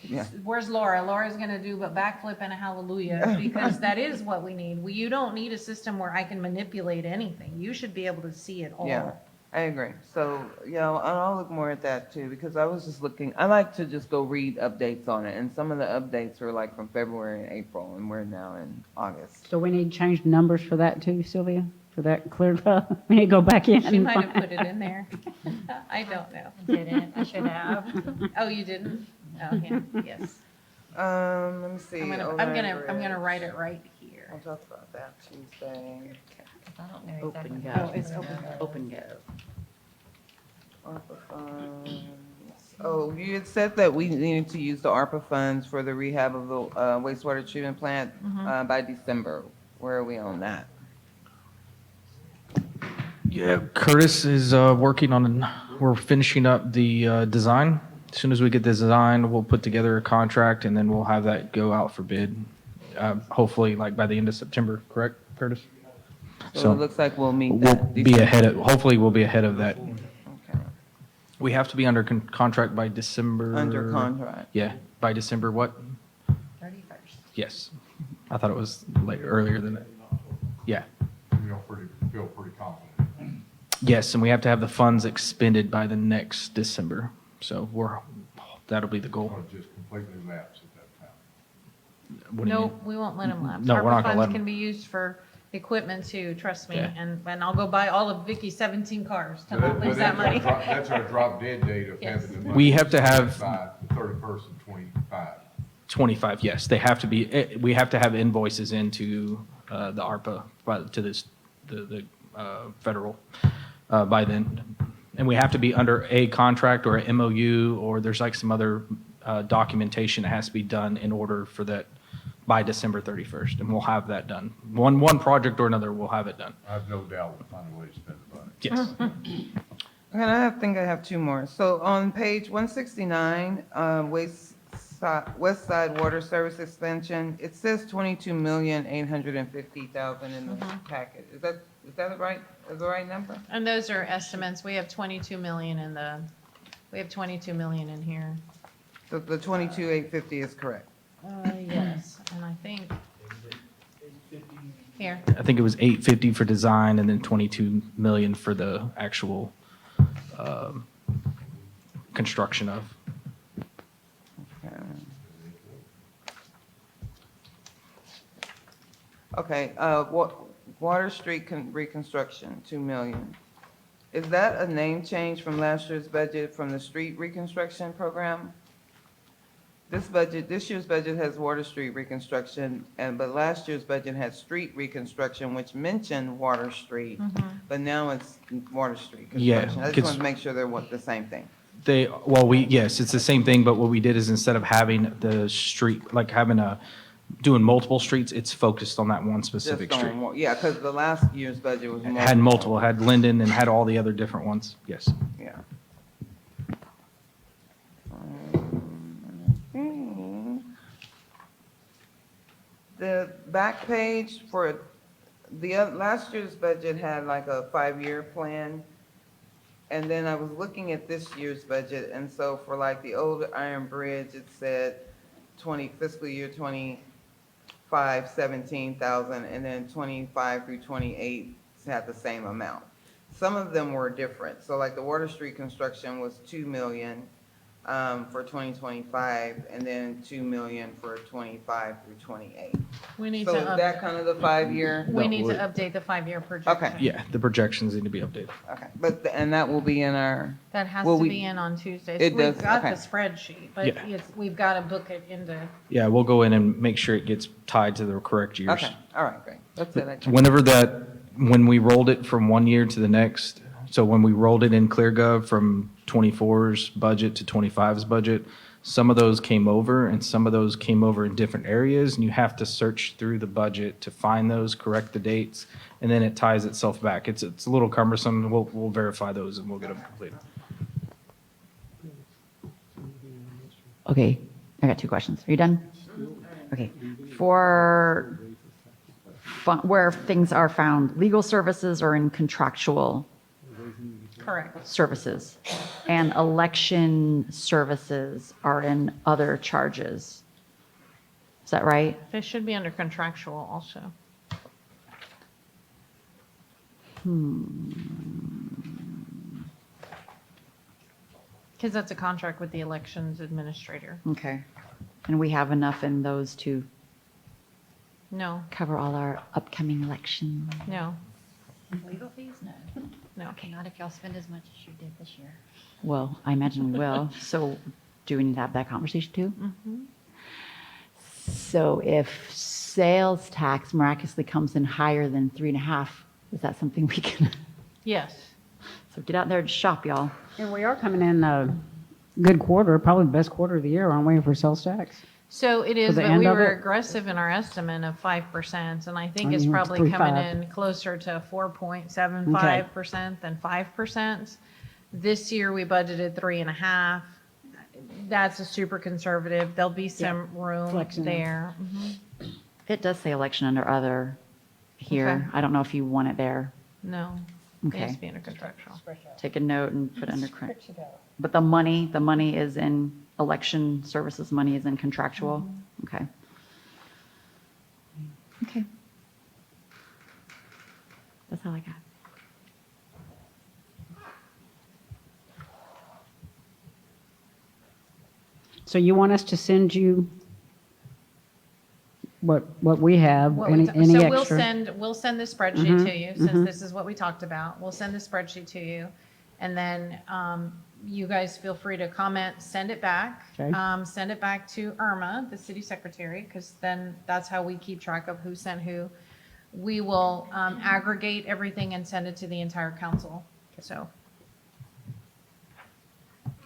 Yeah. where's Laura? Laura's going to do a backflip and a hallelujah, because that is what we need. You don't need a system where I can manipulate anything. You should be able to see it all. Yeah, I agree. So, yeah, I'll look more at that too, because I was just looking, I like to just go read updates on it, and some of the updates are like from February and April, and we're now in August. So we need to change the numbers for that too, Sylvia, for that ClearGov? We need to go back in. She might have put it in there. I don't know. Didn't, I should have. Oh, you didn't? Oh, yeah, yes. Let me see. I'm gonna write it right here. We'll talk about that Tuesday. I don't know exactly. Oh, it's OpenGov. OpenGov. ARPA funds. Oh, you had said that we needed to use the ARPA funds for the rehab of the wastewater treatment plant by December. Where are we on that? Yeah, Curtis is working on, we're finishing up the design. As soon as we get the design, we'll put together a contract, and then we'll have that go out for bid. Hopefully, like by the end of September, correct, Curtis? So it looks like we'll meet We'll that. be ahead of, hopefully we'll be ahead of that. Okay. We have to be under contract by December. Under contract. Yeah, by December what? 31st. Yes. I thought it was earlier than that. Yeah. Feel pretty confident. Yes, and we have to have the funds expended by the next December. So that'll be the goal. Or just completely lapse at that time. What do you No, mean? we won't let them lapse. No, we're not gonna let ARPA 'em. funds can be used for equipment too, trust me. Yeah. And I'll go buy all of Vicky's 17 cars to So not lose that money. That's our drop dead date of Yes. having the money. We have to have- By the 31st of 25. 25, yes. They have to be, we have to have invoices into the ARPA, to the federal by then. And we have to be under a contract or an MOU, or there's like some other documentation that has to be done in order for that by December 31st, and we'll have that done. One project or another, we'll have it done. I have no doubt we'll find a way to spend the money. Yes. And I think I have two more. So on page 169, West Side Water Service Extension, it says 22,850,000 in the packet. Is that the right number? And those are estimates. We have 22 million in here. So the 22,850 is correct. Yes, and I think, here, I think it was 850 for design and then 22 million for the actual construction of. Okay, Water Street reconstruction, 2 million. Is that a name change from last year's budget from the street reconstruction program? This year's budget has Water Street reconstruction, but last year's budget had street reconstruction, which mentioned Water Street, but now it's Water Street Yeah, construction. I just because- want to make sure they're the same thing. Yes, it's the same thing, but what we did is instead of having the street, like doing multiple streets, it's focused on that one specific Just street. on yeah, because the last year's budget was more. Had multiple, had Linden and had all the other different ones, yes. Yeah. The back page for last year's budget had like a 5-year plan, And then I was looking at this year's budget, and so for like the old Iron Bridge, it said fiscal year 25, 17,000, and then 25 through 28 had the same amount. Some of them were different. So like the Water Street construction was 2 million for 2025, and then 2 million for 25 through 28. We need So to, is that kind of the 5-year? we No, need to we- update the 5-year projection. Okay. Yeah, the projections need to be updated. Okay, but, and that will be in our, That has Will to we- be in on Tuesdays. It We've does, got the okay. spreadsheet, but Yeah. we've got to book it into, Yeah, we'll go in and make sure it gets tied to the correct years. okay, all right, great. That's it. I- When we rolled it from one year to the next, so when we rolled it in ClearGov from 24's budget to 25's budget, some of those came over and some of those came over in different areas, and you have to search through the budget to find those, correct the dates, and then it ties itself back. It's a little cumbersome. We'll verify those and we'll get them completed. Okay, I got 2 questions. Are you done? Okay. For where things are found, legal services or in contractual correct. services, and election services are in other charges. Is that right? They should be under contractual also. Because that's a contract with the elections administrator. Okay. And we have enough in those to No, cover all our upcoming elections? no, Legal fees? No. no. Okay, not if y'all spend as much as you did this year. Well, I imagine we will. So do we need to have that conversation too? Mhm. So if sales tax miraculously comes in higher than 3.5, is that something we can, Yes. so get out there and shop, y'all. And we are coming in a good quarter, probably the best quarter of the year, aren't we, for sales tax? So it is, the but end we of were it? aggressive in our estimate of 5%, and I think I it's mean, probably coming 3.5. in closer to 4.75% than 5%. This year, we budgeted 3.5. That's a super conservative. There'll be some room Flexing there. there. Mhm. It does say election under other here. Okay. I don't know if you want it there. No, it Okay. needs to be under contractual. Take a note and put it under, but the money is in, election services money is in contractual? Okay. Okay. That's all I got. So you want us to send you what we have, What we any ta- any So extra? we'll send the spreadsheet Mhm, to you, since mhm. this is what we talked about. We'll send the spreadsheet to you. And then you guys feel free to comment, send it back. Okay. Send it back to Irma, the city secretary, because then that's how we keep track of who sent who. We will aggregate everything and send it to the entire council, so.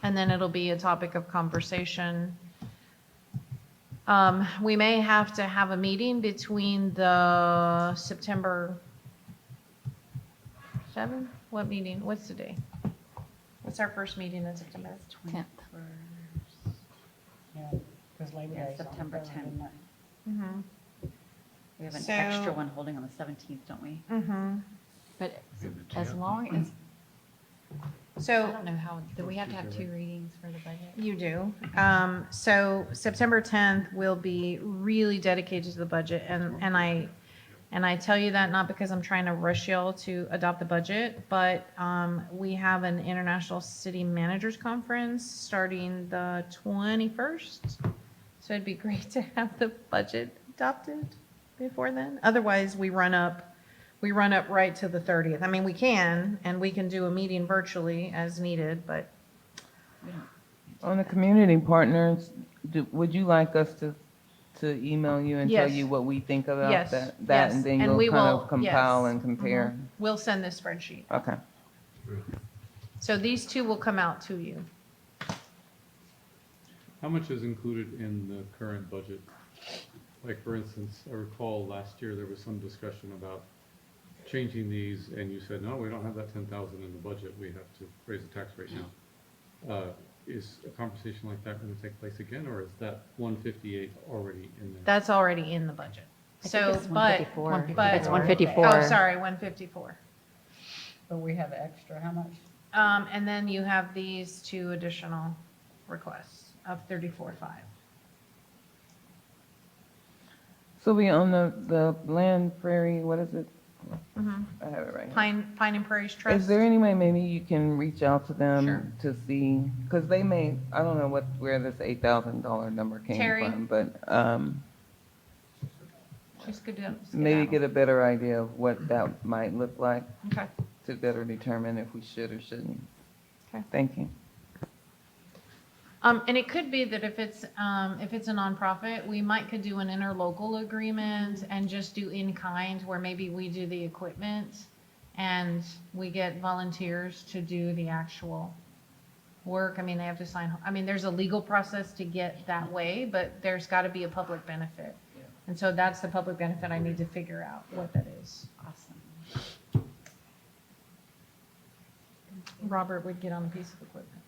And then it'll be a topic of conversation. We may have to have a meeting between the September 7th? What meeting? What's the day? What's our first meeting in September? 10th. September 10th. Mm-hmm. We have an So- extra one holding on the 17th, don't we? Mm-hmm. But as long as, I So don't know how, do we have to have 2 readings for the budget? you do. So September 10th will be really dedicated to the budget, and I tell you that not because I'm trying to rush y'all to adopt the budget, but we have an International City Managers Conference starting the 21st. So it'd be great to have the budget adopted before then. Otherwise, we run up right to the 30th. I mean, we can, and we can do a meeting virtually as needed, but On the community partners, would you like us to email you and tell Yes. you what we think about Yes, that? yes, And then and you'll we kind will- of compile yes. and compare? we'll send this spreadsheet. Okay. So these two will come out to you. How much is included in the current budget? Like, for instance, I recall last year there was some discussion about changing these, and you said, no, we don't have that 10,000 in the budget, we have to raise the tax rate now. Is a conversation like that going to take place again, or is that 158 already in there? That's already in the budget. I think So, it's but, 154. but. It's 154. Oh, sorry, 154. But we have extra, how much? And then you have these two additional requests of 34.5. So we own the land prairie, what is it? I have it right here. Pine and Prairies Trust. Is there any way maybe you can reach out to them Sure. to see, because they may, I don't know where this $8,000 number came Terry? from, but She's good to maybe get a better idea of what that might look like Okay. to better determine if we should or shouldn't. Okay. Thank you. And it could be that if it's a nonprofit, we could do an interlocal agreement and just do in kind, where maybe we do the equipment and we get volunteers to do the actual work. I mean, they have to sign, I mean, there's a legal process to get that way, but there's got to be a public benefit. And so that's the public benefit I need to figure out what that is. Awesome. Robert would get on a piece of equipment.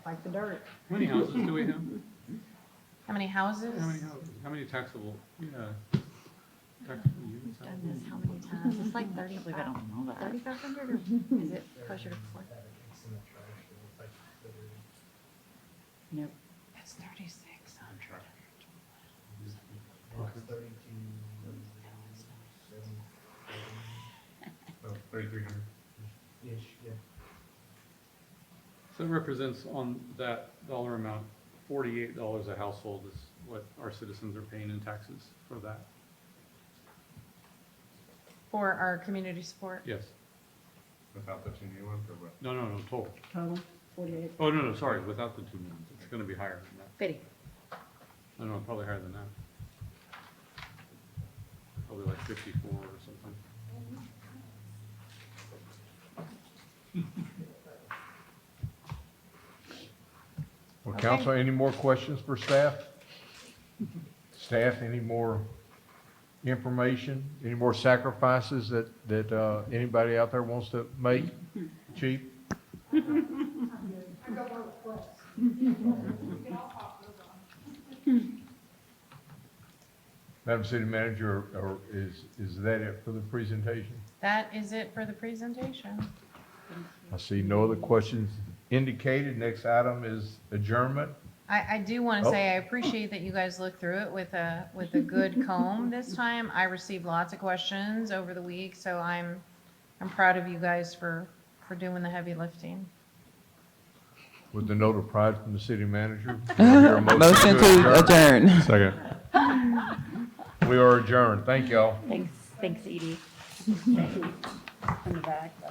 Like the dirt. How many houses do we have? How many houses? How many houses? How many taxable, taxable units? Done this how many times? It's like I can't believe I don't know that. 3,500 or is it closer to 4? Nope. It's 3,600. Oh, 3,300. So it represents on that dollar amount, $48 a household is what our citizens are paying in taxes for that. For our community support. Yes. Without the two new ones, or what? No, total. Total, 48. Oh, no, sorry, without the 2 million. It's going to be higher than that. 50. No, probably higher than that. Probably like 54 or something. Well, council, any more questions for staff? Staff, any more information? Any more sacrifices that anybody out there wants to make? Chief? Madam City Manager, or is that it for the presentation? That is it for the presentation. I see no other questions indicated. Next item is adjournment. I do want to say I appreciate that you guys looked through it with a good comb this time. I received lots of questions over the week, so I'm proud of you guys for doing the heavy lifting. With the note of pride from the city manager. Do I hear a Motion to adjourn. Second. We are adjourned. Thank y'all. Thanks, Edie. In the back.